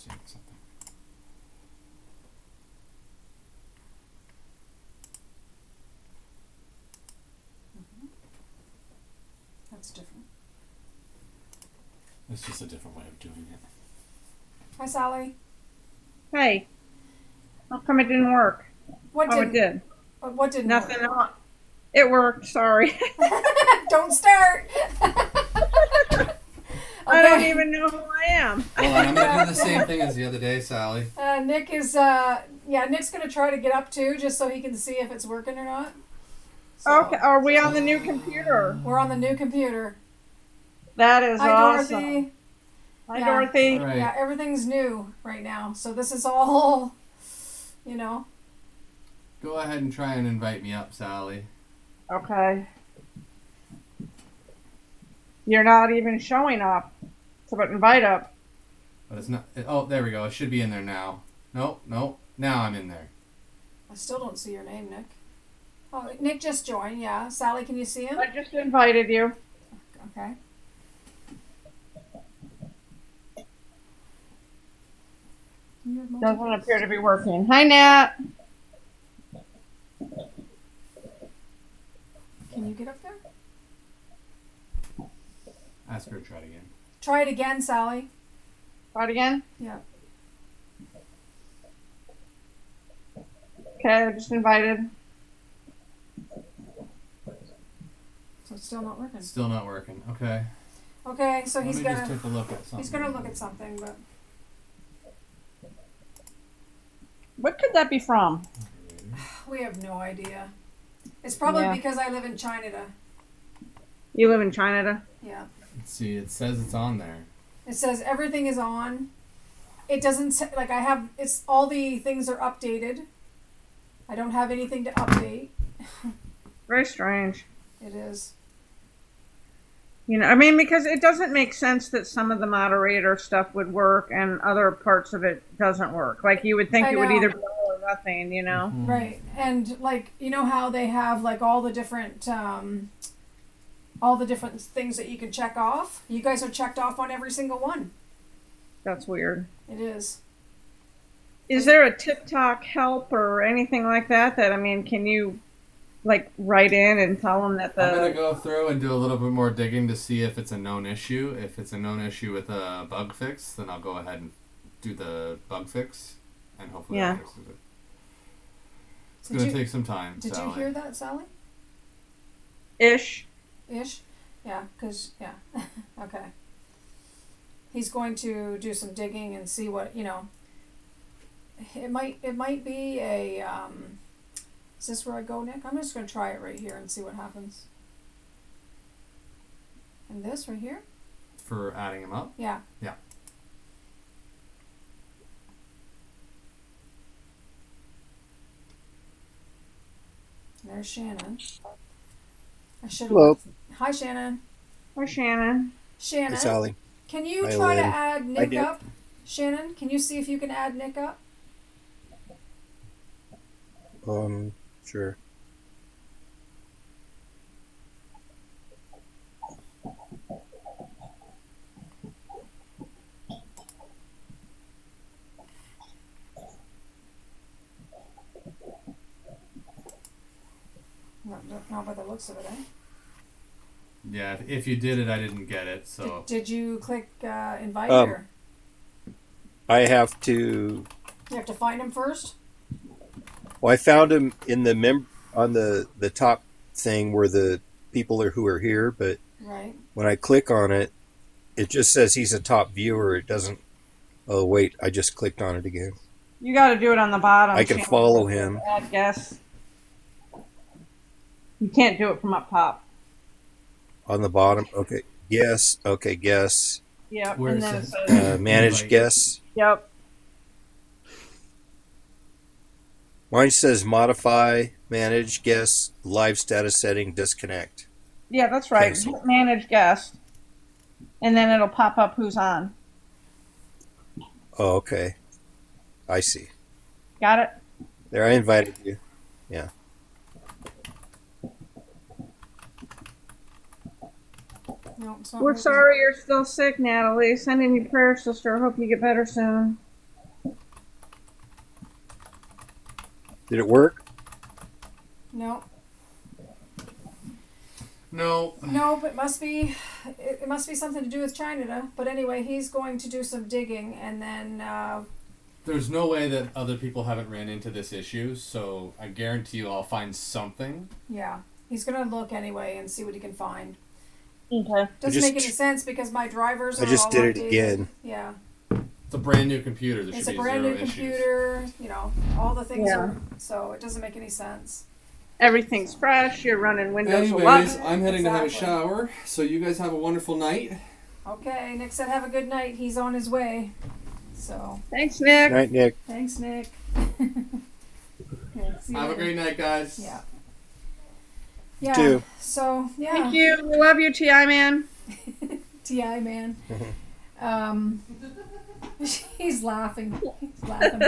seeing something. That's different. It's just a different way of doing it. Hi, Sally. Hey, how come it didn't work? What Oh, it didn't? did. What didn't? Nothing. Work? It worked. Sorry. Don't start. I don't even know who I am. Hold on, I'm gonna do the same thing as the other day, Sally. Nick is, Nick's gonna try to get up too, just so he can see if it's working or not. So, Okay. Are we on the new computer? we're on the new computer. That is Hi, awesome. Dorothy. Hi, Yeah. Dorothy. All right. Yeah, everything's new right now. So this is all, you know. Go ahead and try and invite me up, Sally. Okay. You're not even showing up. So, but invite up. But it's not. Oh, there we go. It should be in there now. Nope. Now I'm in there. I still don't see your name, Nick. Oh, Nick just joined. Yeah, Sally, can you see him? I just invited you. Okay. Doesn't appear to be working. Hi, Nat. Can you get up there? Ask her to try it again. Try it again, Sally. Try it again. Yeah. Okay, I just invited. So it's still not working. Still not working. Okay. Okay, so Let he's me just gonna take a look at something. he's gonna look at something, but What could that be from? we have no idea. It's probably Yeah. because I live in China. You live in China? Yeah. Let's see. It says it's on there. It says everything is on. It doesn't say, like I have. It's all the things are updated. I don't have anything to update. Very strange. It is. You know, I mean, because it doesn't make sense that some of the moderator stuff would work and other parts of it doesn't work. Like you would think I it would know. either be all or nothing, you know? Mhm. Right, and like you know how they have like all the different things that you can check off. You guys are checked off on every single one. That's weird. It is. Is there a TikTok help or anything like that? I mean, can you like write in and tell them that I'm gonna the go through and do a little bit more digging to see if it's a known issue. If it's a known issue with a bug fix, then I'll go ahead and do the bug fix, and hopefully Yeah. that fixes it. It's gonna take some time. Did Sally. you hear that, Sally? ish? Ish? Yeah, yeah. Okay. He's going to do some digging and see what, you know. It might be a, is this where I go, Nick? I'm just going to try it right here and see what happens. And this right here? For adding him up? Yeah. Yeah. There's Shannon. I should. Hello. Hi, Shannon. Or Shannon? Shannon. Hey, Sally. Can you Hi, try to Lynn. add Nick Nick. up? Shannon, can you see if you can add Nick up? Sure. Not by the looks of it, eh? Yeah. If you did it, I didn't get it. So Did you click invite Um, or I have to. you have to find him first? Well, I found him in the on the top thing where the people are who are here, but Right. when I click on it, it just says he's a top viewer. It doesn't. Oh wait, I just clicked on it again. You got to do it on the bottom. I can Shannon. follow him. Add guess. You can't do it from up top. On the bottom. Okay. Yes. Okay. Guess. Yep. Where and it then it says- says, Manage Invite. guess. yep. Mine says modify, manage, guess, live status setting, disconnect. Yeah, that's right. Cancel. Manage guest. And then it'll pop up who's on. Oh, okay. I see. Got it? There, I invited you. Yeah. No, it's not We're working. sorry you're still sick, Natalie. Sending you prayers, sister. Hope you get better soon. Did it work? No. No. Nope, it must be something to do with China. But anyway, he's going to do some digging, and then There's no way that other people haven't ran into this issue, so I guarantee you I'll find something. yeah, he's gonna look anyway and see what he can find. Okay. Doesn't make any sense because my drivers are I just all did it outdated. again. Yeah, It's a brand new computer. There it's should a be brand zero new issues. computer. You know, all the things Yeah. are so it doesn't make any sense. Everything's fresh. You're running Windows Anyways, 11. I'm heading to have a Exactly. shower, so you guys have a wonderful night. Okay, Nick said have a good night. He's on his way. So Thanks, Nick. Night, Nick. thanks, Nick. Yeah, see you Have a later. great night, guys. Yeah. Yeah. Too. So yeah. Thank you. We love you, TI man. Ti man. He's laughing. He's laughing.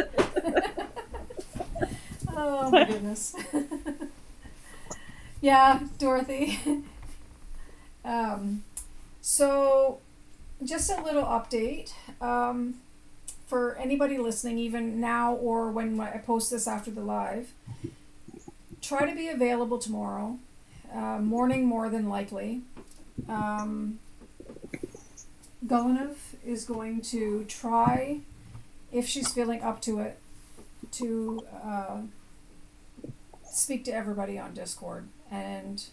Oh my goodness. Yeah, Dorothy. So just a little update. For anybody listening, even now or when I post this after the live, try to be available tomorrow. Morning more than likely. Golinov is going to try, if she's feeling up to it, to speak to everybody on Discord, and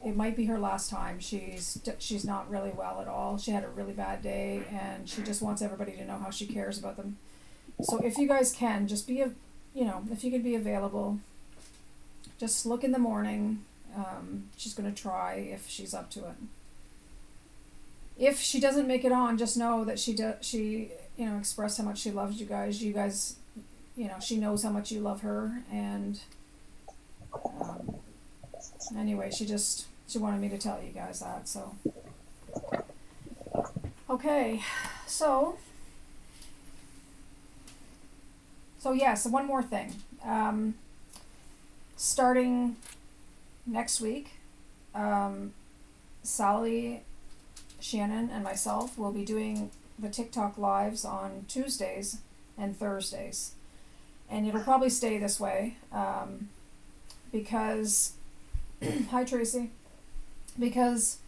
it might be her last time. She's not really well at all. She had a really bad day, and she just wants everybody to know how she cares about them. So if you guys can, just be if you could be available, just look in the morning. She's going to try if she's up to it. If she doesn't make it on, just know that she expressed how much she loves you guys. You guys, she knows how much you love her, and anyway, she wanted me to tell you guys that. So okay, so yes, one more thing. Starting next week, Sally, Shannon, and myself will be doing the TikTok lives on Tuesdays and Thursdays, and it'll probably stay this way because hi Tracy, because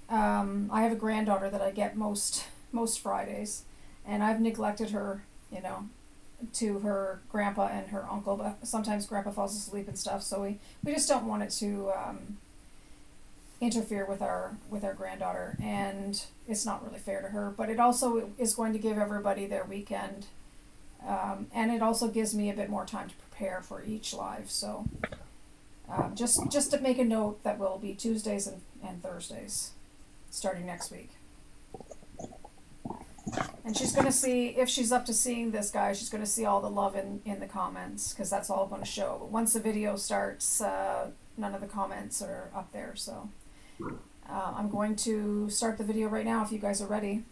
I have a granddaughter that I get most Fridays, and I've neglected her, to her grandpa and her uncle, but sometimes grandpa falls asleep and stuff, so we just don't want it to interfere with our granddaughter, and it's not really fair to her, but it also is going to give everybody their weekend, and it also gives me a bit more time to prepare for each live. So just to make a note that will be Tuesdays and Thursdays starting next week. And she's going to see, if she's up to seeing this, guy, she's going to see all the love in the comments, because that's all I'm going to show. But once the video starts, none of the comments are up there, so I'm going to start the video right now if you guys are ready.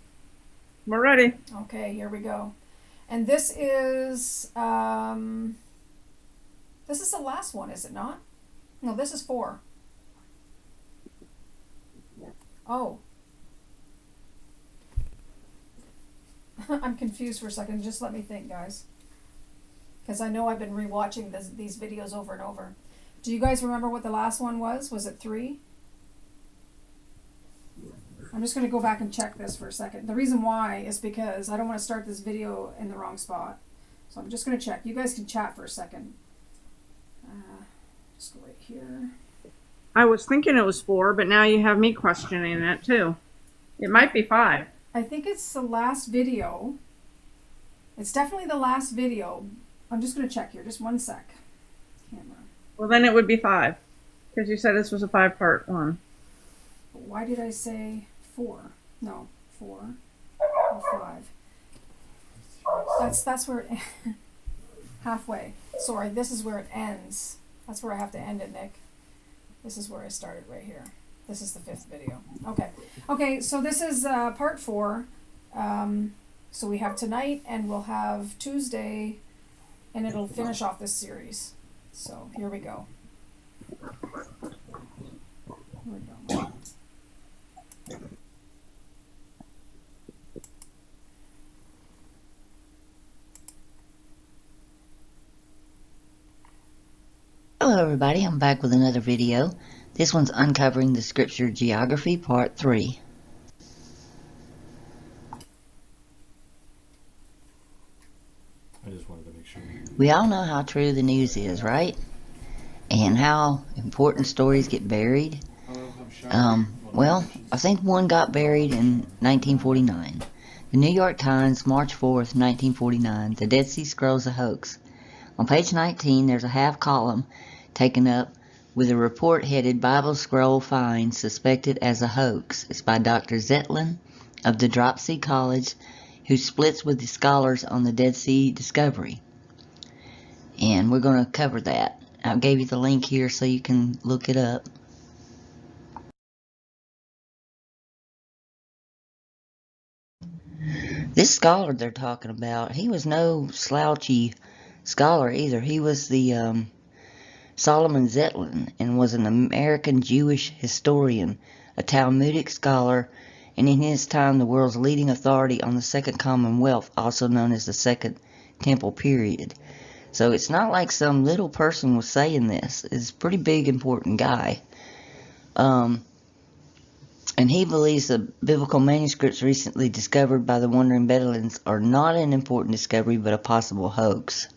We're ready. Okay, here we go. And this is the last one, is it not? No, this is 4. Oh. I'm confused for a second. Just let me think, guys. Because I know I've been rewatching these videos over and over. Do you guys remember what the last one was? Was it 3? I'm just going to go back and check this for a second. The reason why is because I don't want to start this video in the wrong spot. So I'm just going to check. You guys can chat for a second. Just go right here. I was thinking it was 4, but now you have me questioning it too. It might be 5. I think it's the last video. It's definitely the last video. I'm just going to check here. Just one sec. Camera. Well, then it would be 5, because you said this was a 5-part one. Why did I say 4? No, 4 or 5. That's where it halfway. Sorry, this is where it ends. That's where I have to end it, Nick. This is where I started right here. This is the 5th video. Okay, so this is part 4. So we have tonight, and we'll have Tuesday, and it'll finish off this series. So here we go. Here we go. everybody, I'm back with another video. This one's uncovering the scripture geography part 3. I just wanted to make sure. We all know how true the news is, right? And how important stories get buried. Well, I think one got buried in 1949. The New York Times, March 4th, 1949, the Dead Sea Scrolls a hoax. On page 19, there's a half column taken up with a report headed Bible Scroll Find Suspected as a Hoax. It's by Dr. Zetlin of the Dropsy College, who splits with the scholars on the Dead Sea discovery. And we're going to cover that. I gave you the link here so you can look it up. This scholar they're talking about, he was no slouchy scholar either. He was the Solomon Zetlin, and was an American Jewish historian, a Talmudic scholar, and in his time the world's leading authority on the Second Commonwealth, also known as the Second Temple period. So it's not like some little person was saying this. It's a pretty big, important guy. And he believes the biblical manuscripts recently discovered by the Wandering Bedouins are not an important discovery, but a possible hoax.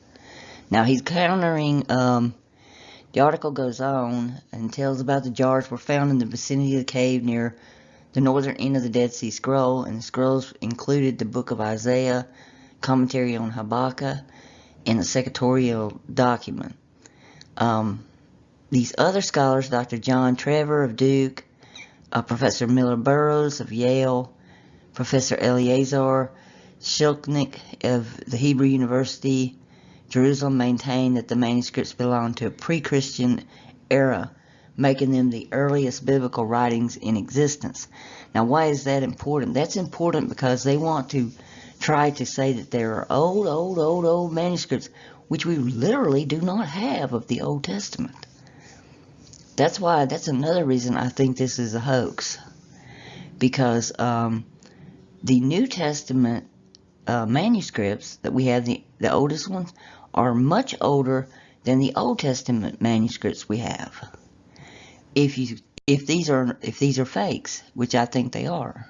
Now he's countering, the article goes on and tells about the jars were found in the vicinity of the cave near the northern end of the Dead Sea Scroll, and the scrolls included the book of Isaiah, commentary on Habakkuk, and a secretarial document. These other scholars, Dr. John Trevor of Duke, Professor Miller Burroughs of Yale, Professor Eleazar Shulknik of the Hebrew University, Jerusalem, maintain that the manuscripts belong to a pre-Christian era, making them the earliest biblical writings in existence. Now, why is that important? That's important because they want to try to say that there are old manuscripts, which we literally do not have of the Old Testament. That's why, that's another reason I think this is a hoax. Because the New Testament manuscripts that we have, the oldest ones, are much older than the Old Testament manuscripts we have. If these are fakes, which I think they are.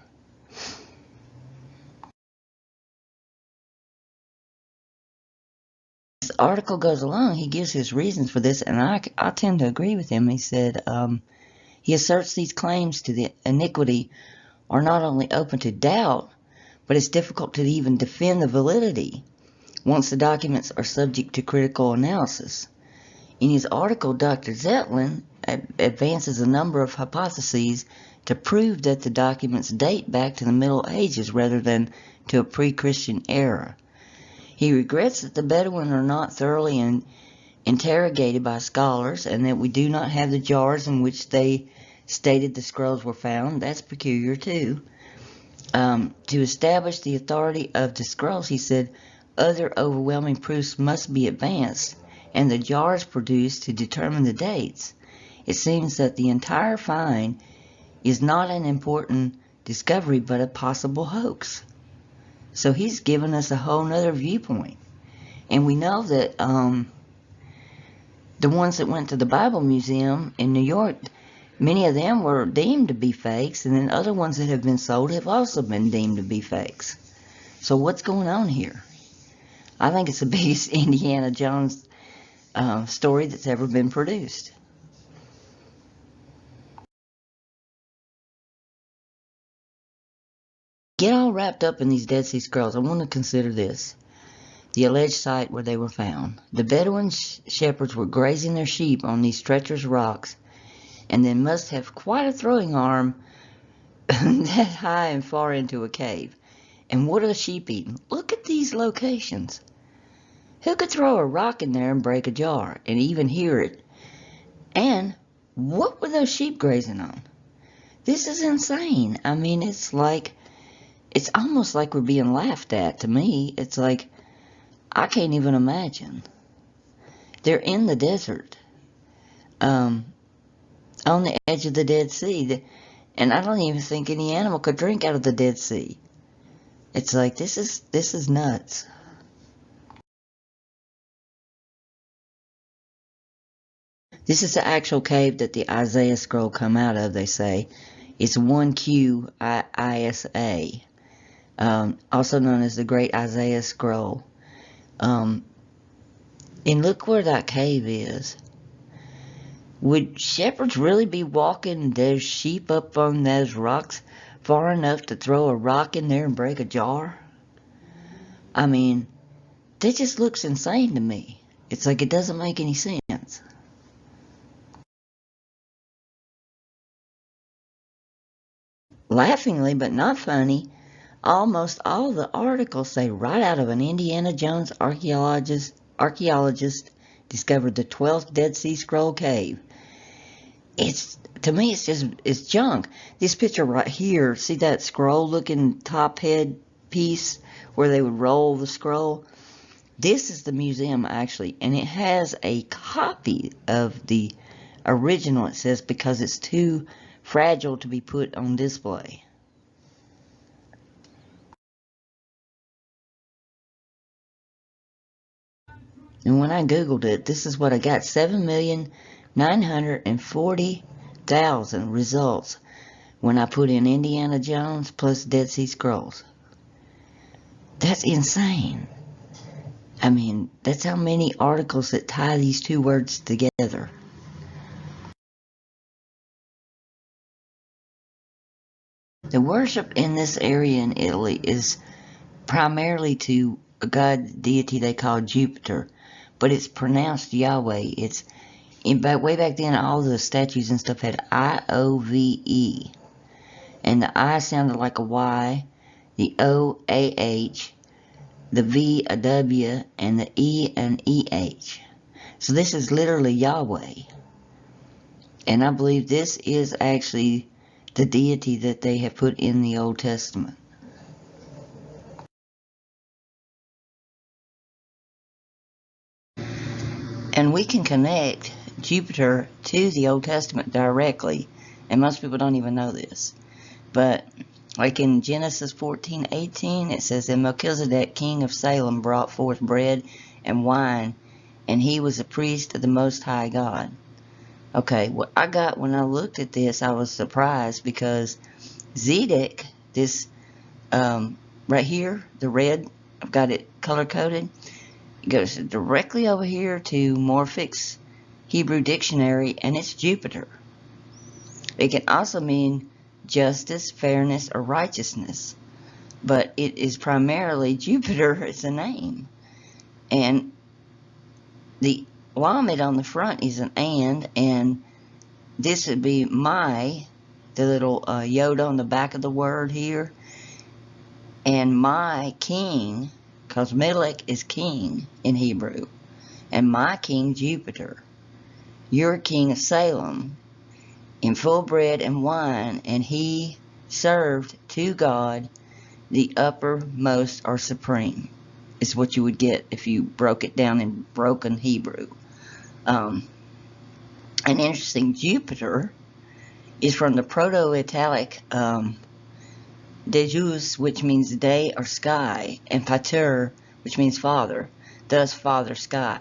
This article goes along, he gives his reasons for this, and I tend to agree with him. He said, he asserts these claims to the iniquity are not only open to doubt, but it's difficult to even defend the validity once the documents are subject to critical analysis. In his article, Dr. Zetlin advances a number of hypotheses to prove that the documents date back to the Middle Ages rather than to a pre-Christian era. He regrets that the Bedouin are not thoroughly interrogated by scholars, and that we do not have the jars in which they stated the scrolls were found. That's peculiar too. To establish the authority of the scrolls, he said, other overwhelming proofs must be advanced, and the jars produced to determine the dates. It seems that the entire find is not an important discovery, but a possible hoax. So he's given us a whole nother viewpoint. And we know that the ones that went to the Bible Museum in New York, many of them were deemed to be fakes, and then other ones that have been sold have also been deemed to be fakes. So what's going on here? I think it's the biggest Indiana Jones story that's ever been produced. Get all wrapped up in these Dead Sea Scrolls, I want to consider this. The alleged site where they were found. The Bedouin shepherds were grazing their sheep on these treacherous rocks, and then must have quite a throwing arm that high and far into a cave. And what are the sheep eating? Look at these locations. Who could throw a rock in there and break a jar and even hear it? And what were those sheep grazing on? This is insane. I mean, it's almost like we're being laughed at to me. It's like, I can't even imagine. They're in the desert, on the edge of the Dead Sea, and I don't even think any animal could drink out of the Dead Sea. It's like, this is nuts. This is the actual cave that the Isaiah scroll come out of, they say. It's 1Q ISA, also known as the Great Isaiah Scroll. And look where that cave is. Would shepherds really be walking their sheep up on those rocks far enough to throw a rock in there and break a jar? I mean, that just looks insane to me. It's like it doesn't make any sense. Laughingly, but not funny, almost all the articles say right out of an Indiana Jones archaeologist discovered the 12th Dead Sea Scroll cave. To me, it's junk. This picture right here, see that scroll-looking top head piece where they would roll the scroll? This is the museum, actually, and it has a copy of the original, it says, because it's too fragile to be put on display. And when I googled it, this is what I got: 7,940,000 results when I put in Indiana Jones plus Dead Sea Scrolls. That's insane. I mean, that's how many articles that tie these two words together. The worship in this area in Italy is primarily to a god deity they call Jupiter, but it's pronounced Yahweh. Way back then, all the statues and stuff had I-O-V-E, and the I sounded like a Y, the O a H, the V a W, and the E an EH. So this is literally Yahweh, and I believe this is actually the deity that they have put in the Old Testament. And we can connect Jupiter to the Old Testament directly, and most people don't even know this. But like in Genesis 14:18, it says that Melchizedek, king of Salem, brought forth bread and wine, and he was a priest of the Most High God. Okay, what I got when I looked at this, I was surprised because Zedek, this right here, the red, I've got it color-coded, it goes directly over here to Morphics Hebrew Dictionary, and it's Jupiter. It can also mean justice, fairness, or righteousness, but it is primarily Jupiter as a name. And the Lamed on the front is an and this would be my, the little Yoda on the back of the word here, and my king, because Melech is king in Hebrew, and my king Jupiter, your king of Salem, in full bread and wine, and he served to God the uppermost or supreme, is what you would get if you broke it down in broken Hebrew. An interesting, Jupiter is from the Proto-Italic Deus, which means day or sky, and Pater, which means father, thus father sky.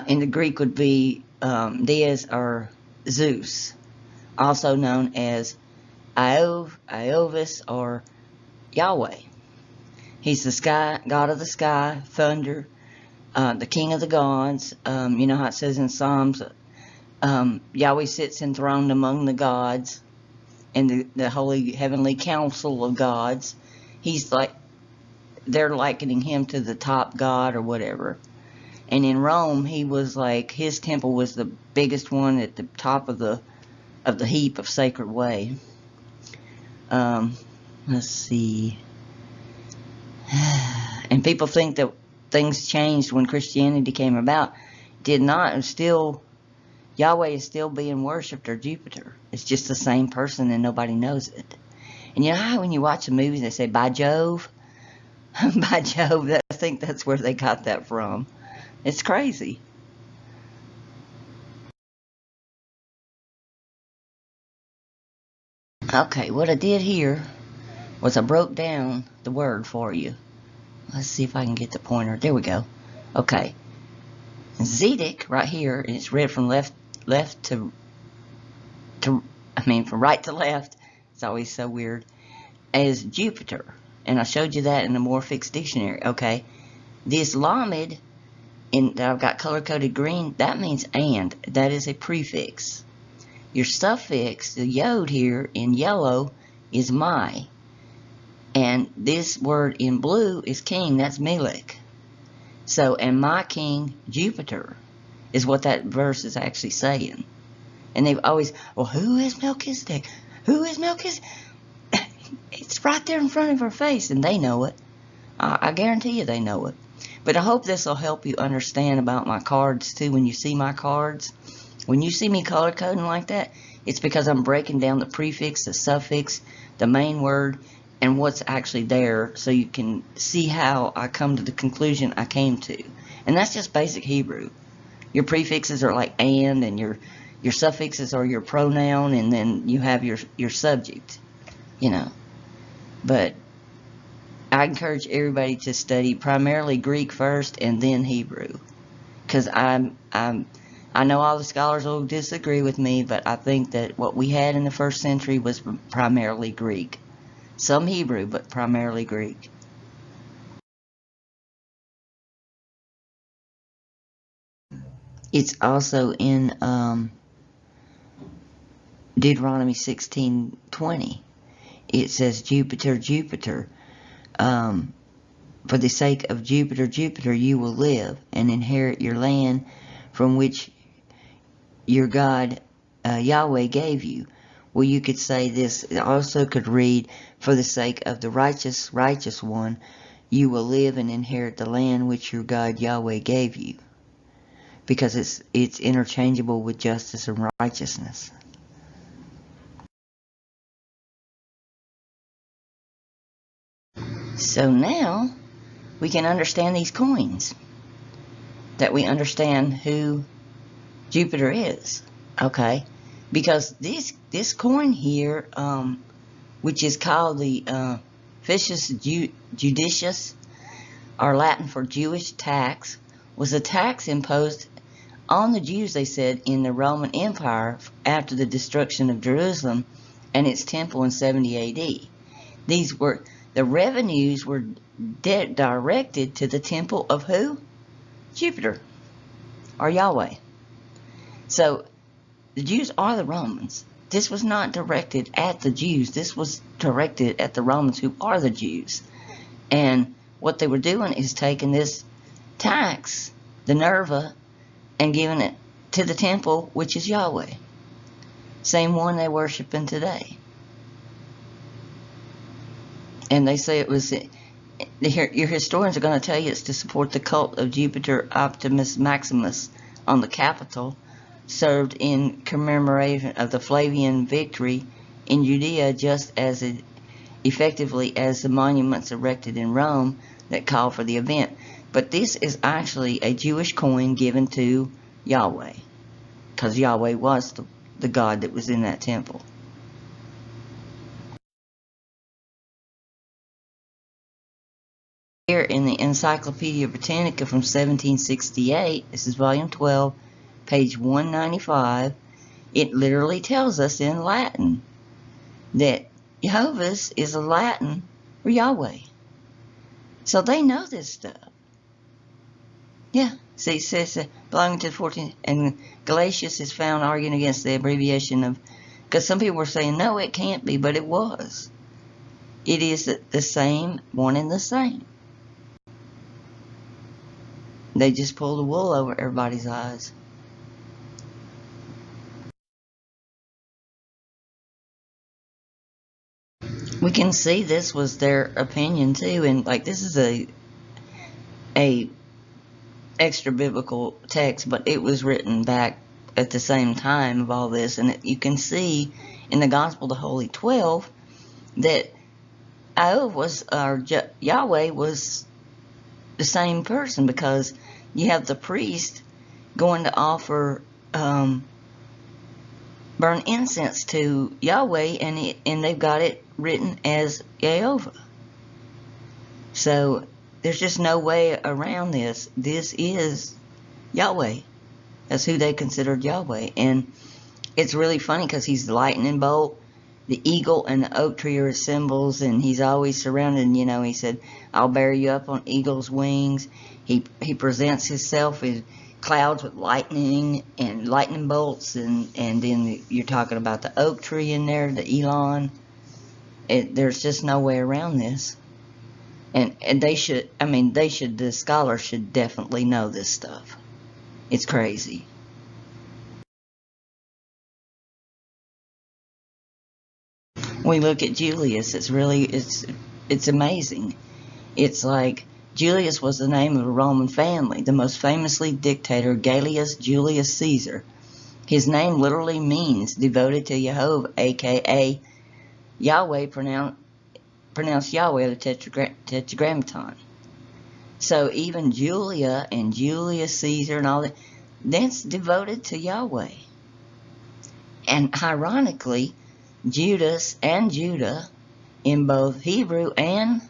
In the Greek would be Dies or Zeus, also known as Iovis or Yahweh. He's the sky, god of the sky, thunder, the king of the gods. You know how it says in Psalms, Yahweh sits enthroned among the gods and the holy heavenly council of gods. He's like, they're likening him to the top god or whatever. And in Rome, he was like, his temple was the biggest one at the top of the heap of sacred way. Let's see. And people think that things changed when Christianity came about. Did not. And still, Yahweh is still being worshipped, or Jupiter. It's just the same person and nobody knows it. And you know how when you watch a movie they say, by Jove? By Jove, I think that's where they got that from. It's crazy. Okay, what I did here was I broke down the word for you. Let's see if I can get the pointer. There we go. Okay. Zedek right here, and it's read from left to from right to left. It's always so weird. As Jupiter, and I showed you that in the Morphix dictionary. Okay, this Lamed that I've got color coded green, that means and. That is a prefix. Your suffix, the yod here in yellow, is my, and this word in blue is king. That's Melech. So, and my king Jupiter is what that verse is actually saying. And they've always, well, who is Melchizedek? Who is Melchizedek? It's right there in front of her face, and they know it. I guarantee you they know it. But I hope this will help you understand about my cards, too, when you see my cards. When you see me color coding like that, it's because I'm breaking down the prefix, the suffix, the main word, and what's actually there, so you can see how I come to the conclusion I came to. And that's just basic Hebrew. Your prefixes are like and your suffixes are your pronoun, and then you have your subject, you know. But I encourage everybody to study primarily Greek first and then Hebrew, because I know all the scholars will disagree with me, but I think that what we had in the first century was primarily Greek. Some Hebrew, but primarily Greek. It's also in Deuteronomy 16:20. It says, Jupiter, Jupiter, for the sake of Jupiter, Jupiter, you will live and inherit your land from which your God Yahweh gave you. Well, you could say this, it also could read, for the sake of the righteous, righteous one, you will live and inherit the land which your God Yahweh gave you. Because it's interchangeable with justice and righteousness. So now we can understand these coins. That we understand who Jupiter is. Okay? Because this coin here, which is called the Ficus Judicius, or Latin for Jewish tax, was a tax imposed on the Jews, they said, in the Roman Empire after the destruction of Jerusalem and its temple in 70 AD. The revenues were directed to the temple of who? Jupiter, or Yahweh. So, the Jews are the Romans. This was not directed at the Jews. This was directed at the Romans, who are the Jews. And what they were doing is taking this tax, the Nerva, and giving it to the temple, which is Yahweh. Same one they're worshiping today. And they say it was, your historians are going to tell you it's to support the cult of Jupiter Optimus Maximus on the Capitol, served in commemoration of the Flavian victory in Judea, just as effectively as the monuments erected in Rome that call for the event. But this is actually a Jewish coin given to Yahweh, because Yahweh was the God that was in that temple. Here in the Encyclopedia Britannica from 1768, this is volume 12, page 195, it literally tells us in Latin that Jehovah's is a Latin for Yahweh. So they know this stuff. Yeah, see, it says belonging to the 14th, and Galatius is found arguing against the abbreviation of, because some people were saying, no, it can't be, but it was. It is the same, one and the same. They just pull the wool over everybody's eyes. We can see this was their opinion too, and like this is a extra biblical text, but it was written back at the same time of all this, and you can see in the Gospel of the Holy 12 that Yahweh was the same person, because you have the priest going to offer burn incense to Yahweh, and they've got it written as Jehovah. So there's just no way around this. This is Yahweh. That's who they considered Yahweh. And it's really funny because he's the lightning bolt. The eagle and the oak tree are his symbols, and he's always surrounded, he said, I'll bear you up on eagle's wings. He presents himself in clouds with lightning and lightning bolts, and then you're talking about the oak tree in there, the Elon. There's just no way around this. And the scholars should definitely know this stuff. It's crazy. We look at Julius, it's amazing. It's like Julius was the name of a Roman family, the most famously dictator Gaius Julius Caesar. His name literally means devoted to Jehovah, aka Yahweh, pronounced Yahweh, the Tetragrammaton. So even Julia and Julius Caesar and all that's devoted to Yahweh. And ironically, Judas and Judah in both Hebrew and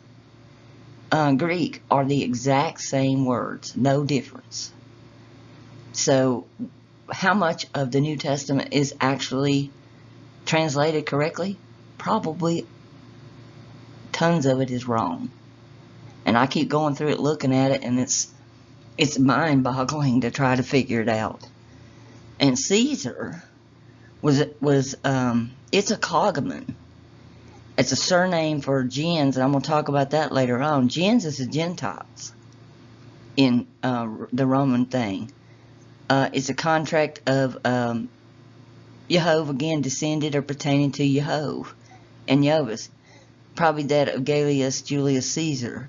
Greek are the exact same words, no difference. So how much of the New Testament is actually translated correctly? Probably tons of it is wrong. And I keep going through it, looking at it, and it's mind-boggling to try to figure it out. And Caesar was it's a cognomen. It's a surname for gens, and I'm going to talk about that later on. Gens is the Gentiles in the Roman thing. It's a contract of Jehovah, again, descended or pertaining to Jehovah and Jovas, probably that of Gaius Julius Caesar.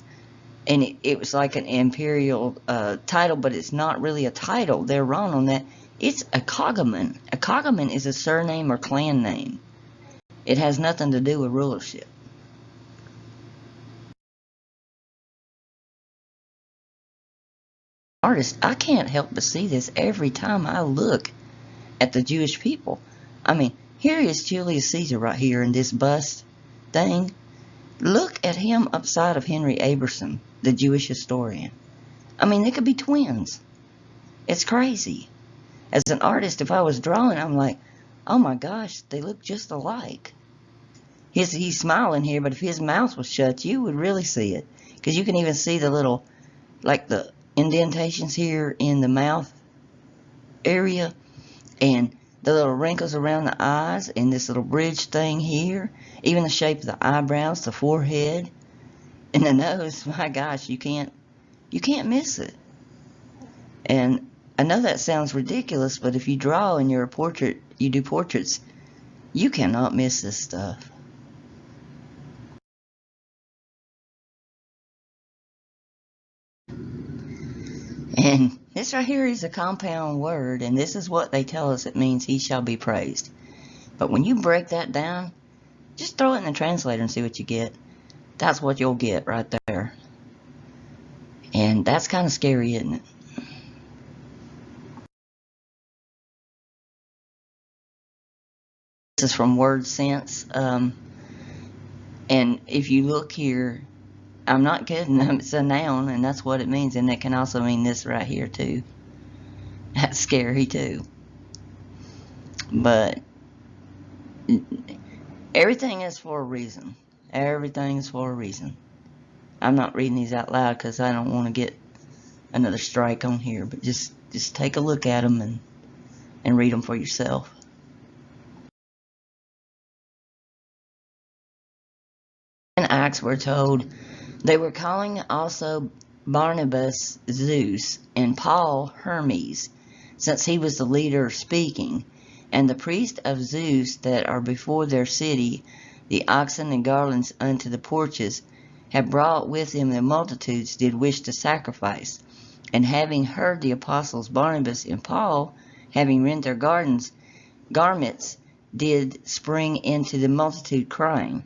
And it was like an imperial title, but it's not really a title. They're wrong on that. It's a cognomen. A cognomen is a surname or clan name. It has nothing to do with rulership. Artist, I can't help but see this every time I look at the Jewish people. I mean, here is Julius Caesar right here in this bust thing. Look at him upside of Henry Aberson, the Jewish historian. I mean, they could be twins. It's crazy. As an artist, if I was drawing, I'm like, oh my gosh, they look just alike. He's smiling here, but if his mouth was shut, you would really see it. Because you can even see the little, like the indentations here in the mouth area, and the little wrinkles around the eyes, and this little bridge thing here, even the shape of the eyebrows, the forehead, and the nose. My gosh, you can't miss it. And I know that sounds ridiculous, but if you draw and you're a portrait, you do portraits, you cannot miss this stuff. And this right here is a compound word, and this is what they tell us it means: he shall be praised. But when you break that down, just throw it in the translator and see what you get. That's what you'll get right there. And that's kind of scary, isn't it? This is from WordSense. And if you look here, I'm not kidding, it's a noun, and that's what it means. And it can also mean this right here, too. That's scary, too. But everything is for a reason. Everything is for a reason. I'm not reading these out loud because I don't want to get another strike on here. But just take a look at them and read them for yourself. In Acts, we're told they were calling also Barnabas Zeus and Paul Hermes, since he was the leader speaking, and the priests of Zeus that are before their city, the oxen and garlands unto the porches, have brought with them the multitudes did wish to sacrifice. And having heard the apostles Barnabas and Paul, having rent their garments, did spring into the multitude, crying,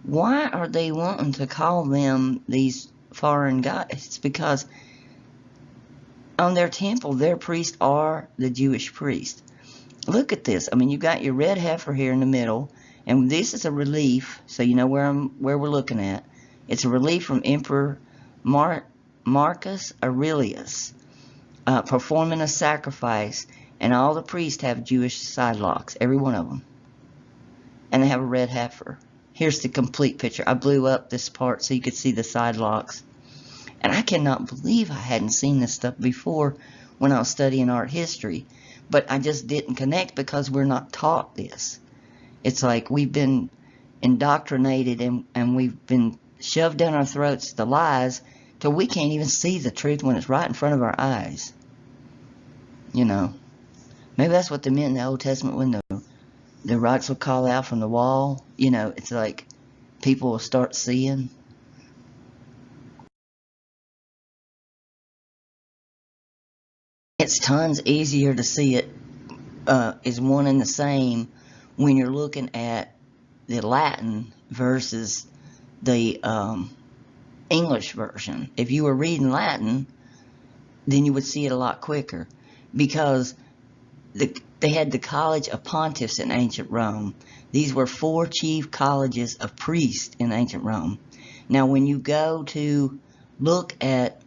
why are they wanting to call them these foreign gods? It's because on their temple, their priests are the Jewish priests. Look at this. I mean, you've got your red heifer here in the middle, and this is a relief, so you know where we're looking at. It's a relief from Emperor Marcus Aurelius. performing a sacrifice, and all the priests have Jewish sidelocks, every one of them, and they have a red heifer. Here's the complete picture. I blew up this part so you could see the sidelocks, and I cannot believe I hadn't seen this stuff before when I was studying art history, but I just didn't connect because we're not taught this. It's like we've been indoctrinated and we've been shoved down our throats the lies till we can't even see the truth when it's right in front of our eyes. You know, maybe that's what they meant in the Old Testament when the rocks will call out from the wall. You know, it's like people will start seeing. It's tons easier to see it is one and the same when you're looking at the Latin versus the English version. If you were reading Latin, then you would see it a lot quicker, because they had the College of Pontiffs in ancient Rome. These were 4 chief colleges of priests in ancient Rome. Now, when you go to look at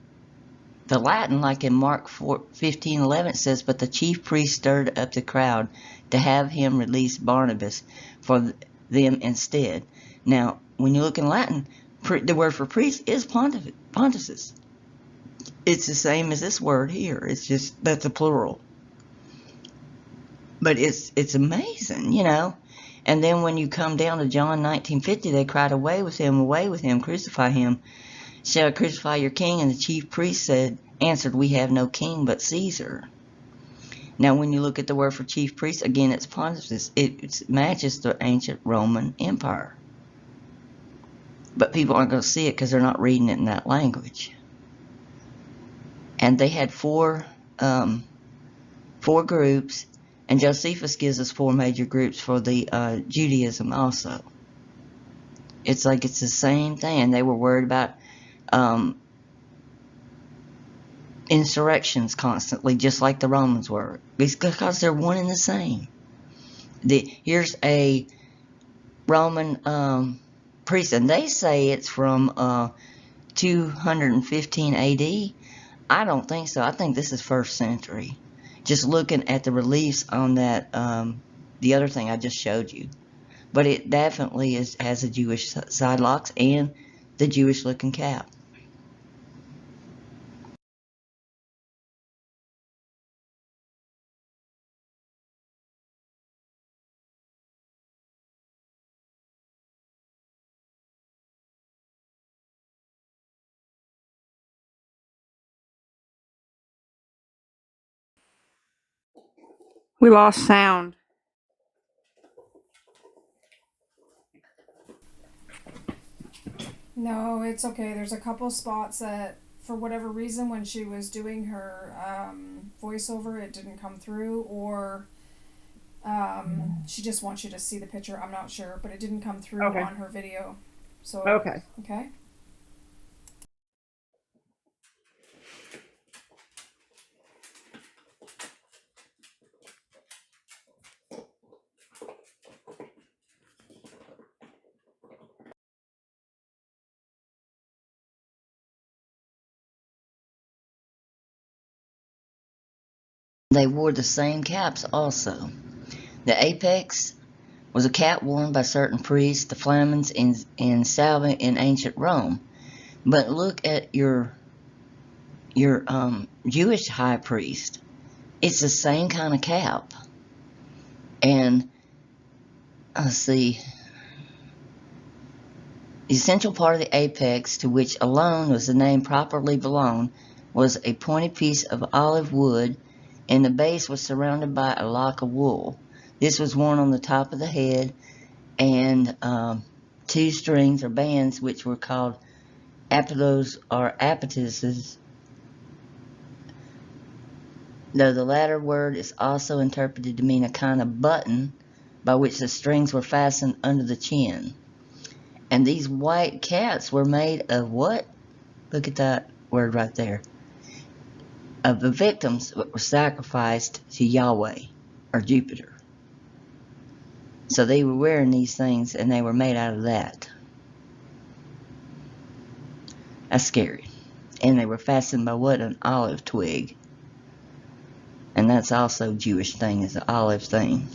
the Latin, like in Mark 15:11, it says, "But the chief priest stirred up the crowd to have him release Barnabas for them instead." Now, when you look in Latin, the word for priest is pontifex. It's the same as this word here. It's just that's a plural. But it's amazing, you know. And then when you come down to John 19:50, they cried, away with him, crucify him. Shall I crucify your king?" And the chief priest answered, "We have no king but Caesar." Now, when you look at the word for chief priest, again, it's pontifex. It matches the ancient Roman Empire. But people aren't going to see it because they're not reading it in that language. And they had four groups, and Josephus gives us 4 major groups for the Judaism also. It's like it's the same thing. They were worried about insurrections constantly, just like the Romans were, because they're one and the same. Here's a Roman priest, and they say it's from 215 AD. I don't think so. I think this is 1st century. Just looking at the reliefs on that, the other thing I just showed you. But it definitely has a Jewish sidelocks and the Jewish looking cap. We lost sound. No, it's okay. There's a couple spots that, for whatever reason, when she was doing her voiceover, it didn't come through, or she just wants you to see the picture. I'm not sure, but it didn't come through on her video. So Okay. Okay. They wore the same caps also. The apex was a cap worn by certain priests, the flamens in salve in ancient Rome. But look at your Jewish high priest. It's the same kind of cap. And let's see. The essential part of the apex, to which alone was the name properly belonged, was a pointed piece of olive wood, and the base was surrounded by a lock of wool. This was worn on the top of the head, and 2 strings or bands, which were called apitos or apitises, though the latter word is also interpreted to mean a kind of button by which the strings were fastened under the chin. And these white caps were made of what? Look at that word right there. Of the victims that were sacrificed to Yahweh or Jupiter. So they were wearing these things, and they were made out of that. That's scary. And they were fastened by what? An olive twig. And that's also Jewish thing, is the olive thing.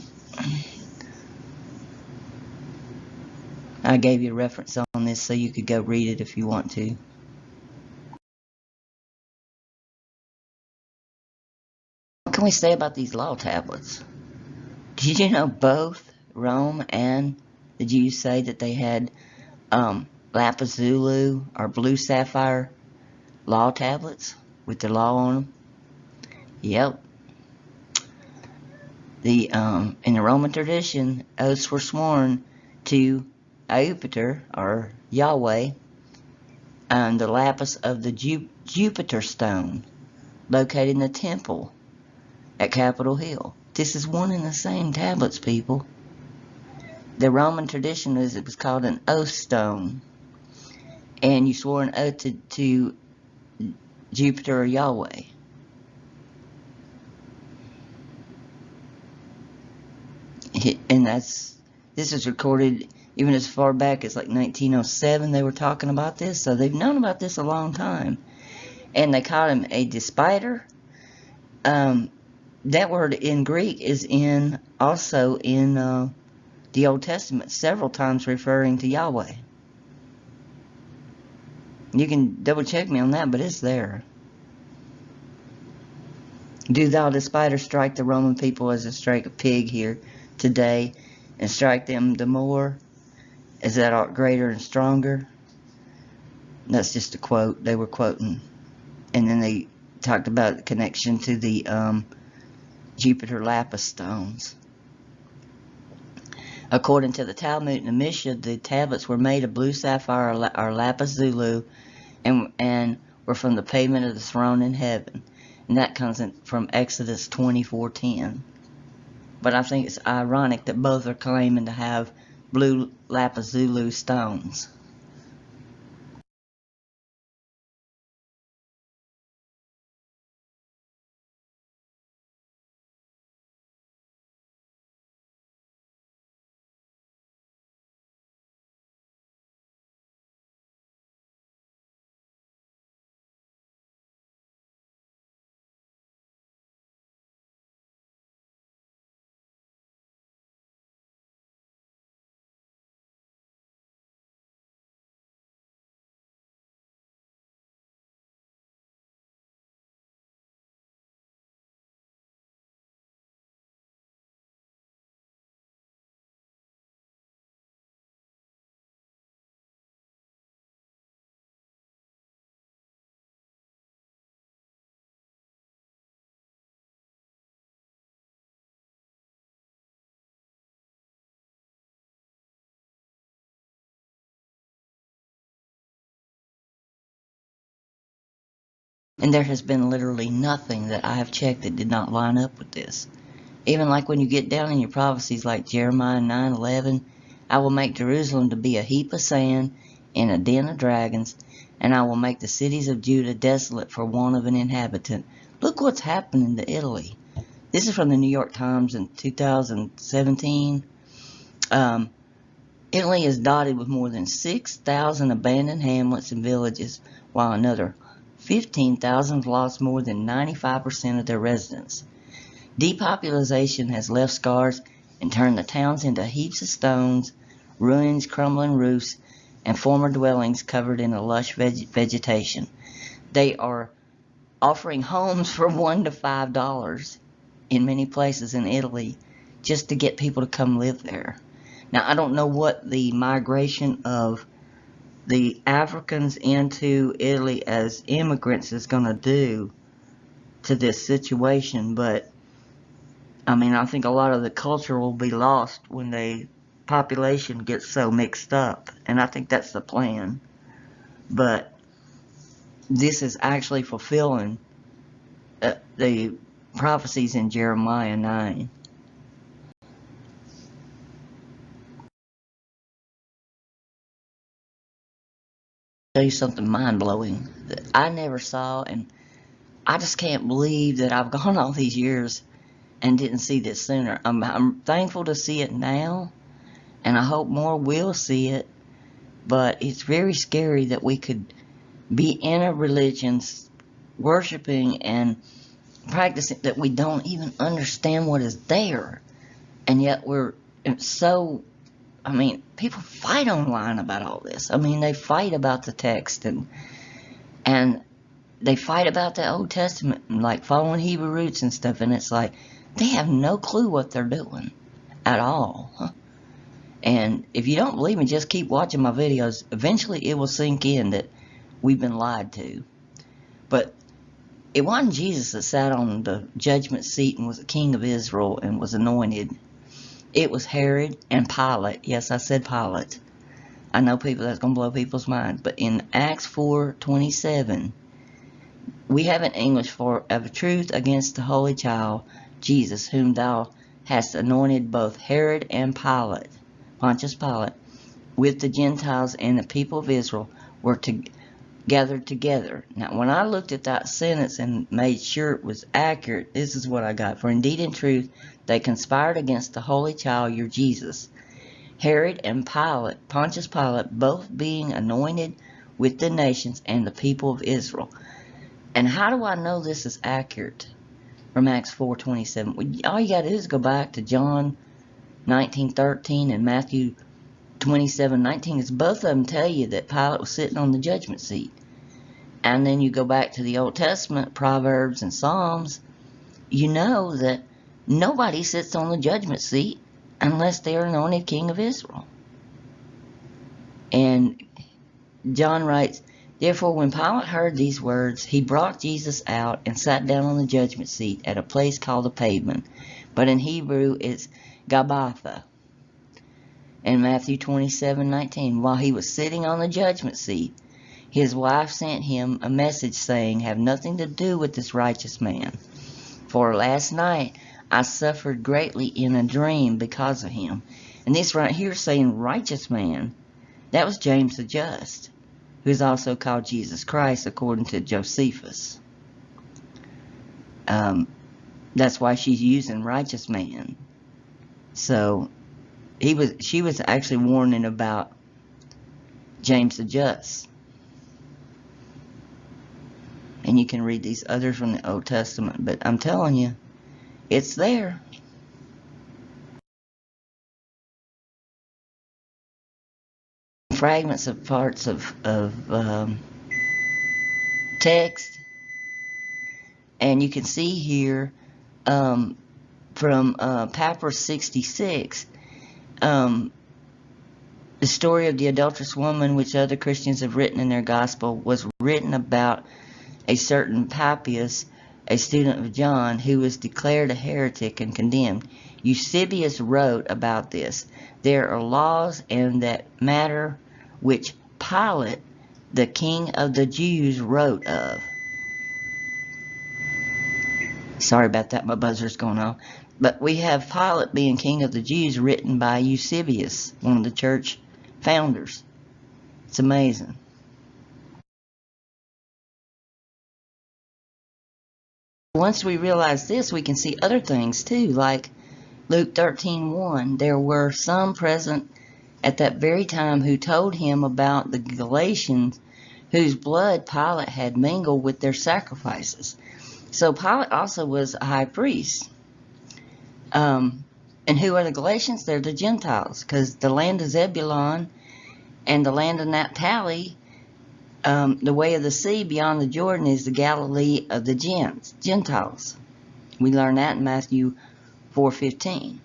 I gave you a reference on this so you could go read it if you want to. What can we say about these law tablets? Did you know both Rome and the Jews say that they had lapazulu or blue sapphire law tablets with the law on them? Yep. In the Roman tradition, oaths were sworn to Jupiter or Yahweh and the lapis of the Jupiter stone located in the temple at Capitol Hill. This is one and the same tablets, people. The Roman tradition is it was called an oath stone, and you swore an oath to Jupiter or Yahweh. And this is recorded even as far back as like 1907. They were talking about this, so they've known about this a long time. And they called him a despiter. That word in Greek is also in the Old Testament, several times referring to Yahweh. You can double check me on that, but it's there. Do thou, despiter, strike the Roman people as a strike a pig here today, and strike them the more as thou art greater and stronger. That's just a quote they were quoting. And then they talked about the connection to the Jupiter lapis stones. According to the Talmud and the Mishnah, the tablets were made of blue sapphire or lapis-zulu and were from the pavement of the throne in heaven. And that comes from Exodus 24:10. But I think it's ironic that both are claiming to have blue lapis-zulu stones. And there has been literally nothing that I have checked that did not line up with this. Even like when you get down in your prophecies like Jeremiah 9:11, I will make Jerusalem to be a heap of sand and a den of dragons, and I will make the cities of Judah desolate for want of an inhabitant. Look what's happening to Italy. This is from the New York Times in 2017. Italy is dotted with more than 6,000 abandoned hamlets and villages, while another 15,000 have lost more than 95% of their residents. Depopulation has left scars and turned the towns into heaps of stones, ruins, crumbling roofs, and former dwellings covered in a lush vegetation. They are offering homes for $1 to $5 in many places in Italy just to get people to come live there. Now, I don't know what the migration of the Africans into Italy as immigrants is going to do to this situation, but I mean, I think a lot of the culture will be lost when the population gets so mixed up, and I think that's the plan. But this is actually fulfilling the prophecies in Jeremiah 9. Tell you something mind-blowing that I never saw, and I just can't believe that I've gone all these years and didn't see this sooner. I'm thankful to see it now, and I hope more will see it, but it's very scary that we could be in a religion worshiping and practicing that we don't even understand what is there. And yet we're so, I mean, people fight online about all this. I mean, they fight about the text and they fight about the Old Testament and like following Hebrew roots and stuff. And it's like, they have no clue what they're doing at all. And if you don't believe me, just keep watching my videos. Eventually it will sink in that we've been lied to. But it wasn't Jesus that sat on the judgment seat and was the king of Israel and was anointed. It was Herod and Pilate. Yes, I said Pilate. I know people, that's going to blow people's minds. But in Acts 4:27, we have in English, for of truth against the holy child, Jesus, whom thou hast anointed, both Herod and Pilate, Pontius Pilate, with the Gentiles and the people of Israel, were gathered together. Now, when I looked at that sentence and made sure it was accurate, this is what I got. For indeed, in truth, they conspired against the holy child, your Jesus. Herod and Pilate, Pontius Pilate, both being anointed with the nations and the people of Israel. And how do I know this is accurate from Acts 4:27? All you got to do is go back to John 19:13 and Matthew 27:19, because both of them tell you that Pilate was sitting on the judgment seat. And then you go back to the Old Testament, Proverbs and Psalms, you know that nobody sits on the judgment seat unless they are anointed king of Israel. And John writes, therefore when Pilate heard these words, he brought Jesus out and sat down on the judgment seat at a place called the Pavement, but in Hebrew it's Gabbatha. In Matthew 27:19, while he was sitting on the judgment seat, his wife sent him a message saying, have nothing to do with this righteous man. For last night I suffered greatly in a dream because of him. And this right here saying righteous man, that was James the Just, who is also called Jesus Christ according to Josephus. That's why she's using righteous man. So she was actually warning about James the Just. And you can read these others from the Old Testament, but I'm telling you, it's there. Fragments of parts of text, and you can see here from Papyrus 66, the story of the adulterous woman, which other Christians have written in their gospel, was written about a certain Papias, a student of John, who was declared a heretic and condemned. Eusebius wrote about this. There are laws in that matter which Pilate, the king of the Jews, wrote of. Sorry about that, my buzzer's going off. But we have Pilate being king of the Jews written by Eusebius, one of the church founders. It's amazing. Once we realize this, we can see other things too, like Luke 13:1. There were some present at that very time who told him about the Galatians, whose blood Pilate had mingled with their sacrifices. So Pilate also was a high priest. And who are the Galatians? They're the Gentiles, because the land of Zebulun and the land of Naphtali, the way of the sea beyond the Jordan, is the Galilee of the Gentiles. We learn that in Matthew 4:15.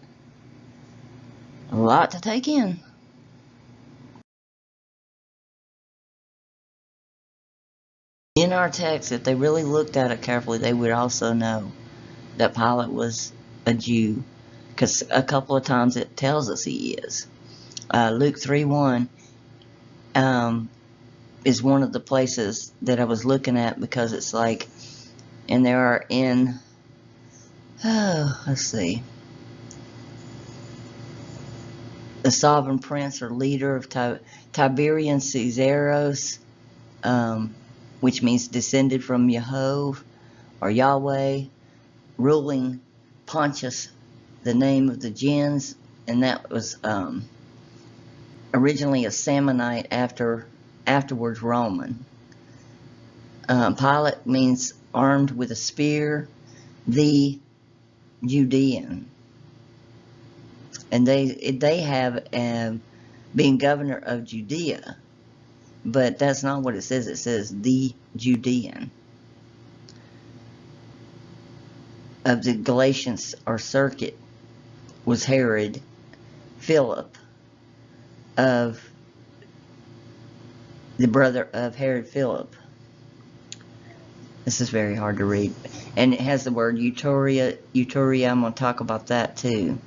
A lot to take in. In our text, if they really looked at it carefully, they would also know that Pilate was a Jew, because a couple of times it tells us he is. Luke 3:1 is one of the places that I was looking at, because it's like, and there are in, let's see, the sovereign prince or leader of Tiberian Caesaros, which means descended from Yehovah or Yahweh, ruling Pontius, the name of the gens, and that was originally a Samnite, afterwards Roman. Pilate means armed with a spear. the Judean. And they have been governor of Judea, but that's not what it says. It says the Judean. Of the Galatians or circuit was Herod Philip, of the brother of Herod Philip. This is very hard to read. And it has the word Eutoria. I'm going to talk about that too.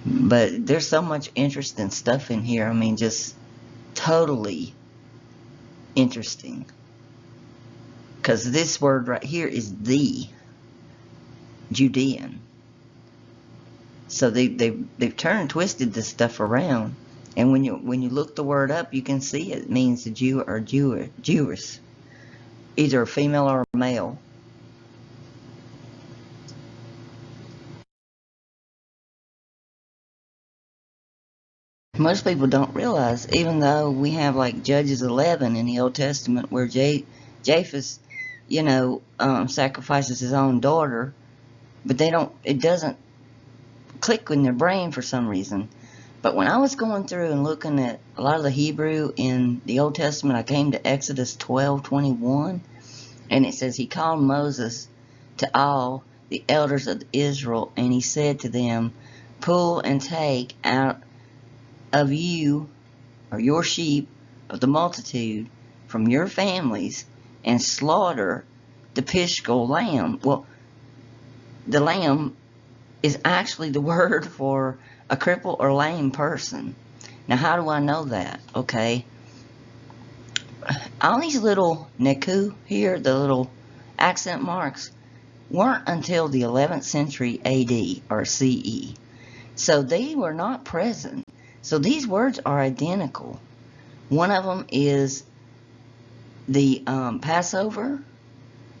But there's so much interesting stuff in here. I mean, just totally interesting. Because this word right here is the Judean. So they've turned and twisted this stuff around. And when you look the word up, you can see it means a Jew or Jewess. Either a female or a male. Most people don't realize, even though we have like Judges 11 in the Old Testament where Japheth, sacrifices his own daughter, but it doesn't click in their brain for some reason. But when I was going through and looking at a lot of the Hebrew in the Old Testament, I came to Exodus 12:21, and it says, he called Moses to all the elders of Israel, and he said to them, pull and take out of you, or your sheep, of the multitude, from your families, and slaughter the Pishkal lamb. Well, the lamb is actually the word for a crippled or lame person. Now, how do I know that? Okay. All these little neku here, the little accent marks, weren't until the 11th century AD or CE. So they were not present. So these words are identical. One of them is the Passover,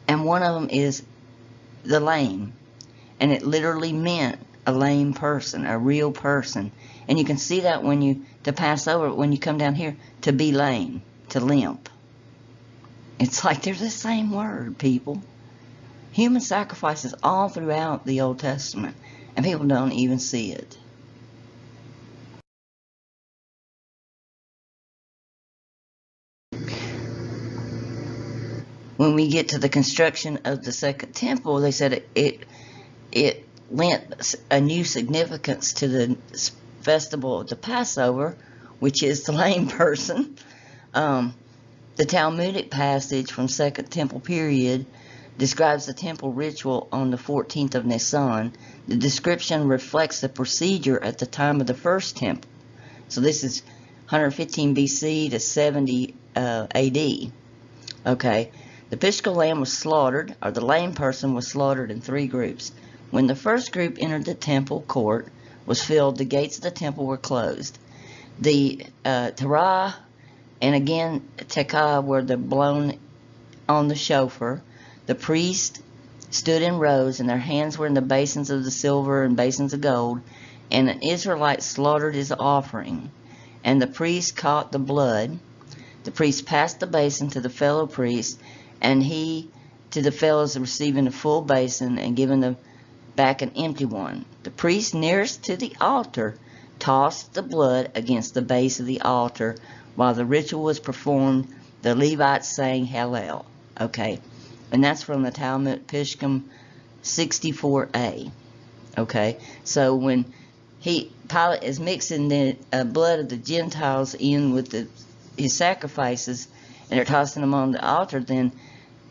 and one of them is the lame. And it literally meant a lame person, a real person. And you can see that to pass over, when you come down here, to be lame, to limp. It's like they're the same word, people. Human sacrifices all throughout the Old Testament, and people don't even see it. When we get to the construction of the Second Temple, they said it lent a new significance to the festival of the Passover, which is the lame person. The Talmudic passage from Second Temple period describes the temple ritual on the 14th of Nisan. The description reflects the procedure at the time of the first temple. So this is 115 BC to 70 AD. Okay. The Pishkal lamb was slaughtered, or the lame person was slaughtered in 3 groups. When the first group entered the temple court was filled, the gates of the temple were closed. The Torah and again Tekah were blown on the shofar. The priest stood in rows, and their hands were in the basins of the silver and basins of gold, and an Israelite slaughtered his offering. And the priest caught the blood. The priest passed the basin to the fellow priest, and he to the fellows receiving a full basin and giving them back an empty one. The priest nearest to the altar tossed the blood against the base of the altar. While the ritual was performed, the Levites sang Hallel. Okay, and that's from the Talmud Pishkim 64a. Okay, so when Pilate is mixing the blood of the Gentiles in with his sacrifices, and they're tossing them on the altar, then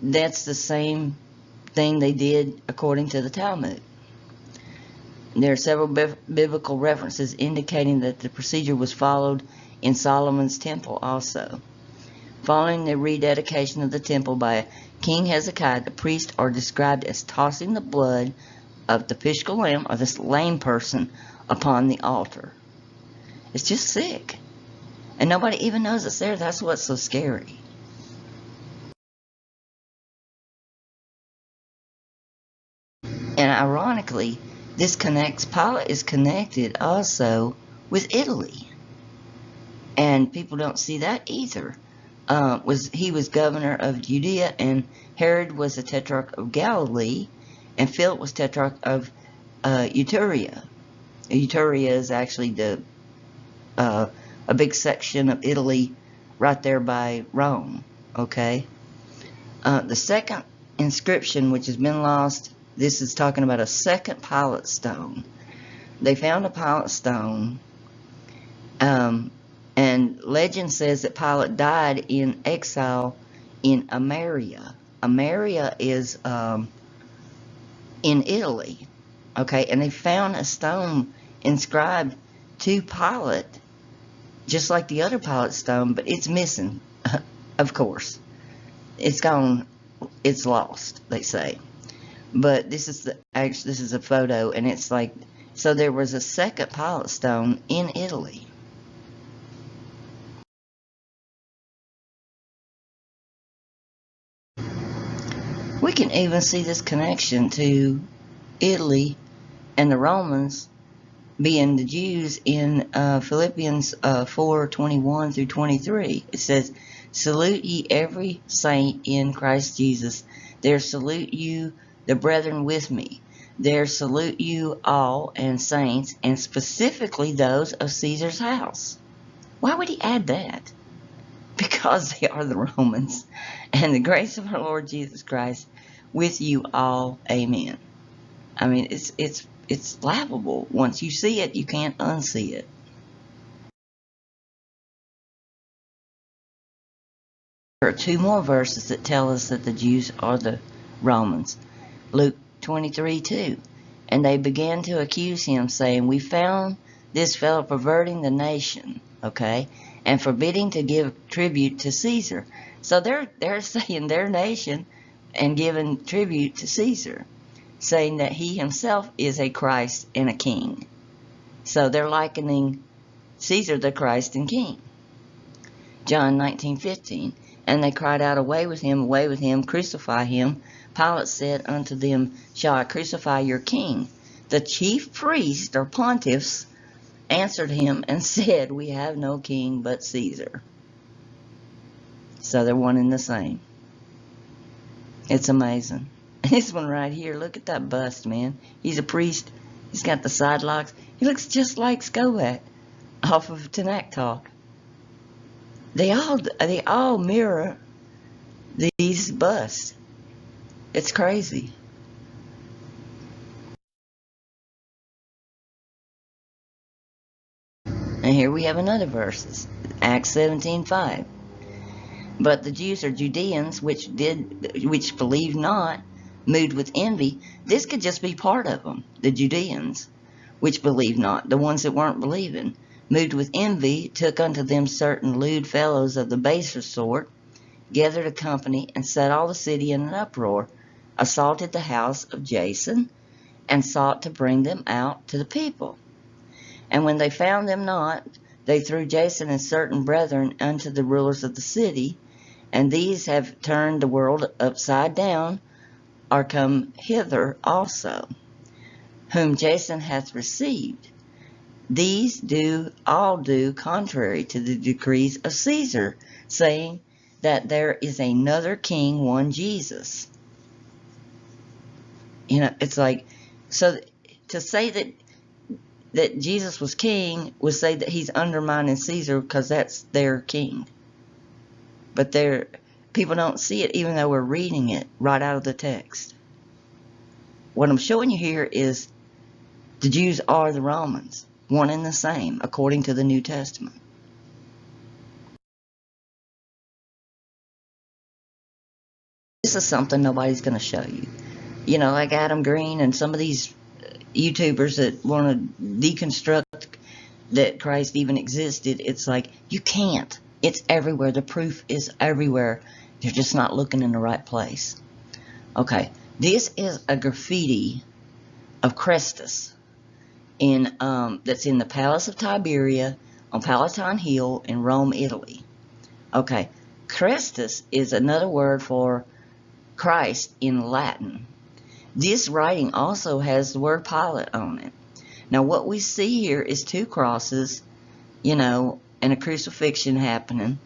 that's the same thing they did according to the Talmud. There are several biblical references indicating that the procedure was followed in Solomon's temple also. Following the rededication of the temple by King Hezekiah, the priests are described as tossing the blood of the Pishkal lamb, or this lame person, upon the altar. It's just sick. And nobody even knows it's there. That's what's so scary. And ironically, Pilate is connected also with Italy. And people don't see that either. was governor of Judea, and Herod was the tetrarch of Galilee, and Philip was tetrarch of Iturea. Iturea is actually a big section of Italy right there by Rome. Okay. The second inscription, which has been lost, this is talking about a second pilot stone. They found a pilot stone, and legend says that Pilate died in exile in Ameria. Ameria is in Italy. Okay, and they found a stone inscribed to Pilate, just like the other Pilate stone, but it's missing, of course. It's gone, it's lost, they say. But this is this is a photo, and it's like, so there was a second Pilate stone in Italy. We can even see this connection to Italy and the Romans being the Jews in Philippians 4:21 through 23. It says, "Salute ye every saint in Christ Jesus. There salute you the brethren with me. There salute you all and saints, and specifically those of Caesar's house." Why would he add that? Because they are the Romans. "And the grace of our Lord Jesus Christ with you all. Amen." I mean, it's laughable. Once you see it, you can't unsee it. There are two more verses that tell us that the Jews are the Romans. Luke 23:2. "And they began to accuse him, saying, We found this fellow perverting the nation," okay, "and forbidding to give tribute to Caesar." So they're saying their nation and giving tribute to Caesar, saying that he himself is a Christ and a king. So they're likening Caesar the Christ and king. John 19:15. "And they cried out, away with him, crucify him. Pilate said unto them, Shall I crucify your king? The chief priests or pontiffs answered him and said, We have no king but Caesar." So they're one and the same. It's amazing. This one right here, look at that bust, man. He's a priest. He's got the side locks. He looks just like Skobat off of Tanakh Talk. They all mirror these busts. It's crazy. And here we have another verse, Acts 17:5. "But the Jews or Judeans, which believed not, moved with envy." This could just be part of them, the Judeans, which believed not, the ones that weren't believing, "moved with envy, took unto them certain lewd fellows of the baser sort, gathered a company, and set all the city in an uproar, assaulted the house of Jason, and sought to bring them out to the people. And when they found them not, they threw Jason and certain brethren unto the rulers of the city, and these have turned the world upside down, are come hither also, whom Jason hath received. These all do contrary to the decrees of Caesar, saying that there is another king, one Jesus." You know, it's like, so to say that Jesus was king would say that he's undermining Caesar because that's their king. But people don't see it even though we're reading it right out of the text. What I'm showing you here is the Jews are the Romans, one and the same, according to the New Testament. This is something nobody's going to show you. You know, like Adam Green and some of these YouTubers that want to deconstruct that Christ even existed. It's like, you can't. It's everywhere. The proof is everywhere. You're just not looking in the right place. Okay, this is a graffiti of Christus that's in the Palace of Tiberia on Palatine Hill in Rome, Italy. Okay, Christus is another word for Christ in Latin. This writing also has the word Pilate on it. Now what we see here is two crosses, you know, and a crucifixion happening.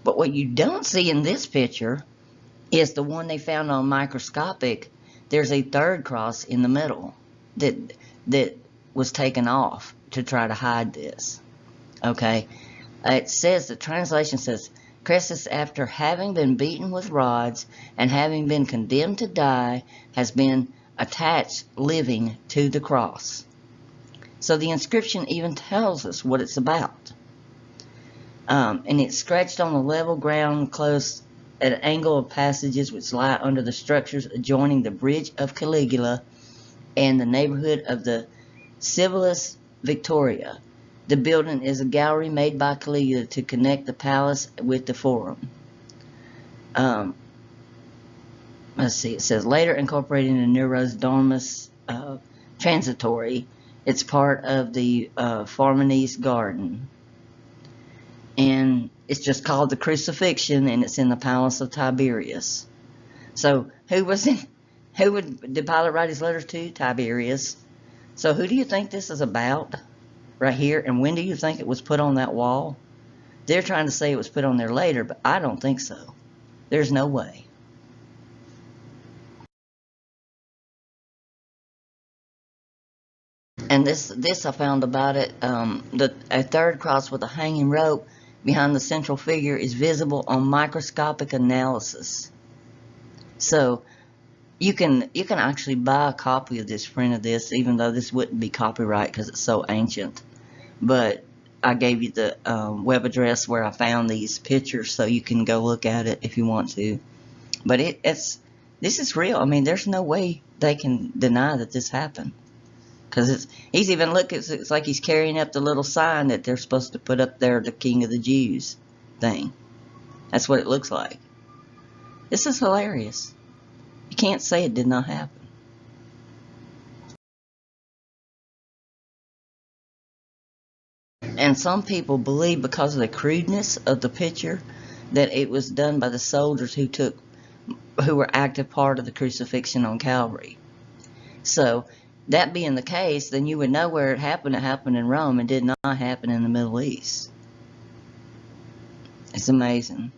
But what you don't see in this picture is the one they found on microscopic. There's a third cross in the middle that was taken off to try to hide this. Okay, it says, the translation says, Croesus, after having been beaten with rods and having been condemned to die, has been attached living to the cross. So the inscription even tells us what it's about. And it's scratched on the level ground close at an angle of passages which lie under the structures adjoining the Bridge of Caligula and the neighborhood of the Civilis Victoria. The building is a gallery made by Caligula to connect the palace with the Forum. Let's see, it says, later incorporated into Nero's Domus Transitory. It's part of the Farnese Garden. And it's just called the Crucifixion, and it's in the Palace of Tiberius. So who did Pilate write his letters to? Tiberius. So who do you think this is about right here? And when do you think it was put on that wall? They're trying to say it was put on there later, but I don't think so. There's no way. And this I found about it. A third cross with a hanging rope behind the central figure is visible on microscopic analysis. So you can actually buy a copy of this print of this, even though this wouldn't be copyright because it's so ancient. But I gave you the web address where I found these pictures, so you can go look at it if you want to. But this is real. I mean, there's no way they can deny that this happened. Because he's even looking, it's like he's carrying up the little sign that they're supposed to put up there, the King of the Jews thing. That's what it looks like. This is hilarious. You can't say it did not happen. And some people believe, because of the crudeness of the picture, that it was done by the soldiers who were active part of the crucifixion on Calvary. So, that being the case, then you would know where it happened. It happened in Rome. It did not happen in the Middle East. It's amazing.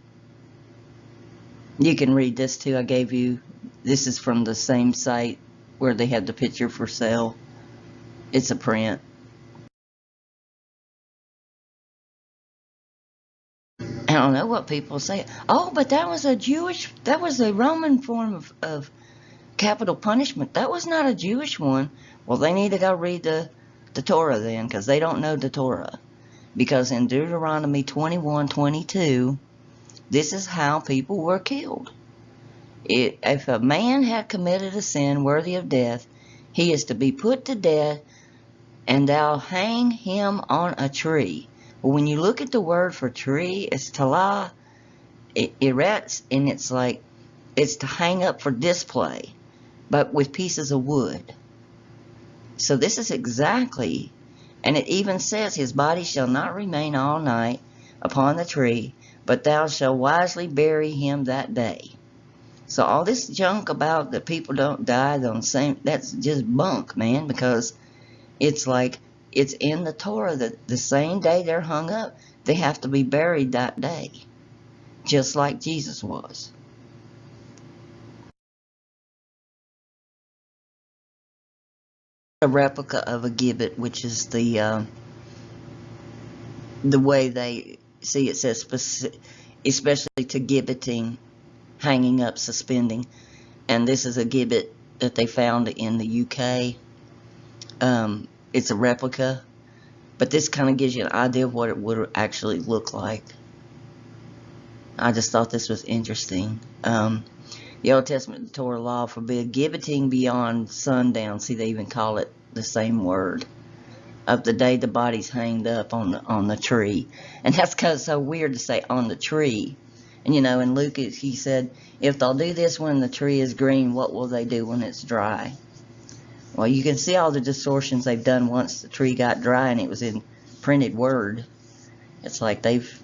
You can read this too. I gave you, this is from the same site where they had the picture for sale. It's a print. I don't know what people say. Oh, but that was a Roman form of capital punishment. That was not a Jewish one. Well, they need to go read the Torah then, because they don't know the Torah. Because in Deuteronomy 21:22, this is how people were killed. If a man had committed a sin worthy of death, he is to be put to death, and thou hang him on a tree. Well, when you look at the word for tree, it's talah, eretz, and it's to hang up for display, but with pieces of wood. So this is exactly, and it even says, his body shall not remain all night upon the tree, but thou shalt wisely bury him that day. So all this junk about that people don't die on the same, that's just bunk, man, because it's like, it's in the Torah that the same day they're hung up, they have to be buried that day, just like Jesus was. A replica of a gibbet, which is the way they see it says, especially to gibbeting, hanging up, suspending. And this is a gibbet that they found in the UK. It's a replica, but this kind of gives you an idea of what it would actually look like. I just thought this was interesting. The Old Testament Torah law forbid gibbeting beyond sundown. See, they even call it the same word, of the day the body's hanged up on the tree. And that's because it's so weird to say on the tree. And you know, in Luke he said, if they'll do this when the tree is green, what will they do when it's dry? Well, you can see all the distortions they've done once the tree got dry and it was in printed word. It's like they've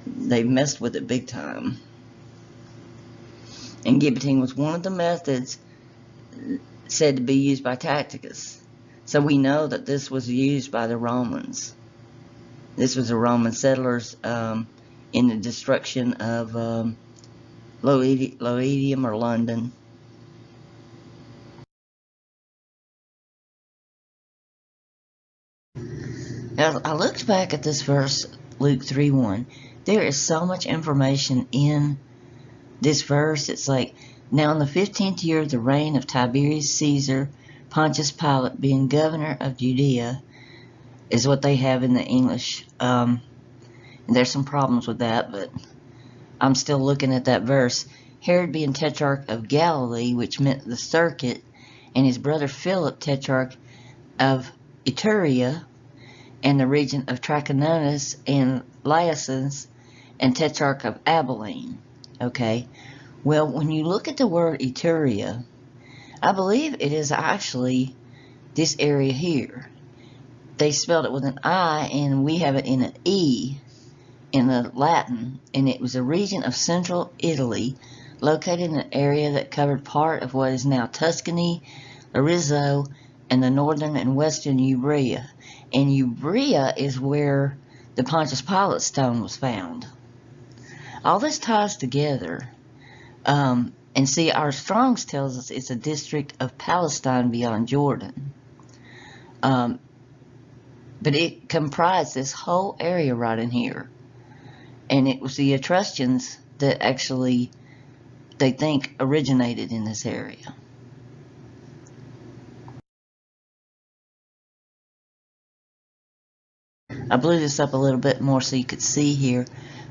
messed with it big time. And gibbeting was one of the methods said to be used by Tacitus. So we know that this was used by the Romans. This was the Roman settlers in the destruction of Lodium or London. Now, I looked back at this verse, Luke 3:1. There is so much information in this verse. It's like, now in the 15th year of the reign of Tiberius Caesar, Pontius Pilate being governor of Judea, is what they have in the English. And there's some problems with that, but I'm still looking at that verse. Herod being tetrarch of Galilee, which meant the circuit, and his brother Philip, tetrarch of Iturea, and the region of Trachonitis and Liasis, and tetrarch of Abilene. Okay, well, when you look at the word Iturea, I believe it is actually this area here. They spelled it with an I, and we have it in an E in the Latin, and it was a region of central Italy, located in an area that covered part of what is now Tuscany, Arezzo, and the northern and western Umbria. And Umbria is where the Pontius Pilate stone was found. All this ties together. And see, our Strong's tells us it's a district of Palestine beyond Jordan. But it comprised this whole area right in here. And it was the Etruscans that actually, they think, originated in this area. I blew this up a little bit more so you could see here,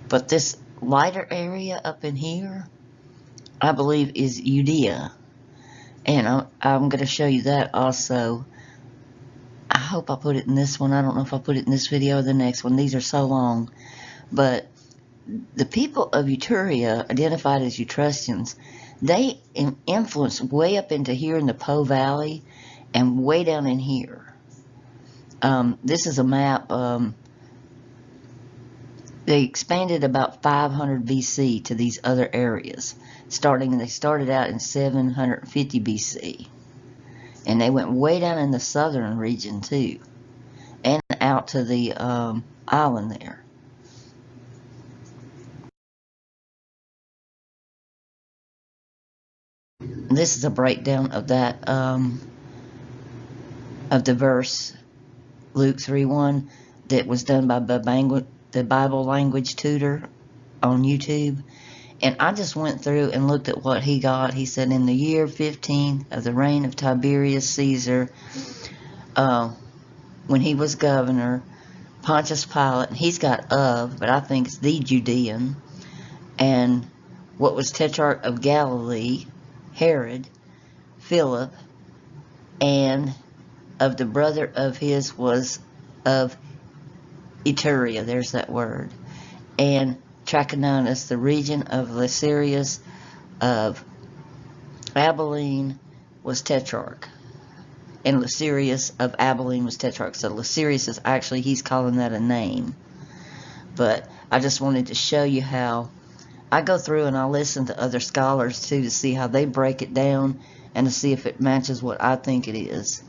but this lighter area up in here, I believe, is Judea, and I'm going to show you that also. I hope I put it in this one. I don't know if I put it in this video or the next one. These are so long, but the people of Iturea, identified as Etruscans, they influenced way up into here in the Po Valley and way down in here. This is a map. They expanded about 500 BC to these other areas. They started out in 750 BC. And they went way down in the southern region too. And out to the island there. This is a breakdown of that, of the verse, Luke 3:1, that was done by the Bible Language Tutor on YouTube. And I just went through and looked at what he got. He said, in the year 15 of the reign of Tiberius Caesar, when he was governor, Pontius Pilate, he's got but I think it's the Judean, and what was tetrarch of Galilee, Herod, Philip, and of the brother of his was of Iturea, there's that word, and Trachonitis, the region of Lycerius of Abilene was tetrarch, and Lycerius of Abilene was tetrarch. So Lycerius is actually, he's calling that a name. But I just wanted to show you how I go through and I listen to other scholars too to see how they break it down and to see if it matches what I think it is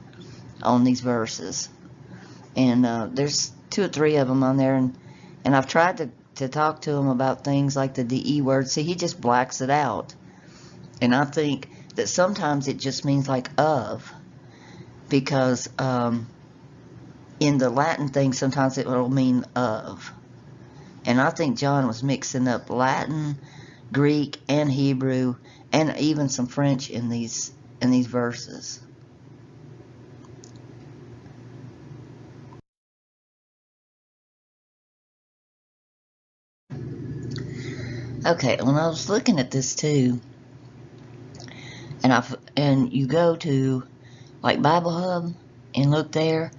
on these verses. And there's 2 or 3 of them on there, and I've tried to talk to him about things like the DE word. See, he just blacks it out. And I think that sometimes it just means like of, because in the Latin thing sometimes it will mean of. And I think John was mixing up Latin, Greek, and Hebrew, and even some French in these verses. Okay, when I was looking at this too, and you go to like Bible Hub and look there,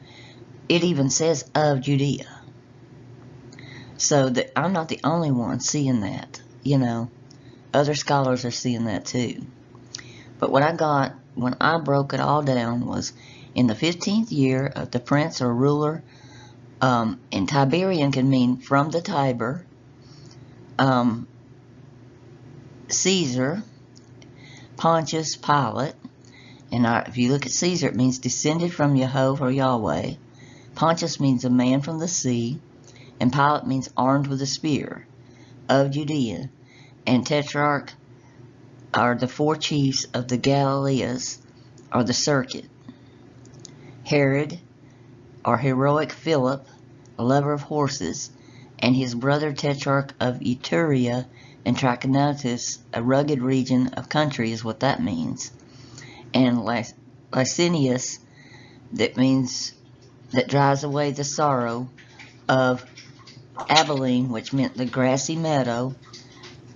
it even says of Judea. So that I'm not the only one seeing that, other scholars are seeing that too. But what I got when I broke it all down was in the 15th year of the prince or ruler, and Tiberian can mean from the Tiber, Caesar, Pontius Pilate, and if you look at Caesar, it means descended from Jehovah or Yahweh. Pontius means a man from the sea, and Pilate means armed with a spear. of Judea, and Tetrarch are the 4 chiefs of the Galileas, or the circuit. Herod, or heroic Philip, a lover of horses, and his brother Tetrarch of Iturea and Trachonitis, a rugged region of country is what that means. And Licinius, that means that drives away the sorrow, of Abilene, which meant the grassy meadow,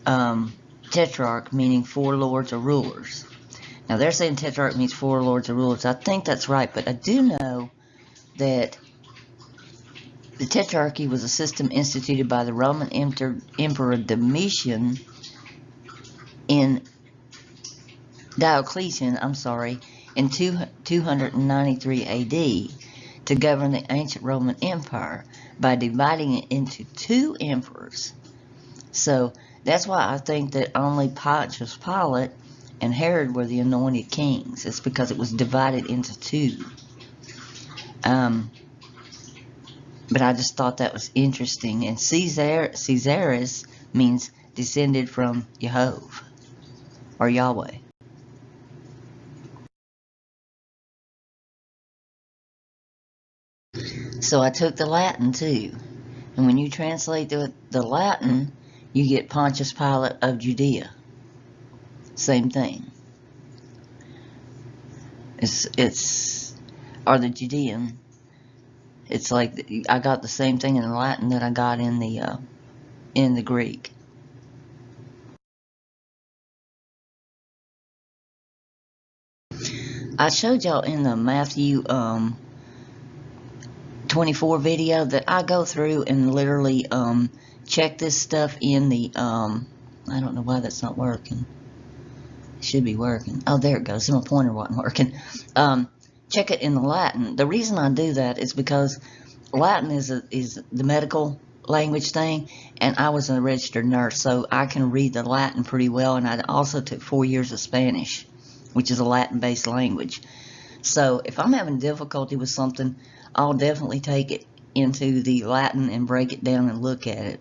Tetrarch, meaning 4 lords or rulers. Now they're saying Tetrarch means 4 lords or rulers. I think that's right, but I do know that the Tetrarchy was a system instituted by the Roman Emperor Domitian in Diocletian, in 293 AD to govern the ancient Roman Empire by dividing it into 2 emperors. So that's why I think that only Pontius Pilate and Herod were the anointed kings. It's because it was divided into 2. But I just thought that was interesting. And Caesarus means descended from Jehovah or Yahweh. So I took the Latin too. And when you translate the Latin, you get Pontius Pilate of Judea. Same thing. Or the Judean. It's like I got the same thing in the Latin that I got in the Greek. I showed y'all in the Matthew 24 video that I go through and literally check this stuff in the I don't know why that's not working. It should be working. Oh, there it goes. My pointer wasn't working. Check it in the Latin. The reason I do that is because Latin is the medical language thing, and I was a registered nurse, so I can read the Latin pretty well, and I also took 4 years of Spanish, which is a Latin-based language. So if I'm having difficulty with something, I'll definitely take it into the Latin and break it down and look at it.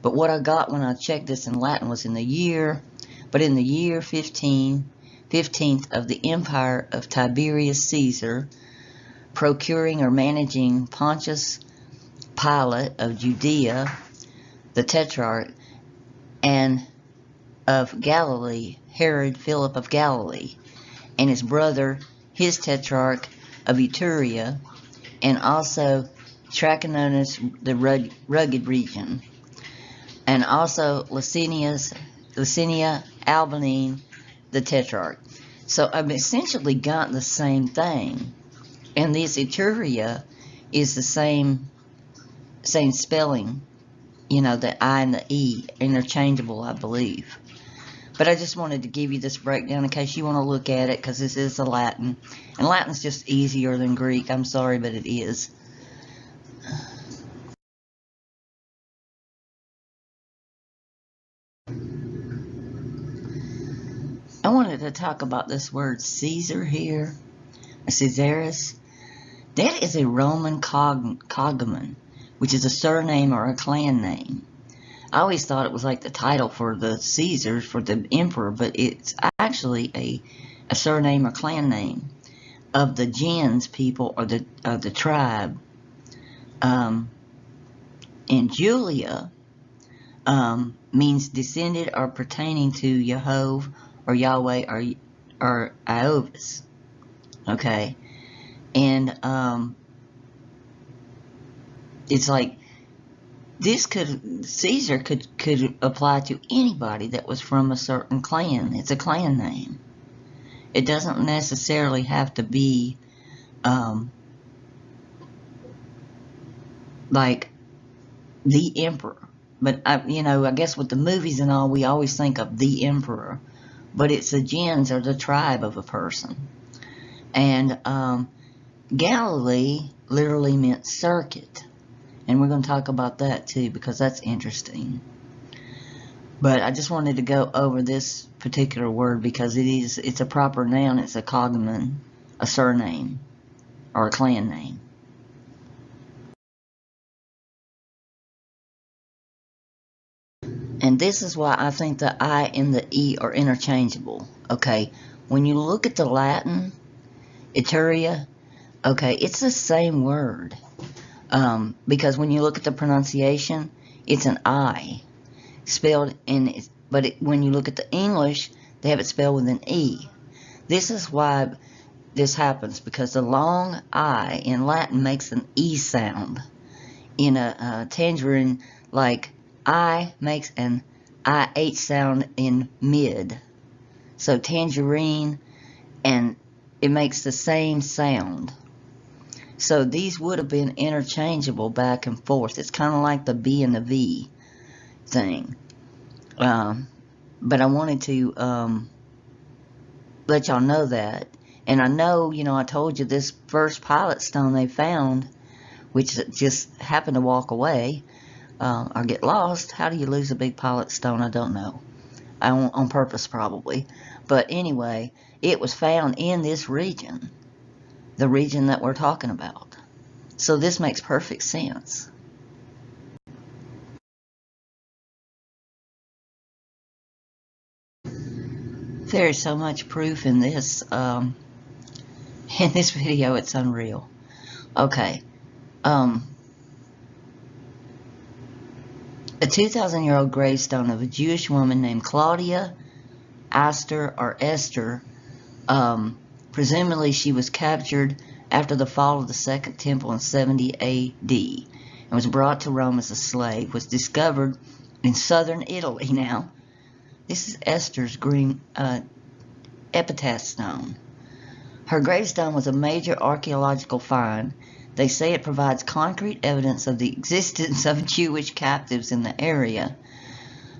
But what I got when I checked this in Latin was in the year 15th of the empire of Tiberius Caesar, procuring or managing Pontius Pilate of Judea, the Tetrarch, and of Galilee, Herod Philip of Galilee, and his brother, his Tetrarch of Iturea, and also Trachonitis, the rugged region, and also Licinia Abilene, the Tetrarch. So I've essentially got the same thing. And this Iturea is the same spelling, the I and the E, interchangeable, I believe. But I just wanted to give you this breakdown in case you want to look at it, because this is the Latin. And Latin's just easier than Greek. I'm sorry, but it is. I wanted to talk about this word Caesar here, Caesarus. That is a Roman cognomen, which is a surname or a clan name. I always thought it was like the title for the Caesars, for the emperor, but it's actually a surname or clan name of the gens people or the tribe. And Julia means descended or pertaining to Jehovah or Yahweh or Iovis. Okay. And it's like Caesar could apply to anybody that was from a certain clan. It's a clan name. It doesn't necessarily have to be like the emperor. But I guess with the movies and all, we always think of the emperor, but it's the gens or the tribe of a person. And Galilee literally meant circuit. And we're going to talk about that too, because that's interesting. But I just wanted to go over this particular word because it's a proper noun. It's a cognomen, a surname, or a clan name. And this is why I think the I and the E are interchangeable. Okay, when you look at the Latin, Eteria, okay, it's the same word. Because when you look at the pronunciation, it's an I spelled in, when you look at the English, they have it spelled with an E. This is why this happens, because the long I in Latin makes an E sound. In a tangerine, like I makes an IH sound in mid. So tangerine, and it makes the same sound. So these would have been interchangeable back and forth. It's kind of like the B and the V thing. But I wanted to let y'all know that. And I know, I told you this first pilot stone they found, which just happened to walk away or get lost. How do you lose a big pilot stone? I don't know. On purpose, probably. But anyway, it was found in this region, the region that we're talking about. So this makes perfect sense. There is so much proof in this video, it's unreal. Okay. A 2,000-year-old gravestone of a Jewish woman named Claudia Astor or Esther. Presumably she was captured after the fall of the Second Temple in 70 A.D. and was brought to Rome as a slave. Was discovered in southern Italy now. This is Esther's green epitaph stone. Her gravestone was a major archaeological find. They say it provides concrete evidence of the existence of Jewish captives in the area.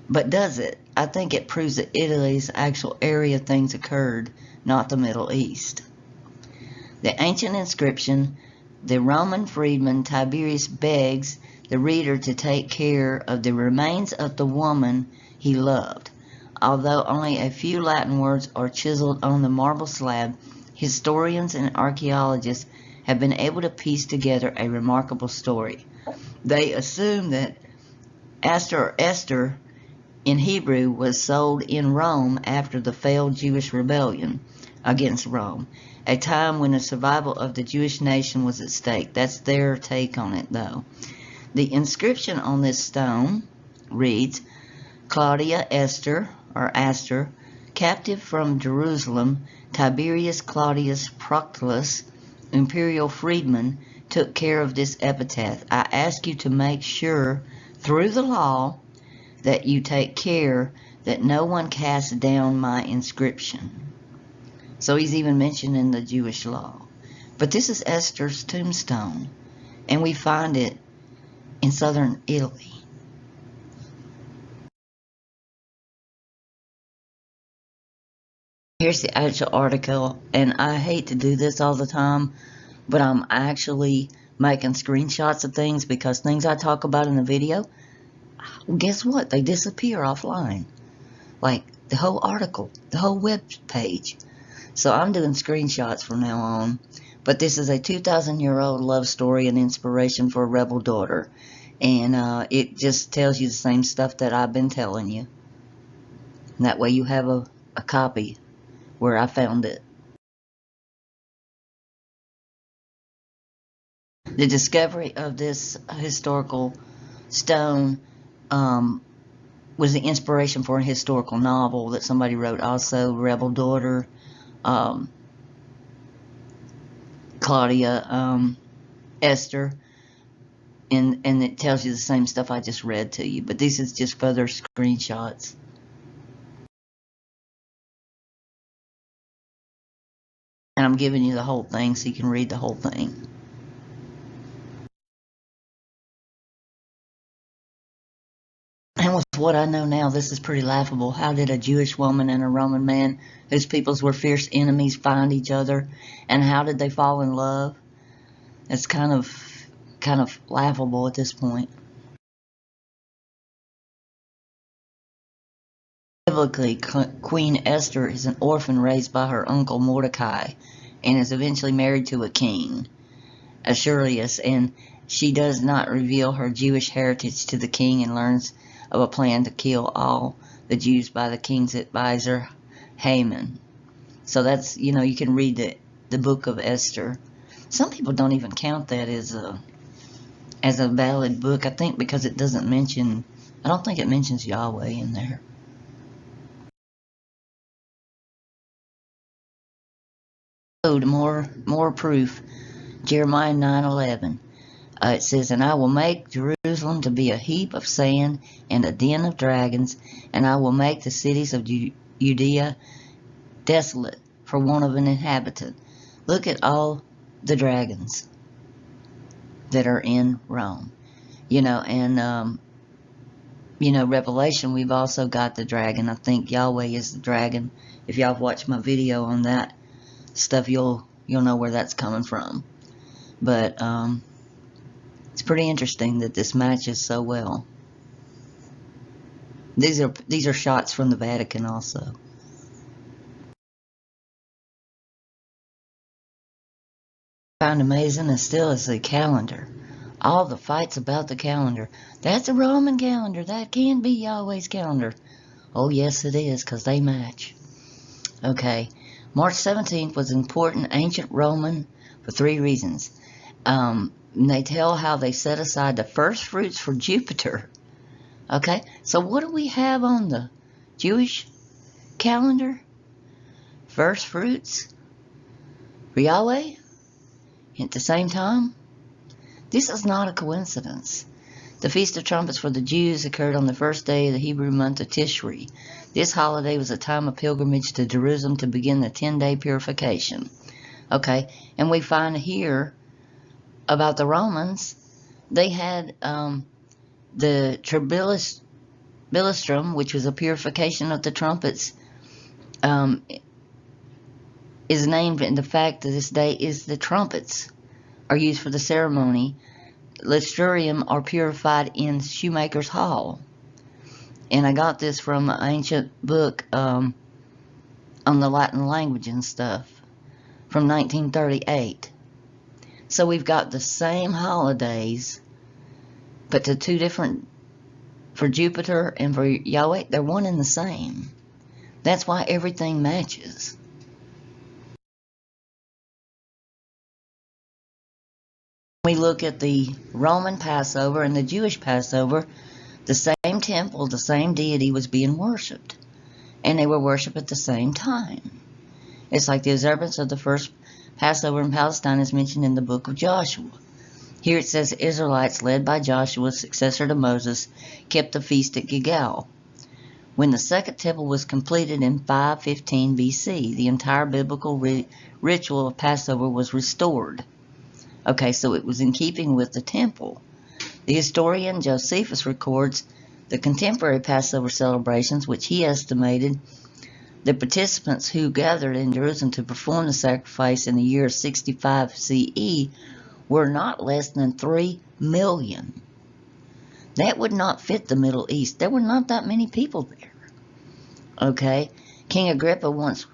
But does it? I think it proves that Italy's actual area things occurred, not the Middle East. The ancient inscription, the Roman freedman Tiberius begs the reader to take care of the remains of the woman he loved. Although only a few Latin words are chiseled on the marble slab, historians and archaeologists have been able to piece together a remarkable story. They assume that Astor or Esther in Hebrew was sold in Rome after the failed Jewish rebellion against Rome, a time when the survival of the Jewish nation was at stake. That's their take on it, though. The inscription on this stone reads, Claudia Esther, or Astor, captive from Jerusalem, Tiberius Claudius Proclus, imperial freedman, took care of this epitaph. I ask you to make sure, through the law, that you take care that no one casts down my inscription. So he's even mentioned in the Jewish law. But this is Esther's tombstone, and we find it in southern Italy. Here's the actual article, and I hate to do this all the time, but I'm actually making screenshots of things because things I talk about in the video, well, guess what? They disappear offline. Like the whole article, the whole web page. So I'm doing screenshots from now on. But this is a 2,000-year-old love story and inspiration for a rebel daughter. And it just tells you the same stuff that I've been telling you. And that way you have a copy where I found it. The discovery of this historical stone was the inspiration for a historical novel that somebody wrote also, Rebel Daughter, Claudia Esther, and it tells you the same stuff I just read to you, but this is just further screenshots. And I'm giving you the whole thing so you can read the whole thing. And with what I know now, this is pretty laughable. How did a Jewish woman and a Roman man, whose peoples were fierce enemies, find each other? And how did they fall in love? It's kind of laughable at this point. Biblically, Queen Esther is an orphan raised by her uncle Mordecai and is eventually married to a king, Ahasuerus, and she does not reveal her Jewish heritage to the king and learns of a plan to kill all the Jews by the king's advisor, Haman. So that's, you can read the book of Esther. Some people don't even count that as a valid book, I think, because it doesn't mention, I don't think it mentions Yahweh in there. More proof. Jeremiah 9:11. It says, "And I will make Jerusalem to be a heap of sand and a den of dragons, and I will make the cities of Judea desolate for want of an inhabitant." Look at all the dragons that are in Rome. And Revelation, we've also got the dragon. I think Yahweh is the dragon. If y'all have watched my video on that stuff, you'll know where that's coming from. But it's pretty interesting that this matches so well. These are shots from the Vatican also. I found amazing and still is the calendar. All the fights about the calendar. That's a Roman calendar. That can be Yahweh's calendar. Oh yes it is, because they match. Okay. March 17th was important ancient Roman for 3 reasons. They tell how they set aside the first fruits for Jupiter. Okay, so what do we have on the Jewish calendar? First fruits for Yahweh at the same time? This is not a coincidence. The Feast of Trumpets for the Jews occurred on the first day of the Hebrew month of Tishri. This holiday was a time of pilgrimage to Jerusalem to begin the 10-day purification. Okay, and we find here about the Romans, they had the Tribilistrum, which was a purification of the trumpets, is named in the fact that this day is the trumpets are used for the ceremony. Lusturium are purified in Shoemaker's Hall. And I got this from an ancient book on the Latin language and stuff from 1938. So we've got the same holidays, but the 2 different, for Jupiter and for Yahweh, they're one and the same. That's why everything matches. We look at the Roman Passover and the Jewish Passover, the same temple, the same deity was being worshipped. And they were worshipped at the same time. It's like the observance of the first Passover in Palestine is mentioned in the book of Joshua. Here it says the Israelites, led by Joshua, successor to Moses, kept the feast at Gilgal. When the second temple was completed in 515 BC, the entire biblical ritual of Passover was restored. Okay, so it was in keeping with the temple. The historian Josephus records the contemporary Passover celebrations, which he estimated the participants who gathered in Jerusalem to perform the sacrifice in the year 65 CE were not less than 3 million. That would not fit the Middle East. There were not that many people there. Okay? King Agrippa once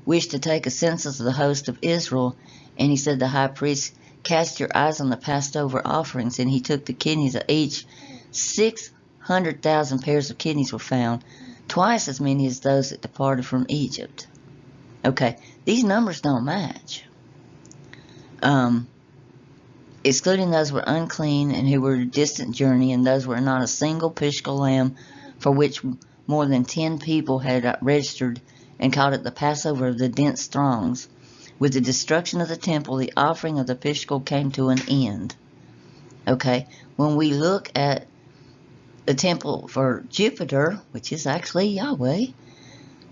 wished to take a census of the host of Israel, and he said to the high priest, "Cast your eyes on the Passover offerings," and he took the kidneys of each. 600,000 pairs of kidneys were found, twice as many as those that departed from Egypt. Okay, these numbers don't match. Excluding those who were unclean and who were a distant journey, and those were not a single Pishkal lamb for which more than 10 people had registered and called it the Passover of the dense throngs. With the destruction of the temple, the offering of the Pishkal came to an end. Okay, when we look at the temple for Jupiter, which is actually Yahweh, it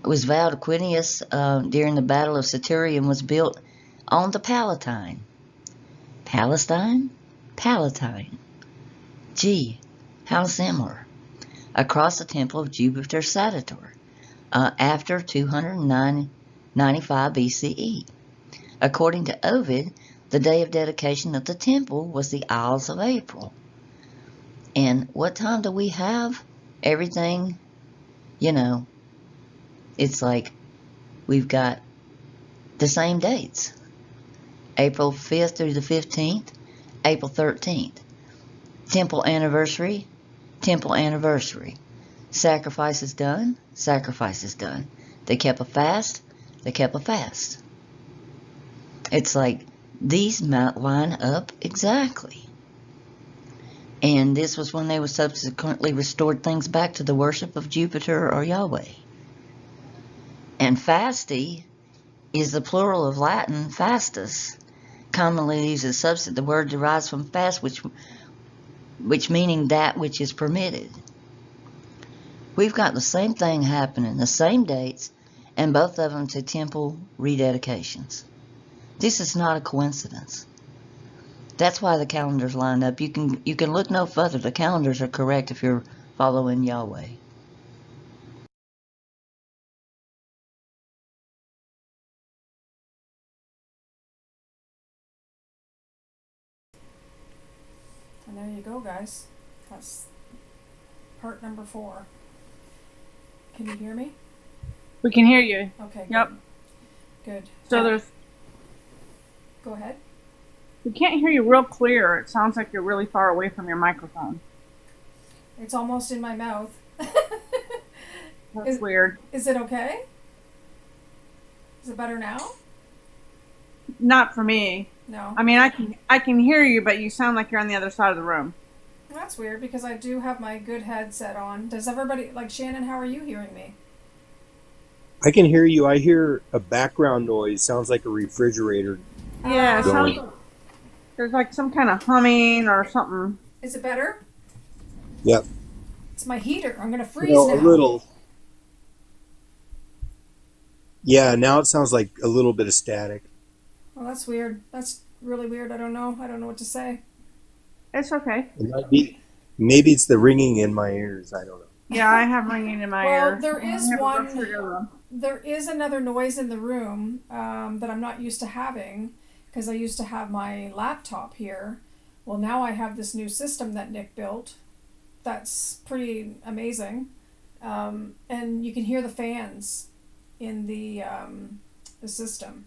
was vowed Quinius during the Battle of Saturium was built on the Palatine. Palestine? Palatine. Gee, how similar. Across the temple of Jupiter Saturn, after 295 BCE. According to Ovid, the day of dedication of the temple was the Ides of April. And what time do we have? Everything, it's like we've got the same dates. April 5th through the 15th, April 13th. Temple anniversary, temple anniversary. Sacrifice is done, sacrifice is done. They kept a fast, they kept a fast. It's like these might line up exactly. And this was when they were subsequently restored things back to the worship of Jupiter or Yahweh. And fasti is the plural of Latin fastus, commonly used as a substitute. The word derives from fast, which meaning that which is permitted. We've got the same thing happening, the same dates, and both of them to temple rededications. This is not a coincidence. That's why the calendars line up. You can look no further. The calendars are correct if you're following Yahweh. And there you go, guys. That's part number 4. Can you hear me? We can hear you. Okay. Yep. Good. So there's. Go ahead. We can't hear you real clear. It sounds like you're really far away from your microphone. It's almost in my mouth. That's weird. Is it okay? Is it better now? Not for me. No. I mean, I can hear you, but you sound like you're on the other side of the room. That's weird because I do have my good headset on. Does everybody, like Shannon, how are you hearing me? I can hear you. I hear a background noise. Sounds like a refrigerator. Yeah, it Going. sounds. There's like some kind of humming or something. Is it better? Yep. It's my heater. I'm going to freeze No, now. a little. Yeah, now it sounds like a little bit of static. Well, that's weird. That's really weird. I don't know what to say. It's okay. It might be. Maybe it's the ringing in my ears. I don't know. Yeah, I have ringing in my Well, ear. there is I have a one- refrigerator. There is another noise in the room that I'm not used to having because I used to have my laptop here. Well, now I have this new system that Nick built. That's pretty amazing. And you can hear the fans in the system.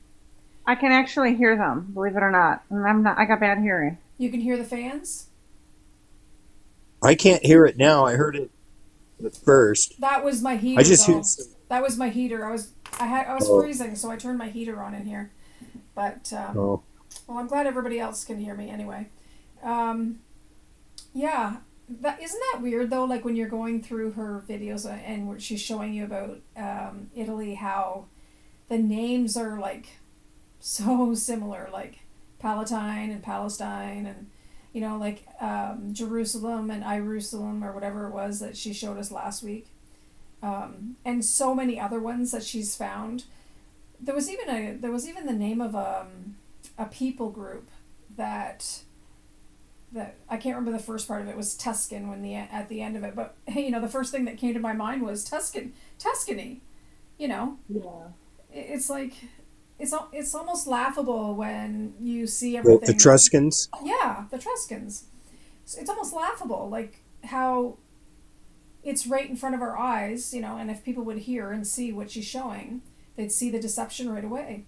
I can actually hear them, believe it or not. And I got bad hearing. You can hear the fans? I can't hear it now. I heard it at first. That was my heater. I just though. hear some. That was my heater. I was Oh. freezing, so I turned my heater on in here. But Oh. well, I'm glad everybody else can hear me anyway. Yeah, isn't that weird though? Like when you're going through her videos and where she's showing you about Italy, how the names are like so similar, like Palatine and Palestine, and like Jerusalem and Irusalem or whatever it was that she showed us last week, and so many other ones that she's found. There was even the name of a people group that I can't remember the first part of it. Was Tuscan at the end of it, but the first thing that came to my mind was Tuscany. Yeah. It's like it's almost laughable when you see The everything. Etruscans. Yeah, the Etruscans. It's almost laughable, like how it's right in front of our eyes, and if people would hear and see what she's showing, they'd see the deception right away.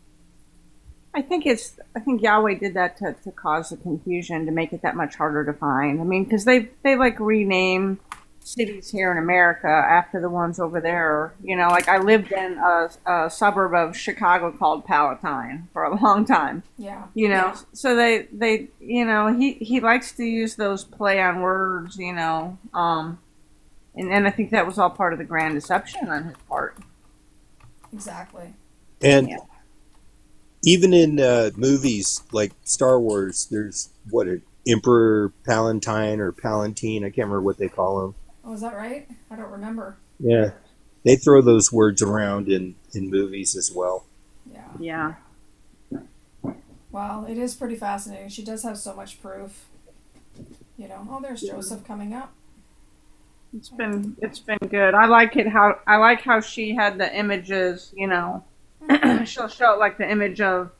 I think Yahweh did that to cause the confusion, to make it that much harder to find. I mean, because they like rename cities here in America after the ones over there. Like I lived in a suburb of Chicago called Palatine for a long time. Yeah. Yeah. So they he likes to use those play on words. And I think that was all part of the grand deception on his part. Exactly. And Yeah. even in movies like Star Wars, there's Emperor Palantine or Palantine. I can't remember what they call him. Oh, is that right? I don't remember. Yeah, they throw those words around in movies as well. Yeah. Yeah. Well, it is pretty fascinating. She does have so much proof. Oh, there's Joseph coming up. It's been good. I like how she had the images. She'll show like the image of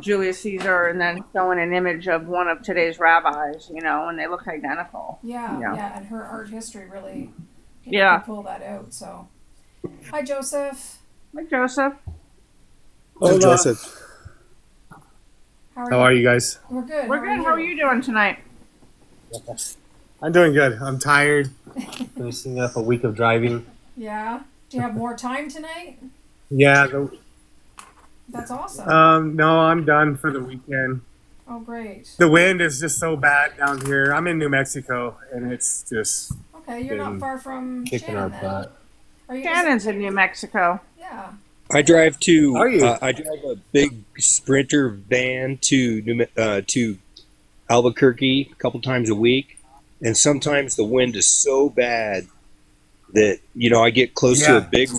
Julius Caesar, and then showing an image of one of today's rabbis. And they look identical. Yeah, and her art history really Yeah. could pull that out. So, hi, Joseph. Like Joseph. Oh, Joseph. How How are you guys? We're good. We're good. How are you doing tonight? I'm doing good. I'm tired. Finishing up a week of driving. Yeah. Do you have more time tonight? Yeah. That's awesome. No, I'm done for the weekend. Oh, great. The wind is just so bad down here. I'm in New Mexico, and it's just Okay, you're not been far from kicking our Shannon then. butt. Are you? Shannon's in New Mexico. Yeah. I drive to. Are you? I drive a big Sprinter van to Albuquerque a couple times a week, and sometimes the wind is so bad that I get close to a Yeah. big,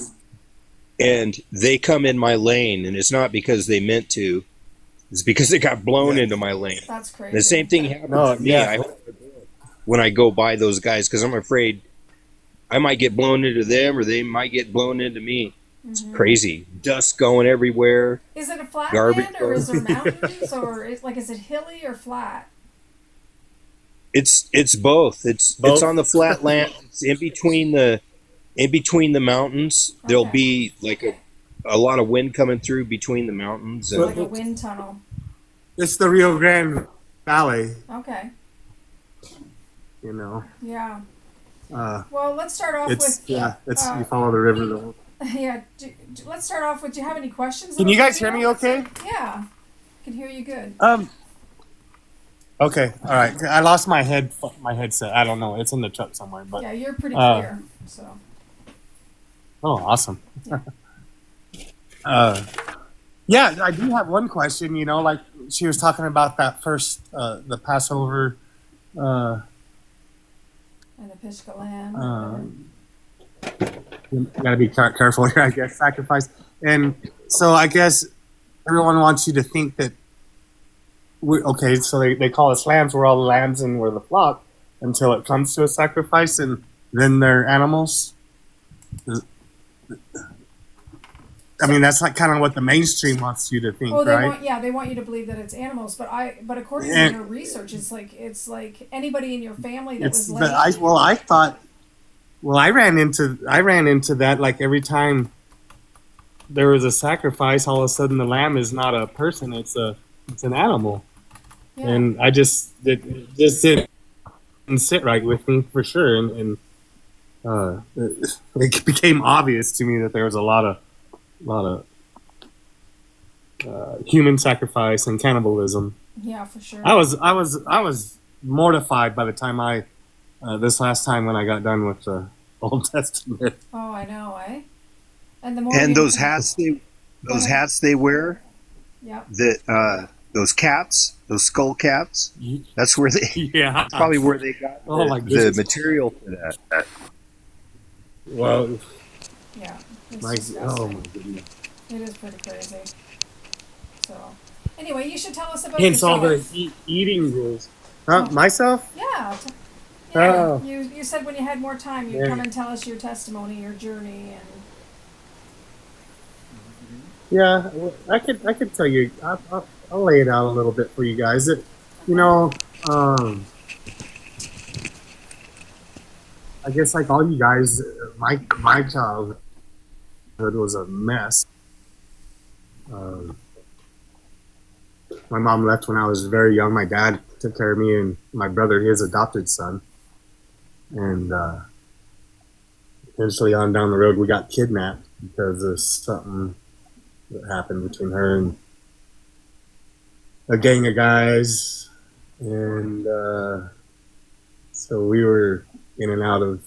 and they come in my lane, and it's not because they meant to; it's because they got blown Yeah. into my lane. That's crazy. The same thing happens No, to me. yeah. I hope when I go by those guys because I'm afraid I might get blown into them or they might get blown into me. It's crazy. Dust going everywhere. Is it a flat Garbage land or is there going. mountains or is it hilly or flat? It's both. It's Both? on the flat land. It's in between the mountains. There'll Okay. be like a lot of wind coming through between the mountains. Like And a wind tunnel. It's the Rio Grande Valley, Okay. you know. Yeah. Uh, Well, let's start off it's with it's uh, you follow the river. The whole. yeah. Let's start off with. Do you have any questions? Can you about guys the hear me video? okay? Yeah. I can hear you good. Okay, all right. I lost my headset. I don't know. It's in the truck somewhere. But Yeah, you're pretty uh, clear. So. oh, awesome. Yeah, I do have one question. Like she was talking about that first, the Passover. And the Pishka lamb. You gotta be careful here, I guess. Sacrifice, and so I guess everyone wants you to think that. Okay, so they call us lambs. We're all the lambs, and we're the flock until it comes to a sacrifice, and then they're animals. I mean, that's like kind of what the mainstream wants you to think, Oh, they right? want you to believe that it's animals, but according And- to your research, it's like anybody in your family that It's was but lame. I ran into that like every time there was a sacrifice, all of a sudden the lamb is not a person; it's an animal, Yeah. and it just didn't sit right with me for sure, and it became obvious to me that there was a lot of human sacrifice and cannibalism. Yeah, for sure. I was mortified by the time this last time when I got done with the Old Testament. Oh, I know, eh? And the more and you- those hats they wear, Yep. those caps, those skull caps. That's where they. Yeah, That's probably where they got Oh, my the goodness. material for that. well, Yeah. It's my disgusting. my goodness. It is pretty crazy. So, anyway, you should tell us about Hence all yourself. the eating rules. Myself? Yeah. Yeah. Oh. You said when you had more time, you'd Yeah. come and tell us your testimony, your journey, and Yeah, well, I could tell you. I'll lay it out a little bit for you guys. I guess like all you guys, my childhood was a mess. My mom left when I was very young. My dad took care of me and my brother, his adopted son. And eventually on down the road, we got kidnapped because of something that happened between her and a gang of guys. And so we were in and out of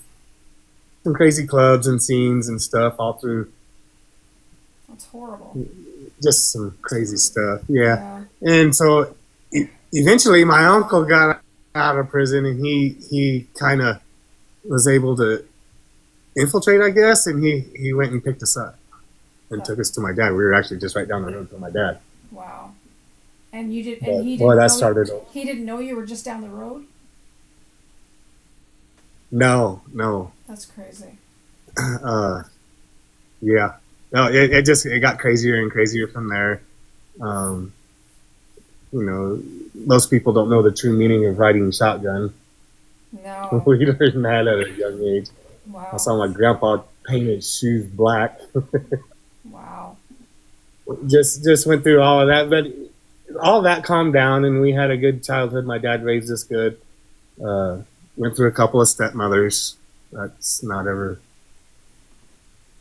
some crazy clubs and scenes and stuff all through that's horrible. just some crazy stuff. Yeah. And so eventually my uncle got out of prison and he kind of was able to infiltrate, I guess, and he went and picked us up and took us to my dad. We were actually just right down the road from my dad. Wow. And you did, But, and he boy, didn't that know started. he didn't know you were just down the road. No. That's crazy. Yeah. No, it got crazier and crazier from there. Most people don't know the true meaning of riding shotgun. No. We learned that at a young age. Wow. I saw my grandpa paint his shoes black. Wow. just went through all of that, but all that calmed down and we had a good childhood. My dad raised us good. Went through a couple of stepmothers. That's not ever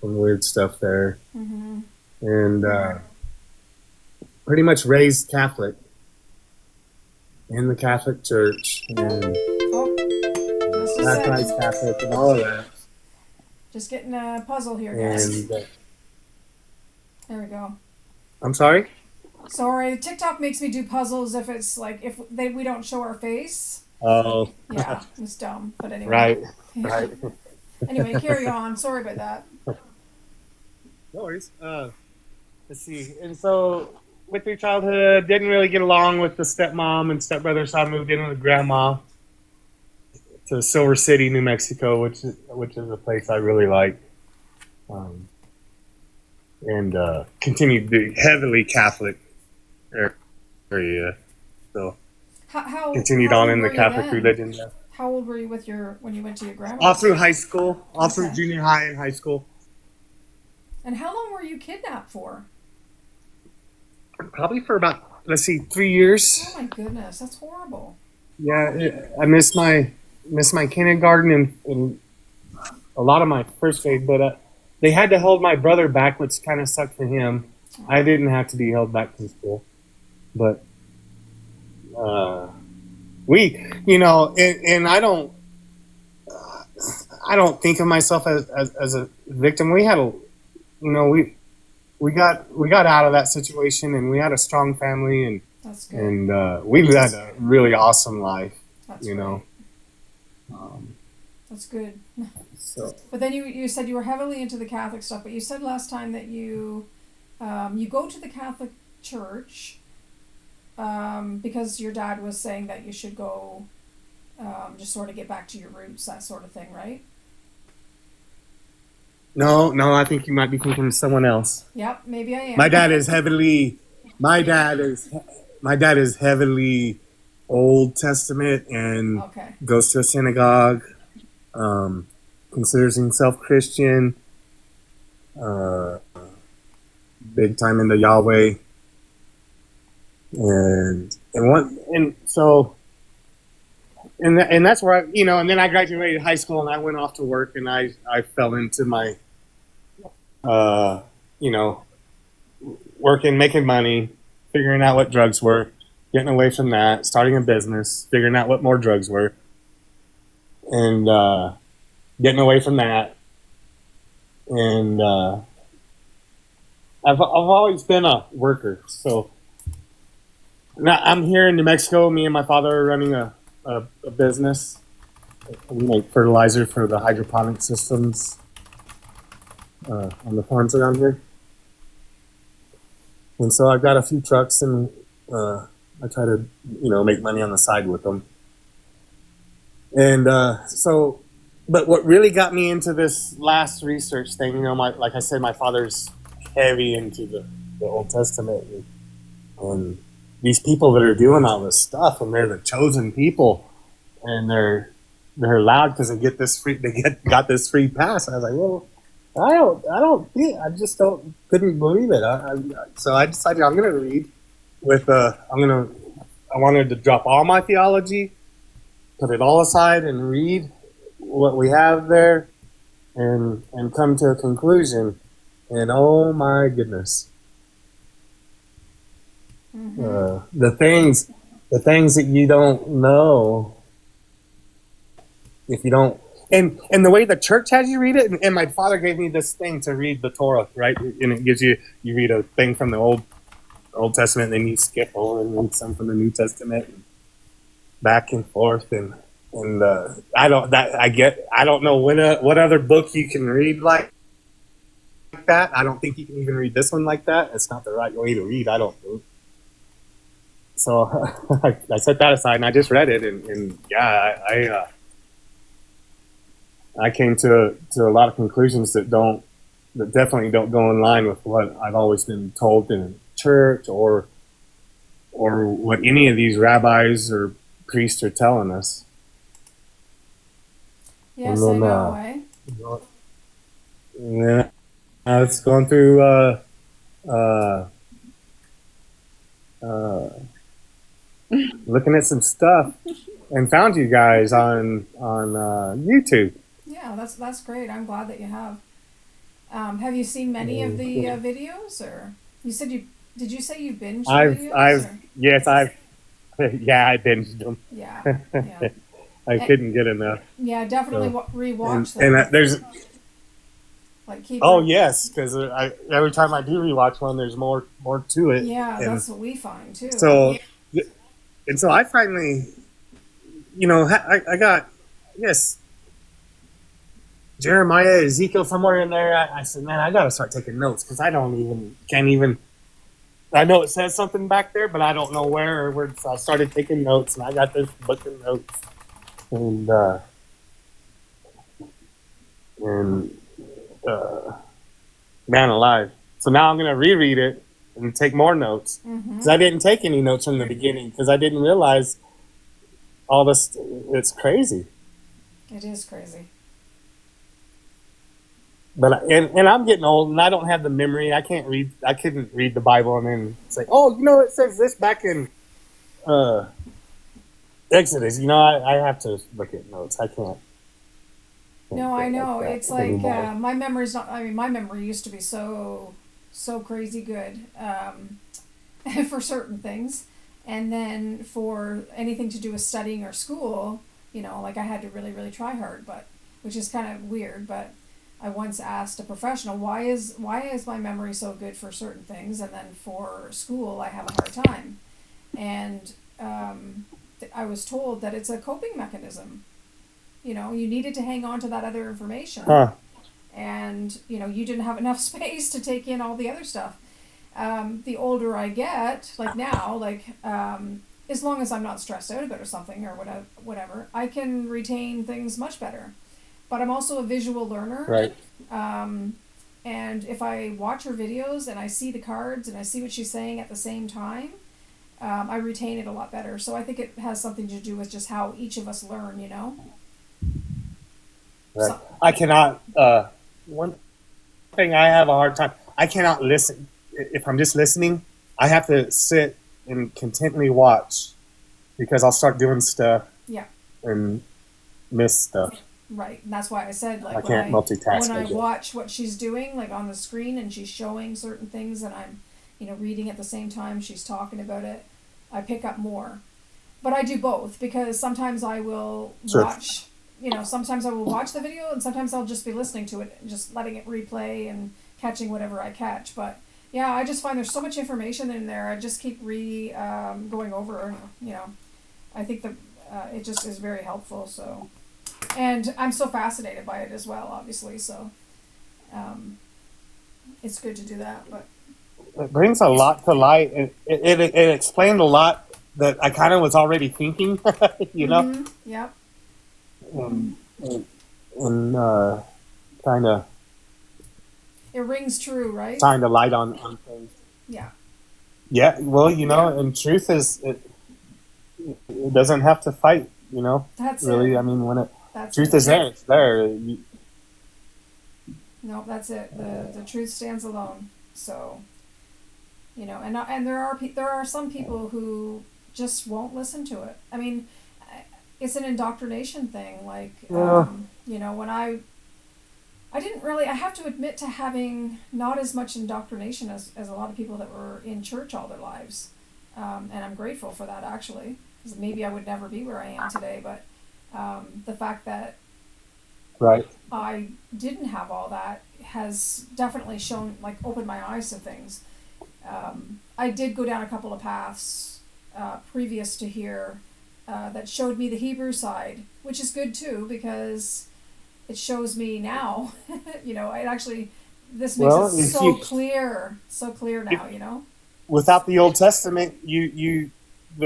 some weird stuff there. Mm-hmm. And pretty much raised Catholic in the Catholic Church and Oh, just a baptized second. Catholic and all of that. Just getting a puzzle here, guys. And There we go. I'm sorry. Sorry, TikTok makes me do puzzles if it's like if we don't show our face. Oh, Yeah, it's dumb. But anyway. right, Yeah. right. Anyway, carry on. Sorry about that. No worries. Let's see. And so, with your childhood, didn't really get along with the stepmom and stepbrother, so I moved in with grandma to Silver City, New Mexico, which is a place I really like, and continued to be heavily Catholic area. So How continued how on old in the were you Catholic then? religion. How old were you when you went to your grandma's? All through high school, all through Okay. junior high and high school. And how long were you kidnapped for? Probably for about 3 years. Oh my goodness, that's horrible. Yeah, I missed my kindergarten and a lot of my first grade, but they had to hold my brother back, which kind of sucked for him. I didn't have to be held back from school, but and I don't think of myself as a victim. We had we got out of that situation, and we had a strong family, and That's good. we had a really awesome life, That's you know. That's good. So But then you said you were heavily into the Catholic stuff, but you said last time that you go to the Catholic Church because your dad was saying that you should go just sort of get back to your roots, that sort of thing, right? no, I think you might be thinking of someone else. Yep, maybe I am. My dad is heavily Old Testament and Okay. goes to a synagogue, considers himself Christian, big time into Yahweh, and that's where and then I graduated high school and I went off to work and I fell into my working, making money, figuring out what drugs were, getting away from that, starting a business, figuring out what more drugs were, and getting away from that. And I've always been a worker. So now I'm here in New Mexico. Me and my father are running a business. We make fertilizer for the hydroponic systems on the farms around here. And so I've got a few trucks, and I try to, make money on the side with them. And but what really got me into this last research thing, like I said, my father's heavy into the Old Testament, and these people that are doing all this stuff, and they're the chosen people, and they're allowed because they got this free pass. And I was like, well, couldn't believe it. So I decided I'm going to read I wanted to drop all my theology, put it all aside, and read what we have there, and come to a conclusion. And oh my goodness, the things that you don't know, if you don't. And the way the church has you read it, and my father gave me this thing to read the Torah, right? And it gives you read a thing from the Old Testament, and then you skip over and read some from the New Testament, and back and forth, and I don't know what other book you can read like that. I don't think you can even read this one like that. It's not the right way to read, I don't think. So I set that aside, and I just read it, and yeah, I came to a lot of conclusions that definitely don't go in line with what I've always been told in church or what any of these rabbis or priests are telling us. Yes, And then, I know, eh? Yeah, it's going through looking at some stuff. and found you guys on YouTube. Yeah, that's great. I'm glad that you have. Have you seen many of the videos, or you said you did you say you binged the videos? I've yeah, I binged them. Yeah, yeah, I couldn't get enough. yeah. Definitely rewatch And them. there's Like keep. yes, because every time I do rewatch one, there's more to it. Yeah, and that's what we find too. so I finally, I got yes, Jeremiah, Ezekiel, somewhere in there. I said, man, I gotta start taking notes because I can't even. I know it says something back there, but I don't know where or where. So I started taking notes, and I got this book of notes, and man alive. So now I'm gonna reread it and take more notes because I didn't take any notes from the beginning because I didn't realize all this. It's crazy. It is crazy. But and I'm getting old and I don't have the memory. I couldn't read the Bible and then say, oh, it says this back in Exodus. I have to look at notes. I can't. No, I know. It's like anymore. my memory's not. I mean, my memory used to be so crazy good for certain things, and then for anything to do with studying or school, like I had to really really try hard. But which is kind of weird. But I once asked a professional, why is my memory so good for certain things, and then for school I have a hard time, and I was told that it's a coping mechanism. You needed to hang on to that other information. Huh. And, you didn't have enough space to take in all the other stuff. The older I get, like now, as long as I'm not stressed out about or something or whatever, I can retain things much better. But I'm also a visual learner. Right. And if I watch her videos and I see the cards and I see what she's saying at the same time, I retain it a lot better. So I think it has something to do with just how each of us learn, Right. So, I cannot. One thing I have a hard time. I cannot listen. If I'm just listening, I have to sit and contently watch because I'll start doing stuff. Yeah. And miss stuff. Right, and that's why I said I can't multitask. When I watch what she's doing, like on the screen, and she's showing certain things, and I'm, reading at the same time she's talking about it, I pick up more. But I do both because sometimes I will watch. Sometimes I will watch the video, and sometimes I'll just be listening to it and just letting it replay and catching whatever I catch. But yeah, I just find there's so much information in there. I just keep going over. I think that it just is very helpful. So. And I'm so fascinated by it as well, obviously. So, it's good to do that. But it brings a lot to light, and it explained a lot that I kind of was already thinking. Mm-hmm. Yep. And kind of. It rings true, right? Shine the light on things. Yeah. Yeah. Well, and truth is it doesn't have to fight. That's really. It. I mean, when that's truth it. is there, it's there. No, that's it. The truth stands alone. So, and there are some people who just won't listen to it. I mean, it's an indoctrination thing. Like, when I didn't really. I have to admit to having not as much indoctrination as a lot of people that were in church all their lives, and I'm grateful for that actually. 'Cause maybe I would never be where I am today, but the fact that right. I didn't have all that has definitely opened my eyes to things. I did go down a couple of paths previous to here that showed me the Hebrew side, which is good too because it shows me now. It actually this makes it so clear now. Without the Old Testament, the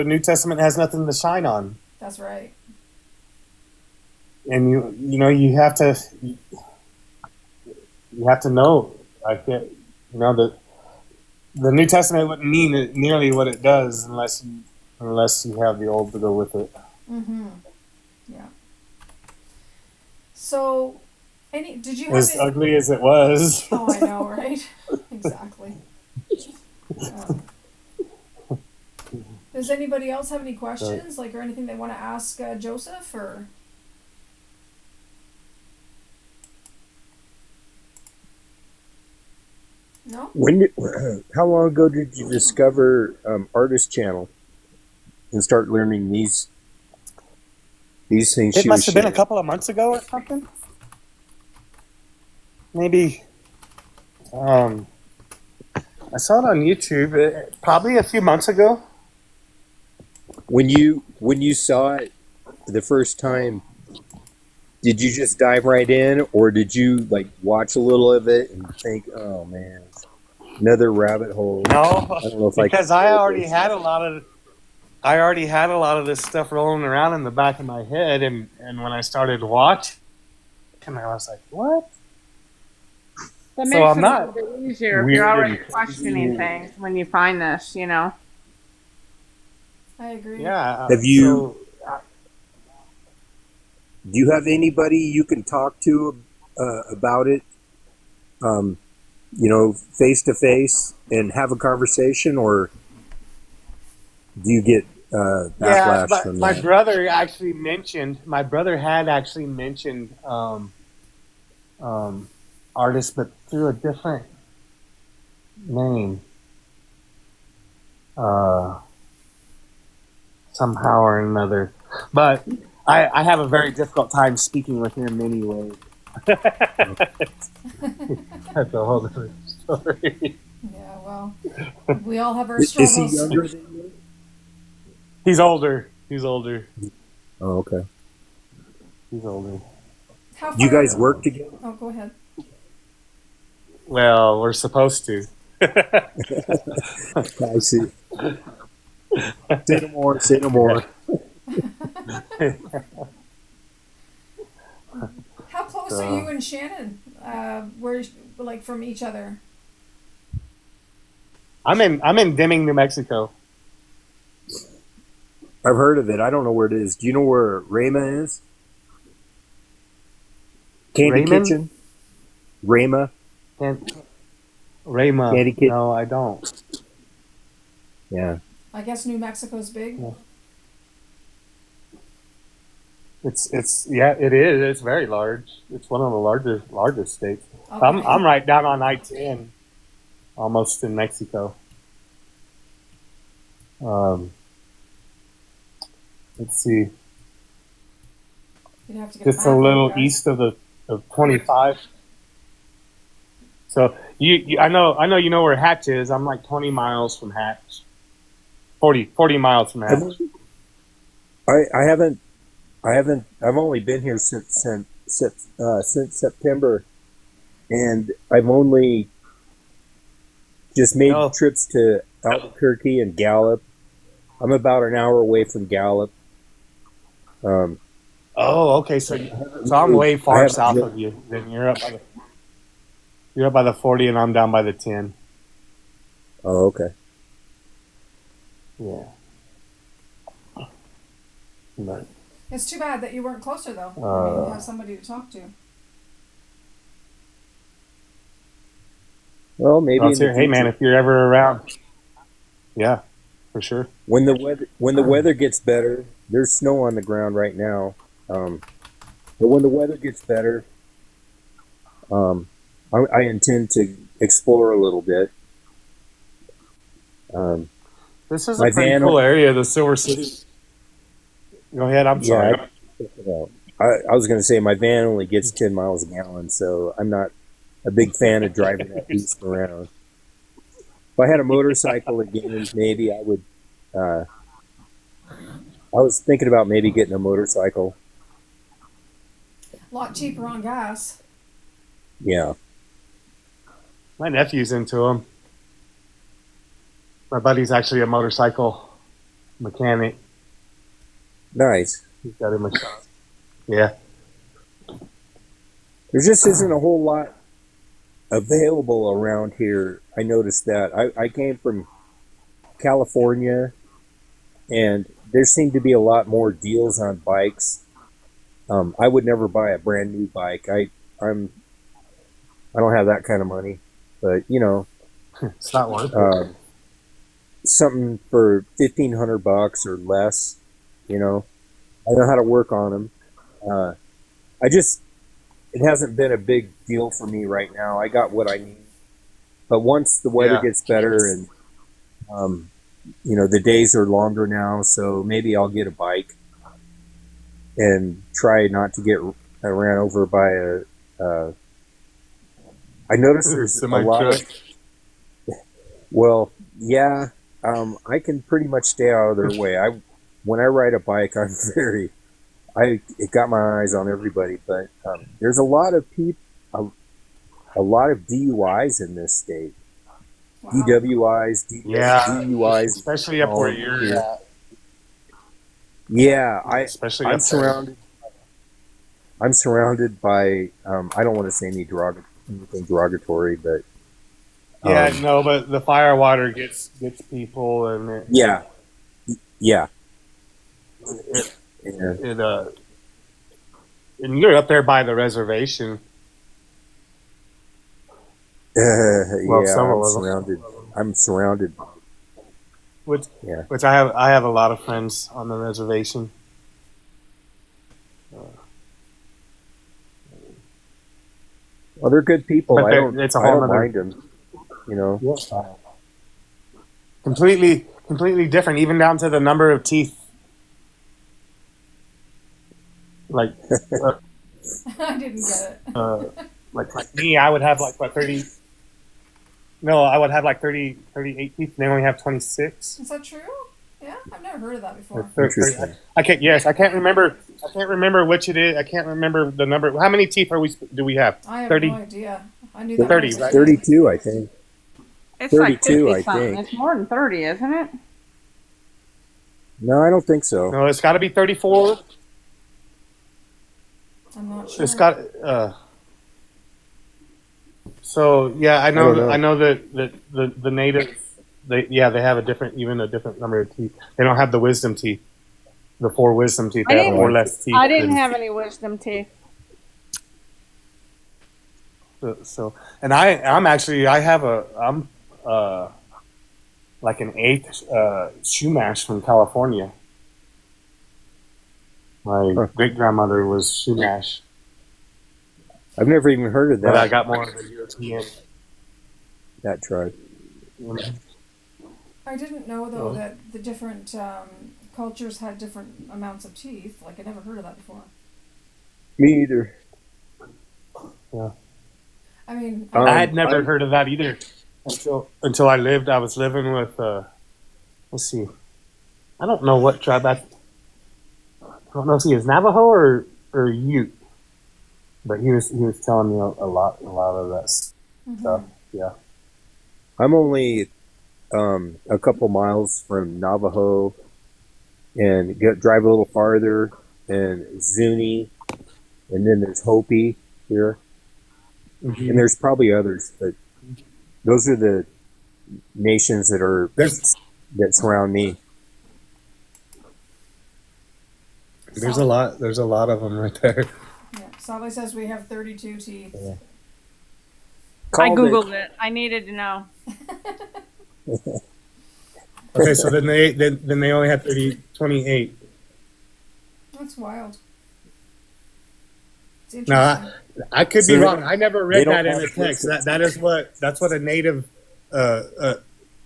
New Testament has nothing to shine on. That's right. And you have to know. I can't. The New Testament wouldn't mean it nearly what it does unless you have the Old to go with it. Mm-hmm. Yeah. So, did you have as ugly as it was? Oh, I know, right? Exactly. Does anybody else have any questions, or anything they want to ask Joseph, or? No? How long ago did you discover Artist Channel and start learning these things? It must have been a couple of months ago or something. Maybe. I saw it on YouTube probably a few months ago. When you saw it the first time, did you just dive right in, or did you watch a little of it and think, "Oh man, another rabbit hole"? No, I don't know if because I already had a lot of this stuff rolling around in the back of my head, and when I started watching, and I was like, "What?" That So makes I'm it not a little bit easier if weird you're already and questioning things when you find this, I agree. Yeah. Have you? Do you have anybody you can talk to about it? Face to face and have a conversation, or do you get backlash but from my that? brother had actually mentioned artist, but through a different name, somehow or another. But I have a very difficult time speaking with him anyway. That's a whole different story. Yeah, well, we all have our Is he struggles. younger than you? He's older. He's older. Oh, okay. He's older. How far? Do you guys work together? Oh, go ahead. Well, we're supposed to. I see. Say no more. Say no more. How close are you and Shannon? Where, from each other? I'm in Deming, New Mexico. I've heard of it. I don't know where it is. Do you know where Rama is? Candy Raymond? Kitchen? Rama? Rama. Candy Kitchen? No, I don't. Yeah. I guess New Mexico's big. Yeah. It's yeah, it is. It's very large. It's one of the largest states. Okay. I'm right down on I-10, almost in Mexico. Let's see, You'd have to get just back a on little that. east of 25. So I know you know where Hatch is. I'm like 20 miles from Hatch. 40 miles from Hatch. I haven't. I've only been here since September, and I've only just made trips to Albuquerque and Gallup. I'm about an hour away from Gallup. Oh, okay. So I'm way far south of you. Then you're up by the 40, and I'm down by the 10. Oh, okay. Yeah. But, It's too bad that you weren't closer, though. I mean, you have somebody to talk to. Well, maybe. hey, man, if you're ever around, yeah, for sure. When the weather gets better, there's snow on the ground right now. But when the weather gets better, I intend to explore a little bit. This is a pretty cool area, the Silver City. Go ahead. I'm sorry. I was going to say my van only gets 10 miles a gallon, so I'm not a big fan of driving that beast around. If I had a motorcycle again, maybe I would. I was thinking about maybe getting a motorcycle. A lot cheaper on gas. Yeah. My nephew's into them. My buddy's actually a motorcycle mechanic. Nice. He's got him a shop. Yeah. There just isn't a whole lot available around here. I noticed that. I came from California, and there seemed to be a lot more deals on bikes. I would never buy a brand new bike. I don't have that kind of money, but it's not worth it. something for $1,500 or less. You know, I know how to work on them. I just it hasn't been a big deal for me right now. I got what I need, but once the weather Yeah. gets better and um, the days are longer now, so maybe I'll get a bike and try not to get ran over by a. I noticed there's a Semi lot truck. of. Well, yeah, I can pretty much stay out of their way. When I ride a bike, it got my eyes on everybody, but there's a lot of a lot of DUIs in this state. Wow. DWIs, Yeah. DUIs, Especially up where all you're here. at. Yeah, Especially I'm up there. surrounded. I'm surrounded by. I don't want to say anything derogatory, but Yeah, um, no, but the fire water gets people, and yeah, yeah, it, yeah. and you're up there by the reservation. Well, Yeah. some I'm of them. surrounded. I'm surrounded. Which Yeah. which I have a lot of friends on the reservation. Well, they're good people. But I don't. it's a I whole don't nother mind them. You know. completely different, even down to the number of teeth. Like I didn't get it. like me, I would have like what 30. No, I would have like 38 teeth. They only have 26. Is that true? Yeah, I've never heard of that before. Interesting. I can't remember which it is. I can't remember the number. How many teeth do we have? I have 30? no idea. I knew that 30, was right? 32, I think. It's like 32, 50 I something. think. It's more than 30, isn't it? No, I don't think so. No, it's got to be 34. I'm not sure. It's got. So yeah, I don't know. know that the natives. They have a different number of teeth. They don't have the wisdom teeth. The 4 wisdom teeth. They I have didn't- 4 less teeth. I didn't than- have any wisdom teeth. So, and I'm like an 8th Shumash from California. My great grandmother was Shumash, I've never even heard of but I that. got more of the European. That tribe. I didn't know though Oh. that the different cultures had different amounts of teeth. Like I never heard of that before. Me either. I mean, Um, I had never I'm- heard of that either until I was living with. Let's see, I don't know what tribe. I don't know if he is Navajo or Ute, but he was telling me a lot of that stuff. Yeah. I'm only a couple miles from Navajo, and drive a little farther, and Zuni, and then there's Hopi here, and there's probably others, but those are the nations that surround me. There's a lot of them right there. yeah. Sally says we have 32 teeth. Yeah. I Called googled it. I needed to know. Okay, so then they only had 28. That's wild. It's interesting. Now I could So be they- wrong. I never they read don't that in have the text. wisdom That's what a native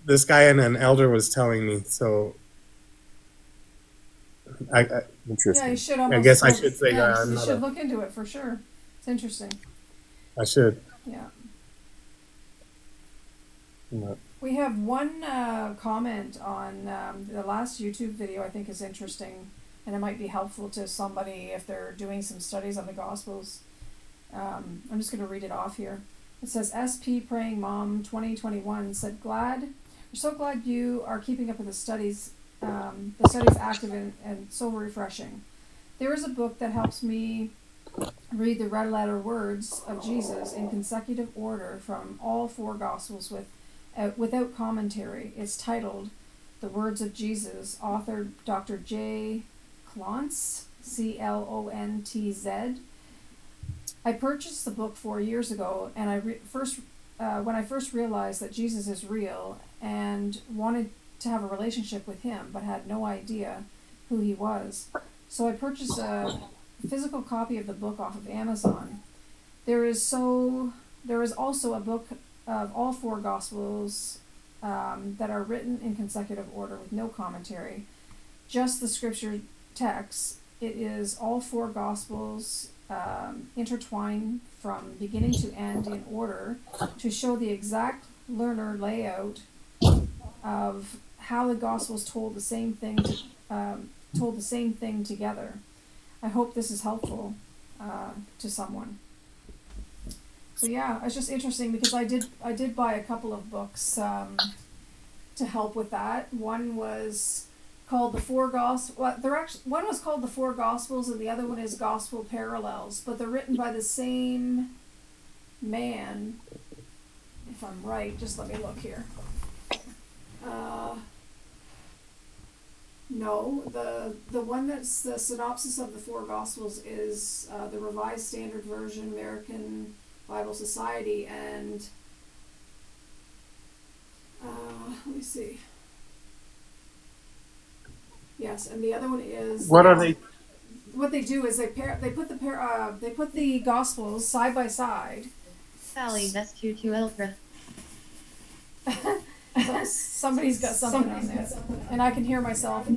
this guy and an elder was telling me. So I Yeah, Interesting. you should almost. guess I should say yeah, that I'm you not should a- look into it for sure. It's interesting. should. Yeah. No. We have one comment on the last YouTube video I think is interesting, and it might be helpful to somebody if they're doing some studies on the Gospels. I'm just going to read it off here. It says, SP Praying Mom 2021 said, we're so glad you are keeping up with the studies active and so refreshing. There is a book that helps me read the red letter words of Jesus in consecutive order from all 4 Gospels without commentary. It's titled The Words of Jesus, authored Dr. J. Klontz, Clontz. I purchased the book 4 years ago, and when I first realized that Jesus is real and wanted to have a relationship with him, but had no idea who he was. So I purchased a physical copy of the book off of Amazon. There is also a book of all four Gospels that are written in consecutive order with no commentary, just the scripture text. It is all four Gospels intertwined from beginning to end in order to show the exact learner layout of how the Gospels told the same thing together. I hope this is helpful to someone. So yeah, it's just interesting because I did buy a couple of books to help with that. One was called the Four Gospels. One was called the Four Gospels, and the other one is Gospel Parallels. But they're written by the same man, if I'm right. Just let me look here. No, the one that's the synopsis of the Four Gospels is the Revised Standard Version, American Bible Society, and let me see. Yes, and the other one is What are they? What they do is they put the Gospels side by side. Sally, that's to Eldra. So somebody's got something on there, and I can hear myself.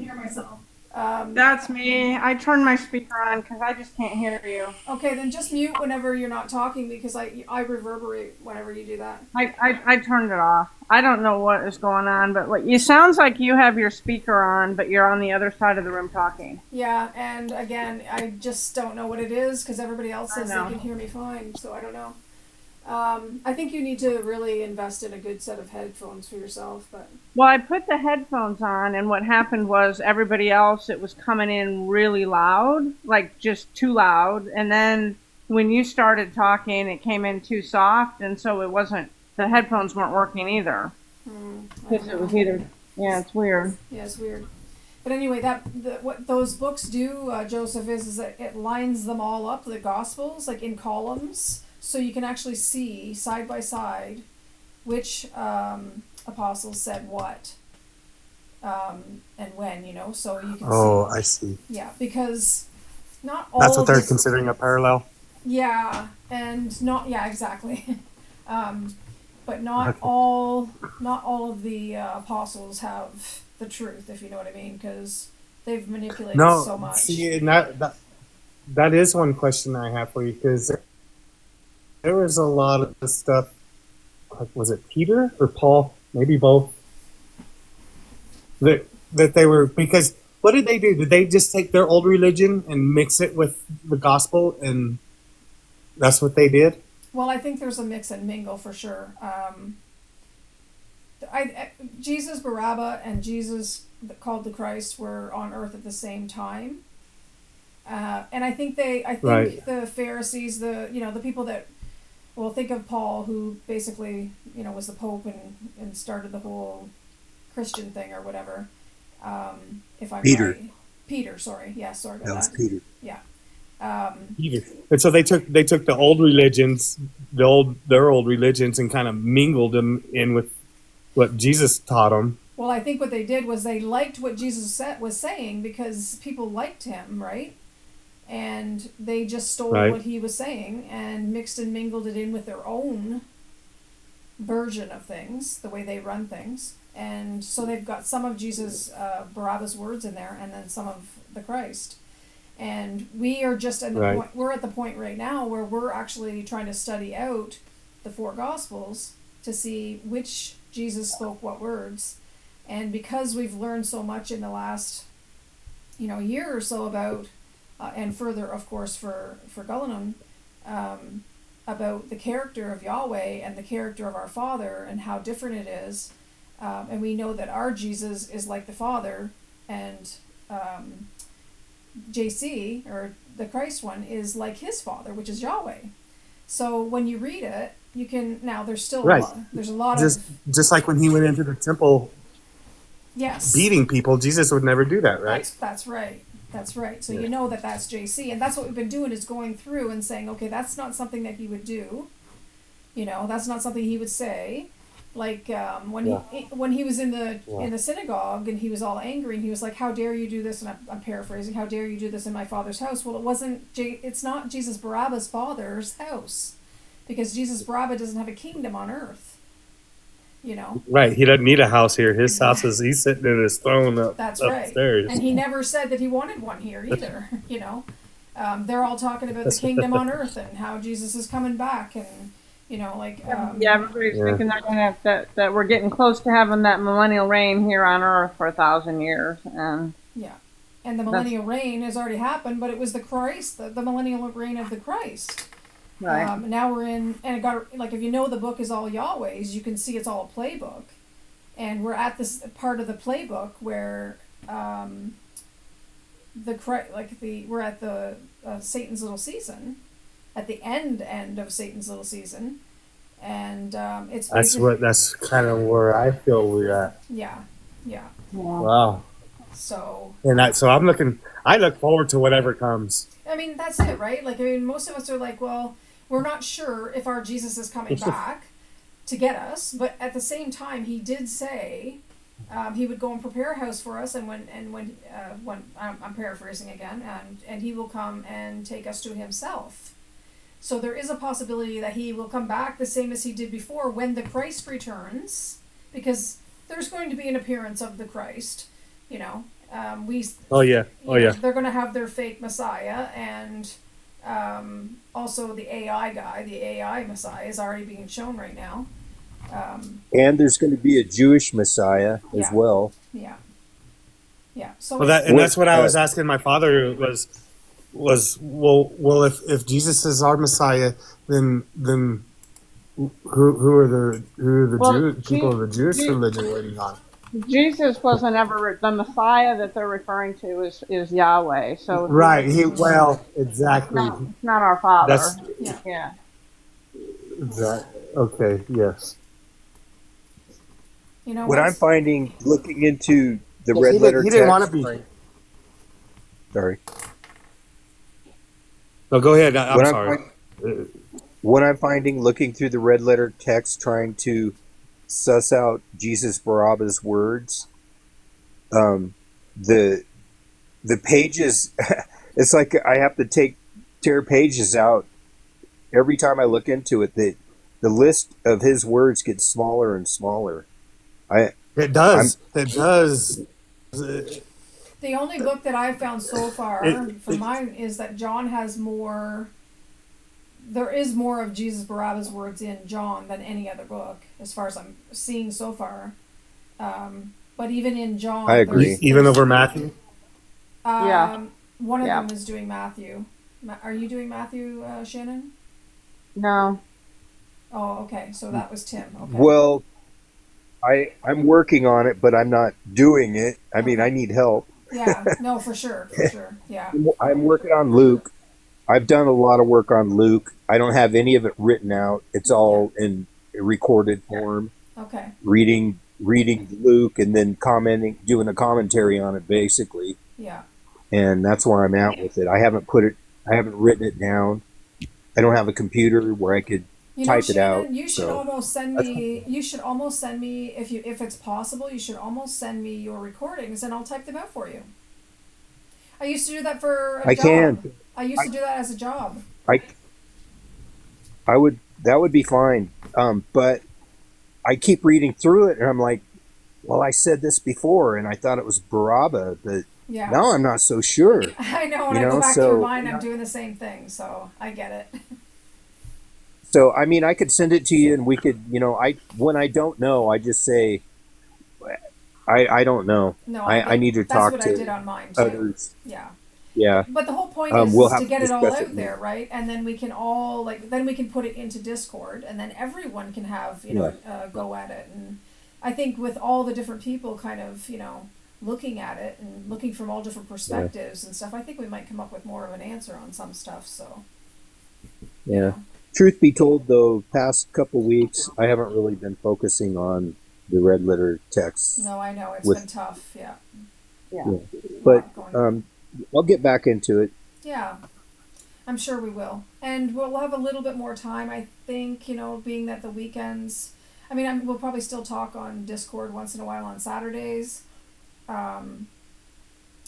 That's me. I turned my speaker on because I just can't hear you. Okay, then just mute whenever you're not talking because I reverberate whenever you do that. I turned it off. I don't know what is going on, but it sounds like you have your speaker on, but you're on the other side of the room talking. Yeah, and again, I just don't know what it is because everybody else says they know. can hear me fine, so I don't know. I think you need to really invest in a good set of headphones for yourself, but Well, I put the headphones on, and what happened was everybody else, it was coming in really loud, like just too loud. And then when you started talking, it came in too soft, and so the headphones weren't working either. Because it was either, yeah, it's weird. yeah, it's weird. But anyway, what those books do, Joseph, is that it lines them all up, the Gospels, like in columns, so you can actually see side by side which apostles said what and when, so you can Oh, see. I see. Yeah, because not all That's what of they're this- considering a parallel. Yeah, and exactly. But not Okay. all of the apostles have the truth, if you know what I mean, because they've manipulated so No, much. see, and that is one question I have for you because there was a lot of the stuff. Like, was it Peter or Paul? Maybe both. That they were, because what did they do? Did they just take their old religion and mix it with the gospel, and that's what they did? Well, I think there's a mix and mingle for sure. Jesus, Barabbas, and Jesus called the Christ were on earth at the same time. And I think Right. the Pharisees, the people that, well, think of Paul, who basically, was the Pope and started the whole Christian thing or whatever. If I'm Peter. right. Peter, sorry. Yeah, sorry about That was that. Peter. Yeah. Peter. And so they took the old religions, their old religions, and kind of mingled them in with what Jesus taught them. Well, I think what they did was they liked what Jesus was saying because people liked him, right? And they just stole Right. what he was saying and mixed and mingled it in with their own version of things, the way they run things. And so they've got some of Jesus, Barabbas' words in there, and then some of the Christ. And we are just at the Right. point. We're at the point right now where we're actually trying to study out the four Gospels to see which Jesus spoke what words. And because we've learned so much in the last, year or so about, and further, of course, for Gullinan, about the character of Yahweh and the character of our Father and how different it is, and we know that our Jesus is like the Father, and JC, or the Christ one, is like his Father, which is Yahweh. So when you read it, you can, now there's still Right. there's a lot Just of, just like when he went into the temple yes. beating people, Jesus would never do that, right? That's right. That's right. So Yeah. you know that's JC, and that's what we've been doing is going through and saying, okay, that's not something that he would do. That's not something he would say. Like when Yeah. when he was in the Yeah. synagogue and he was all angry and he was like, "How dare you do this?" And I'm paraphrasing, "How dare you do this in my father's house?" Well, it's not Jesus Barabbas' father's house, because Jesus Barabbas doesn't have a kingdom on earth. You know. Right. He doesn't need a house here. His house is he's sitting in his throne That's right. upstairs. And he never said that he wanted one here either. You know. They're all talking about the kingdom on earth and how Jesus is coming back, and you know, like Yeah, everybody's Yeah. thinking they're gonna that we're getting close to having that millennial reign here on Earth for 1,000 years, and yeah. And the millennial reign has already happened, but it was the Christ, the millennial reign of the Christ. right. Now we're in, and it got like, if you know the book is all Yahweh's, you can see it's all a playbook, and we're at this part of the playbook where we're at the Satan's little season, at the end of Satan's little season, and That's kind of where I feel we're at. yeah. Yeah. Wow. So And I look forward to whatever comes. I mean, that's it, right? Like, I mean, most of us are like, well, we're not sure if our Jesus is coming back to get us, but at the same time, he did say he would go and prepare a house for us, and when I'm paraphrasing again, and he will come and take us to himself. So there is a possibility that he will come back the same as he did before when the Christ returns, because there's going to be an appearance of the Christ, you know. Oh yeah. Oh yeah. They're going to have their fake Messiah, and also the AI guy, the AI Messiah, is already being shown right now. And there's going to be a Jewish Messiah as Yeah. well. Yeah. Yeah. So Well, that's what I was asking my father was well if Jesus is our Messiah, then who are the Well, people of the Jewish religion waiting on? Jesus wasn't ever the Messiah that they're referring to is Yahweh. So Right. Exactly. it's not our Father. That's Yeah. okay. Yes. you know What I'm finding, looking into the red letter He text. didn't want to be. Sorry. No, go ahead. I'm What sorry. What I'm finding, looking through the red letter text, trying to suss out Jesus Barabbas' words, the pages, it's like I have to tear pages out every time I look into it. The list of his words gets smaller and smaller. It does. It does. the only book that I've found so far for mine is that John has more. There is more of Jesus Barabbas' words in John than any other book, as far as I'm seeing so far. But even in John, I agree. Even over Matthew. Yeah. One of Yeah. them is doing Matthew. Are you doing Matthew, Shannon? No. Oh, okay. So that was Tim. Okay. Well, I'm working on it, but I'm not doing it. I mean, I need help. Yeah. No, for sure. Yeah. I'm working on Luke. I've done a lot of work on Luke. I don't have any of it written out. It's all in recorded form. Okay. Reading Luke and then doing a commentary on it, basically. Yeah. And that's where I'm at with it. I haven't written it down. I don't have a computer where I could type it Shannon, out. you should almost send me. You should almost send me if it's possible. You should almost send me your recordings, and I'll type them out for you. I used to do that for a job. can. I used to do that as a job. I would. That would be fine. But I keep reading through it, and I'm like, well, I said this before, and I thought it was Barabbas, but Yeah. now I'm not so sure. I know. When You I go know, back so- to your mind, I'm doing the same thing. So I get it. So, I mean, I could send it to you, and we could, when I don't know, I just say, I don't know. No, I need to that's talk what to I did on mine too. others. Yeah. Yeah. But the whole point We'll is have to to get it all discuss out it there, right? And then we can all then we can put it into Discord, and then everyone can have go at it. And I think with all the different people kind of looking at it and looking from all different perspectives and stuff, I think we might come up with more of an answer on some stuff. So Yeah. Truth be told, though, past couple weeks, I haven't really been focusing on the red letter texts. no, I know it's With- been tough. Yeah. Yeah. But Going- I'll get back into it. Yeah, I'm sure we will. And we'll have a little bit more time, I think, being that the weekends I mean, we'll probably still talk on Discord once in a while on Saturdays.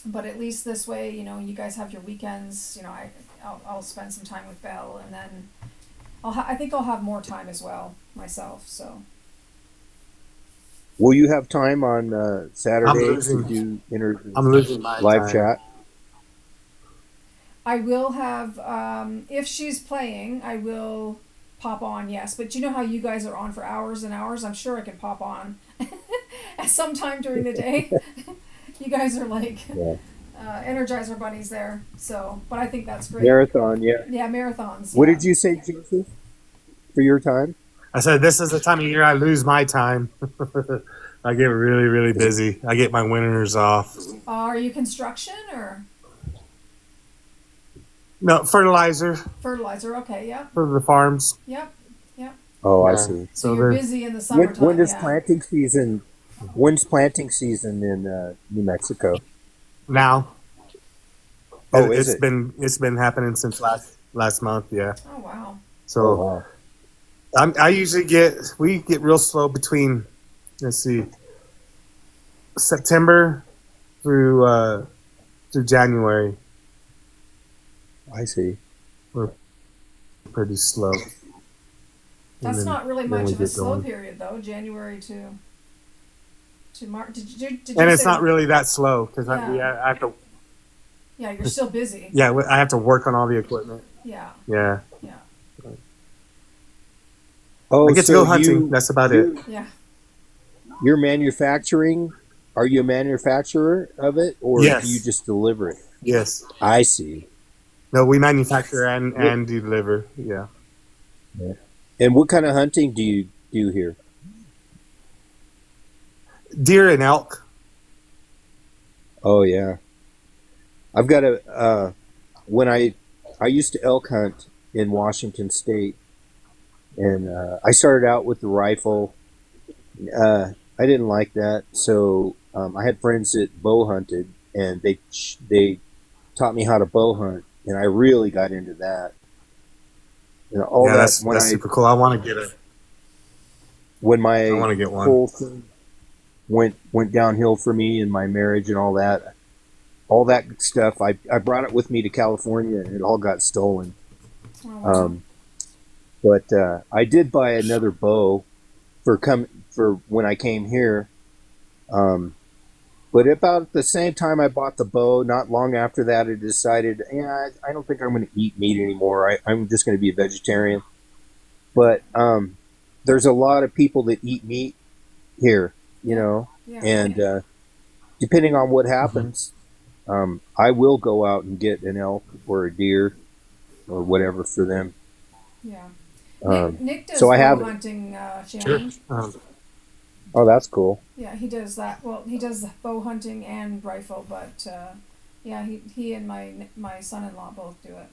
But at least this way, you guys have your weekends. I'll spend some time with Belle, and then I think I'll have more time as well myself. So. Will you have time on Saturday to do I'm losing my live time. chat? I will have, if she's playing, I will pop on, yes. But you know how you guys are on for hours and hours? I'm sure I can pop on at some time during the day. You guys are like Energizer bunnies there. So, but I think that's great. Marathon, yeah. Yeah, marathons. What yeah. did you say, Joseph, for your time? I said this is the time of year I lose my time. I get really, really busy. I get my winters off. Are you construction or? No, fertilizer Fertilizer, okay, yep. for the farms. Yep. Oh, I Yeah. see. So So you're they're- busy in the summertime. When does yeah. planting season? When's planting season in New Mexico? Now. Oh, is it? It's been happening since last month. Yeah. Oh, wow. So Oh, wow. I usually we get real slow between, let's see, September through January. I see. Pretty slow. That's And then- not really then much we of a get slow going. period, though. January to March. Did you And it's say- not really that slow because Yeah. I have to. Yeah, you're still busy. Yeah, I have to work on all the equipment. Yeah. Yeah, Oh, I get to so go hunting. That's about it. Yeah. You're manufacturing. Are you a manufacturer of it, or Yes. do you just deliver it? Yes. I see. No, we manufacture and deliver. Yeah. And what kind of hunting do you do here? Deer and elk. Oh yeah, I've got when I used to elk hunt in Washington State, and I started out with the rifle. I didn't like that, so I had friends that bow hunted, and they taught me how to bow hunt, and I really got into that. All Yeah, that that's super cool. I want to get it. when my I want to get one. whole thing went downhill for me in my marriage and all that stuff. I brought it with me to California, and it all got stolen. Oh, wow. But I did buy another bow for when I came here. But about the same time I bought the bow, not long after that, I decided, I don't think I'm going to eat meat anymore. I'm just going to be a vegetarian. But there's a lot of people that eat meat here, yeah. and depending on what happens, I will go out and get an elk or a deer or whatever for them. Yeah. Um, Nick does so I bow have- hunting, Shannon. Oh, that's cool. Yeah, he does that. Well, he does bow hunting and rifle, but yeah, he and my son-in-law both do it.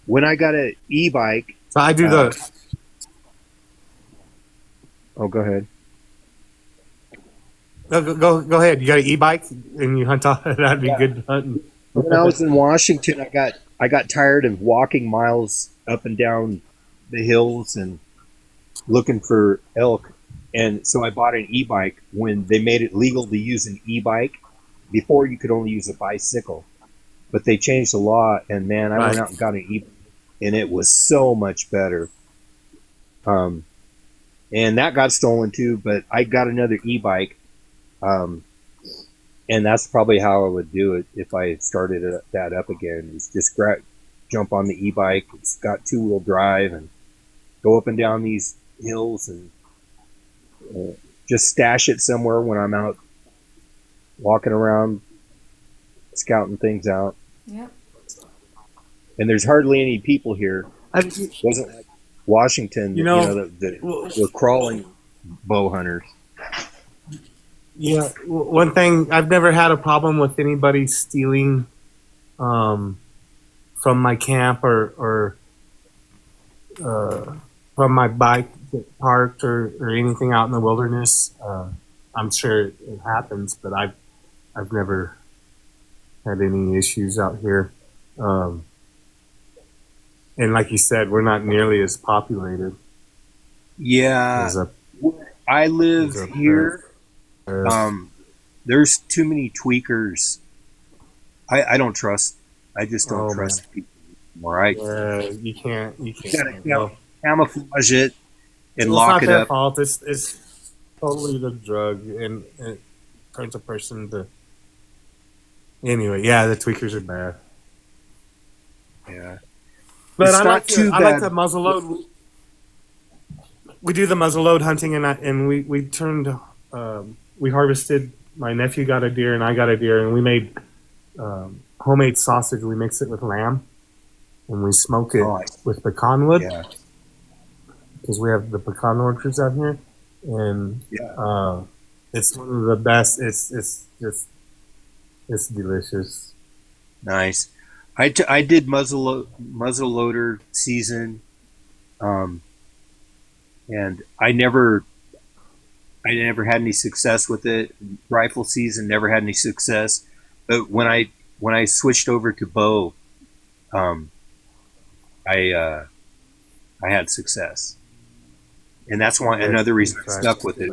When I got an e-bike, So I do the. oh, go ahead. Go ahead. You got an e-bike and you hunt off. That'd be good hunting. When I was in Washington, I got tired of walking miles up and down the hills and looking for elk, and so I bought an e-bike when they made it legal to use an e-bike. Before, you could only use a bicycle, but they changed the law, and man, I went Right. out and got an e-bike, and it was so much better. And that got stolen too, but I got another e-bike. And that's probably how I would do it if I started that up again. Is just jump on the e-bike. It's got 2-wheel drive and go up and down these hills and just stash it somewhere when I'm out walking around, scouting things out. Yep. And there's hardly any people here. It wasn't like Washington, that were crawling bow hunters. Yeah, one thing, I've never had a problem with anybody stealing from my camp or from my bike parked or anything out in the wilderness. I'm sure it happens, but I've never had any issues out here. And like you said, we're not nearly as populated. Yeah, There's a I live there's a here. pair. There's too many tweakers. I don't trust. I just don't Oh man, trust people anymore. I yeah, you can't gotta well, camouflage it and well, it's lock not it their up. fault. It's totally the drug, and it turns a person to. Anyway, yeah, the tweakers are bad. Yeah, But it's I not like too I like bad. the muzzle load. We do the muzzle load hunting, and we turned we harvested. My nephew got a deer, and I got a deer, and we made homemade sausage. We mix it with lamb, and we smoke it Oh, with pecan wood yeah, because we have the pecan orchards out here, and yeah. it's one of the best. It's just it's delicious. Nice. I did muzzle loader season, um, and I never had any success with it. Rifle season never had any success. But when I switched over to bow, um, I had success, and that's why another reason I stuck with it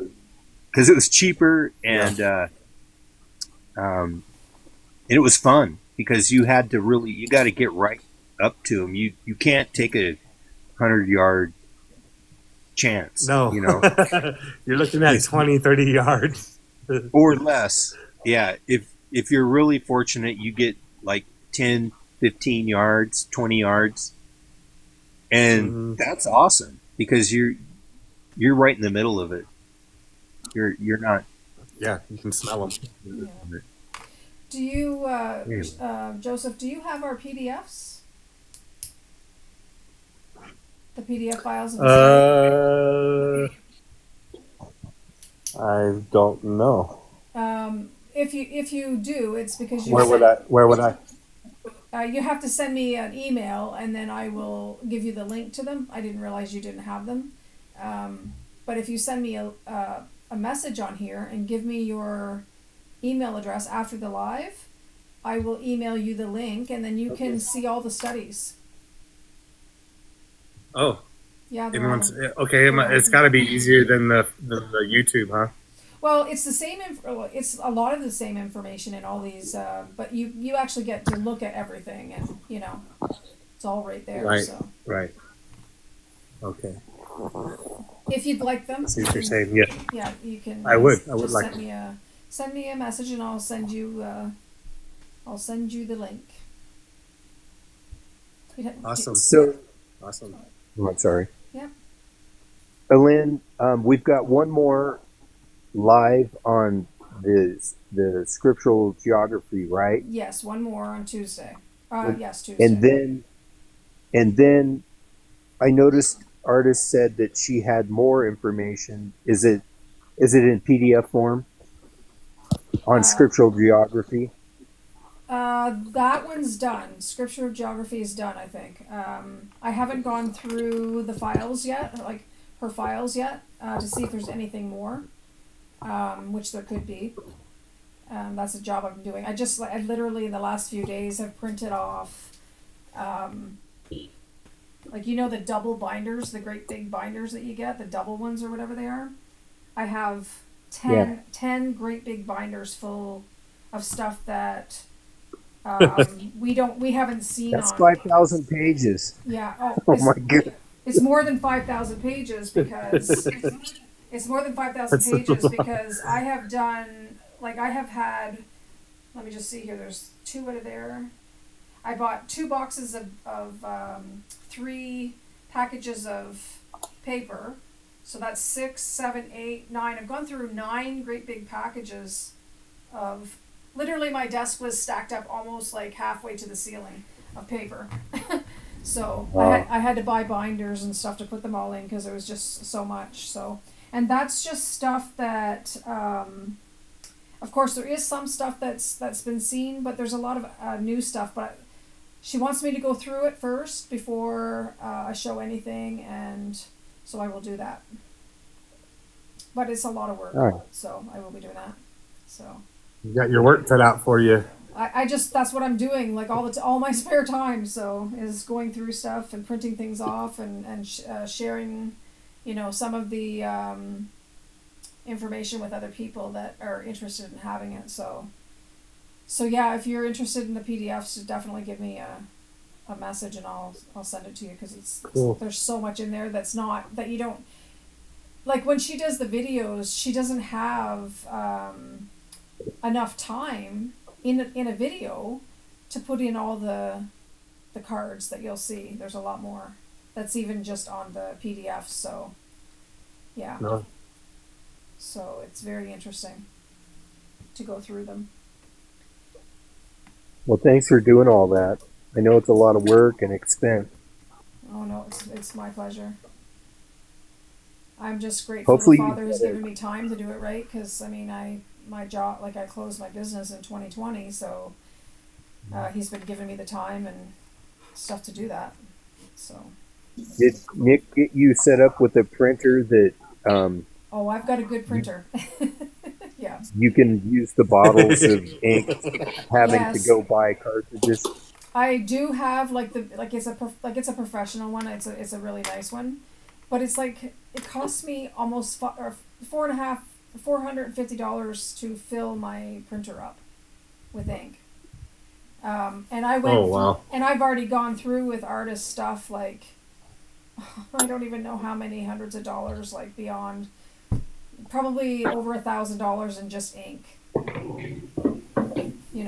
because it was cheaper and it was fun because you got to get right up to them. You can't take a 100-yard chance. No, you're looking at 20, 30 yards or less. Yeah, if you're really fortunate, you get like 10, 15 yards, 20 yards, and that's awesome because you're right in the middle of it. You're not. Yeah, you can smell them. Yeah. Do you, Joseph? Do you have our PDFs? The PDF files. Of the I don't know. if you do, it's because you. Where would I? You have to send me an email, and then I will give you the link to them. I didn't realize you didn't have them. But if you send me a message on here and give me your email address after the live, I will email you the link, and then you can see all the studies. Oh, Yeah. okay. It's got to be easier than the YouTube, huh? Well, it's the same. It's a lot of the same information in all these, but you actually get to look at everything, and it's all right there. Right. So Right. Okay. if you'd like them, I see what you're saying. Yeah. yeah, you can. I would just like send me a message, and I'll send you the link. Awesome. So, Awesome. oh, I'm sorry. Yeah. Lynn, we've got one more live on the scriptural geography, right? Yes, one more on Tuesday. Yes, Tuesday. And then I noticed Artist said that she had more information. Is it in PDF form on scriptural geography? That one's done. Scripture of Geography is done, I think. I haven't gone through the files yet, like her files yet, to see if there's anything more, which there could be. That's a job I'm doing. I literally in the last few days have printed off, like the double binders, the great big binders that you get, the double ones or whatever they are. I have 10 great big binders full of stuff that we haven't seen. That's on 5,000 pages. Yeah. Oh my god. It's more than 5,000 pages because it's more than 5,000 pages because I have done, like I have had, let me just see here, there's 2 out of there. I bought 2 boxes of 3 packages of paper. So that's 6, 7, 8, 9. I've gone through 9 great big packages of, literally my desk was stacked up almost like halfway to the ceiling of paper. So wow. I had to buy binders and stuff to put them all in because there was just so much. So, and that's just stuff that, of course there is some stuff that's been seen, but there's a lot of new stuff, but she wants me to go through it first before I show anything, and so I will do that. But it's a lot of work, right. So I will be doing that. So You got your work cut out for you. I just, that's what I'm doing, like all my spare time, so is going through stuff and printing things off and sharing some of the information with other people that are interested in having it. So yeah, if you're interested in the PDFs, definitely give me a message and I'll send it to you, because Cool. there's so much in there that's not, that you don't, like when she does the videos, she doesn't have enough time in a video to put in all the cards that you'll see. There's a lot more that's even just on the PDF. So yeah, No. so it's very interesting to go through them. Well, thanks for doing all that. I know it's a lot of work and expense. Oh no, it's my pleasure. I'm just grateful Hopefully the you Father has get it. given me time to do it right, because I mean, my job, like I closed my business in 2020, so he's been giving me the time and stuff to do that. So Did Nick get you set up with a printer that oh, I've got a good printer. Yeah. you can use the bottles of ink, having Yes. to go buy cartridges? I do have it's a professional one. It's a really nice one, but it's like it costs me almost $450 to fill my printer up with ink. And I went. Oh, wow. And I've already gone through with artist stuff, like I don't even know how many hundreds of dollars, like beyond, probably over $1,000 in just ink.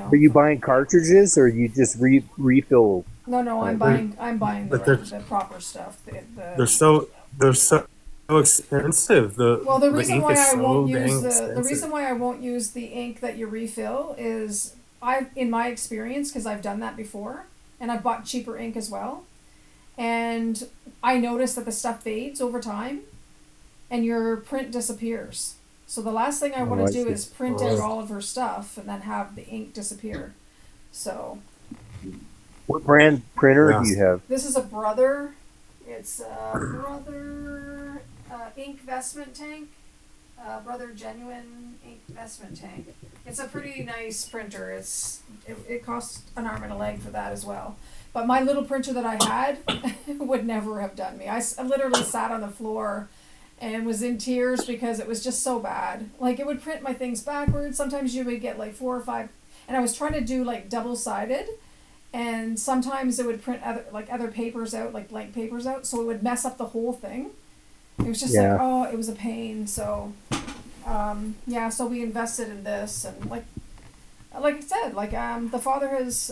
Are you buying cartridges, or you just refill? No, I'm Right. buying But the proper stuff. They're so expensive. Well, the reason ink why is I so won't dang use the expensive. reason why I won't use the ink that you refill is, in my experience, because I've done that before, and I've bought cheaper ink as well, and I noticed that the stuff fades over time, and your print disappears. So the last thing I want I to do see. is print out all of her stuff and then have the ink disappear. So What brand printer Yeah. do you have? this is a Brother. It's a Brother ink vestment tank. Brother Genuine ink vestment tank. It's a pretty nice printer. It costs an arm and a leg for that as well. But my little printer that I had would never have done me. I literally sat on the floor and was in tears because it was just so bad. Like, it would print my things backwards. Sometimes you would get like 4 or 5, and I was trying to do like double-sided, and sometimes it would print other papers out, like blank papers out, so it would mess up the whole thing. It was just Yeah. like, it was a pain. So so we invested in this, and like I said, the Father has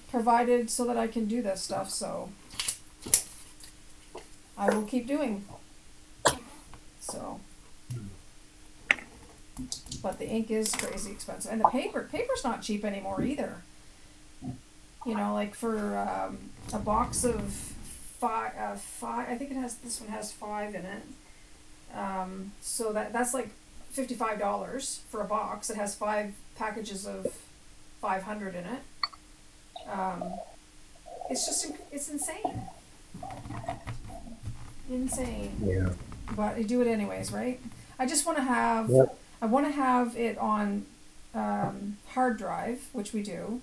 provided so that I can do this stuff, so I will keep doing. So, but the ink is crazy expensive, and the paper's not cheap anymore either. Like for a box of five, I think this one has 5 in it. So that's like $55 for a box. It has 5 packages of 500 in it. It's insane. Insane. Yeah. But I do it anyways, right? I just want to have. Yep. I want to have it on hard drive, which we do.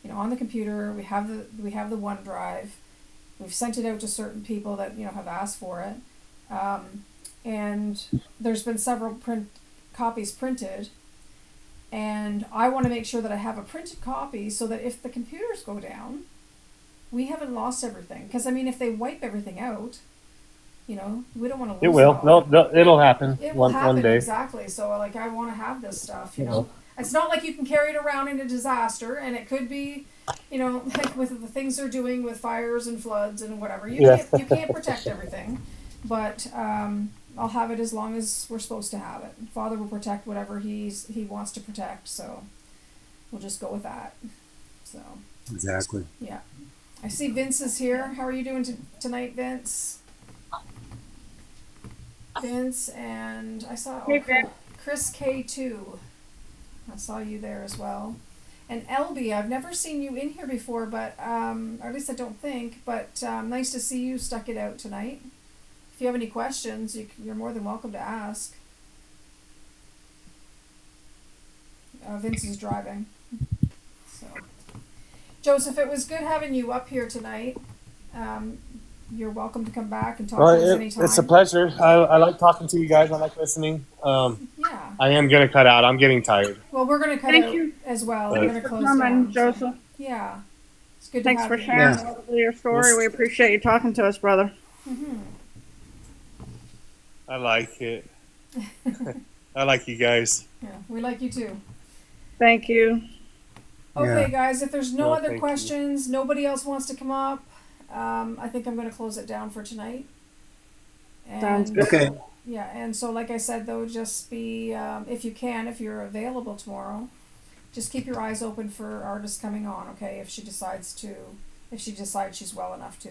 On the computer, we have the OneDrive. We've sent it out to certain people that have asked for it, and there's been several copies printed. And I want to make sure that I have a printed copy so that if the computers go down, we haven't lost everything. Because if they wipe everything out, we don't want to lose It will. all. It'll happen It will happen, one day. exactly. So I want to have this stuff. It's not like you can carry it around in a disaster, and it could be, like with the things they're doing with fires and floods and whatever. You can't protect everything, but I'll have it as long as we're supposed to have it. Father will protect whatever he wants to protect, so we'll just go with that. So Exactly. yeah, I see Vince is here. How are you doing tonight, Vince? Vince, and I saw Chris K2. I saw you there as well. And Elby, I've never seen you in here before, but or at least I don't think. But nice to see you stuck it out tonight. If you have any questions, you're more than welcome to ask. Vince is driving. So, Joseph, it was good having you up here tonight. You're welcome to come back and talk Well, to us anytime. it's a pleasure. I like talking to you guys. I like listening. Yeah. I am gonna cut out. I'm getting tired. Well, we're gonna cut Thank out you. as well. Thanks We're gonna for close coming, down. Joseph. Yeah. It's good to Thanks have for you. sharing Yeah. your story. We appreciate you talking to us, brother. Mm-hmm. I like it. I like you guys. Yeah, we like you too. Thank you. Okay, Yeah. guys, if there's no Well, other thank you. questions, nobody else wants to come up, I think I'm going to close it down for tonight. And, Sounds good. Okay. Yeah, and so like I said, though, just be, if you can, if you're available tomorrow, just keep your eyes open for artists coming on, okay, if she decides she's well enough to.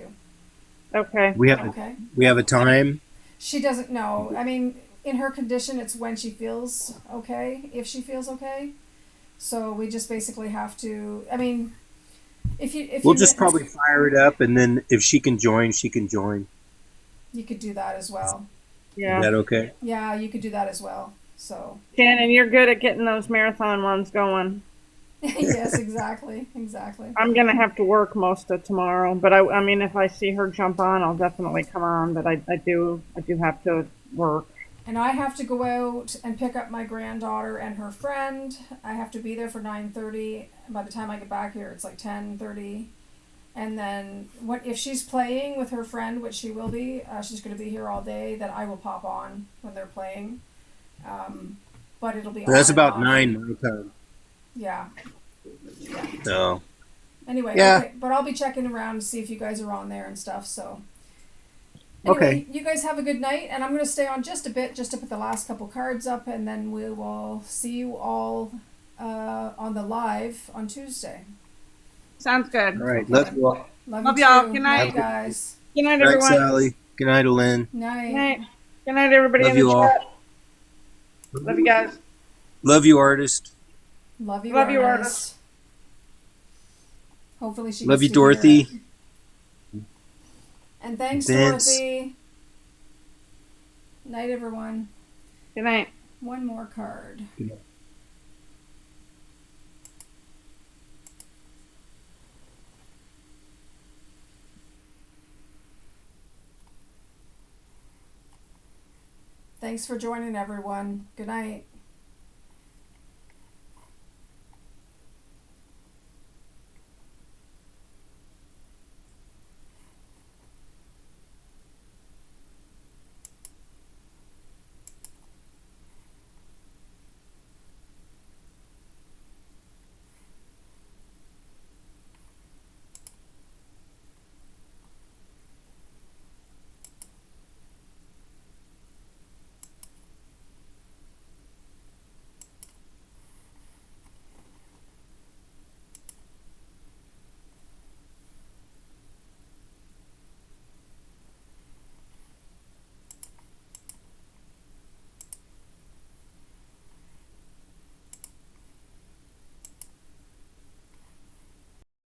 Okay. We have Okay? a time. She doesn't know. I mean, in her condition, it's when she feels okay, if she feels okay. So we just basically have to, I mean, if We'll just probably fire it up, and then if she can join, she can join. you could do that as well. Yeah. Is that okay? Yeah, you could do that as well. So, Shannon, you're good at getting those marathon ones going. yes, exactly. I'm gonna have to work most of tomorrow, but I mean, if I see her jump on, I'll definitely come on. But I do have to work. And I have to go out and pick up my granddaughter and her friend. I have to be there for 9:30. By the time I get back here, it's like 10:30. And then if she's playing with her friend, which she will be, she's going to be here all day. Then I will pop on when they're playing. But it'll be. That's on and about off. 9 my time. Yeah. So Anyway, Yeah. okay, but I'll be checking around to see if you guys are on there and stuff. So. Anyway, Okay. you guys have a good night, and I'm going to stay on just a bit, just to put the last couple cards up, and then we will see you all on the live on Tuesday. Sounds good. all right, love you all. Love y'all. too. Good night. Night, guys. Good night, Good night, everyone. Sally. Good night, Elaine. Night. Good night. Good night, everybody Love in the you all. chat. Love you guys. Love you, artist. Love you, Love you, artist. Hopefully she Love gets you, to hear Dorothy. it. And thanks, Vince. Dorothy. Night, everyone. Good night. One more card. Thanks for joining, everyone. Good night.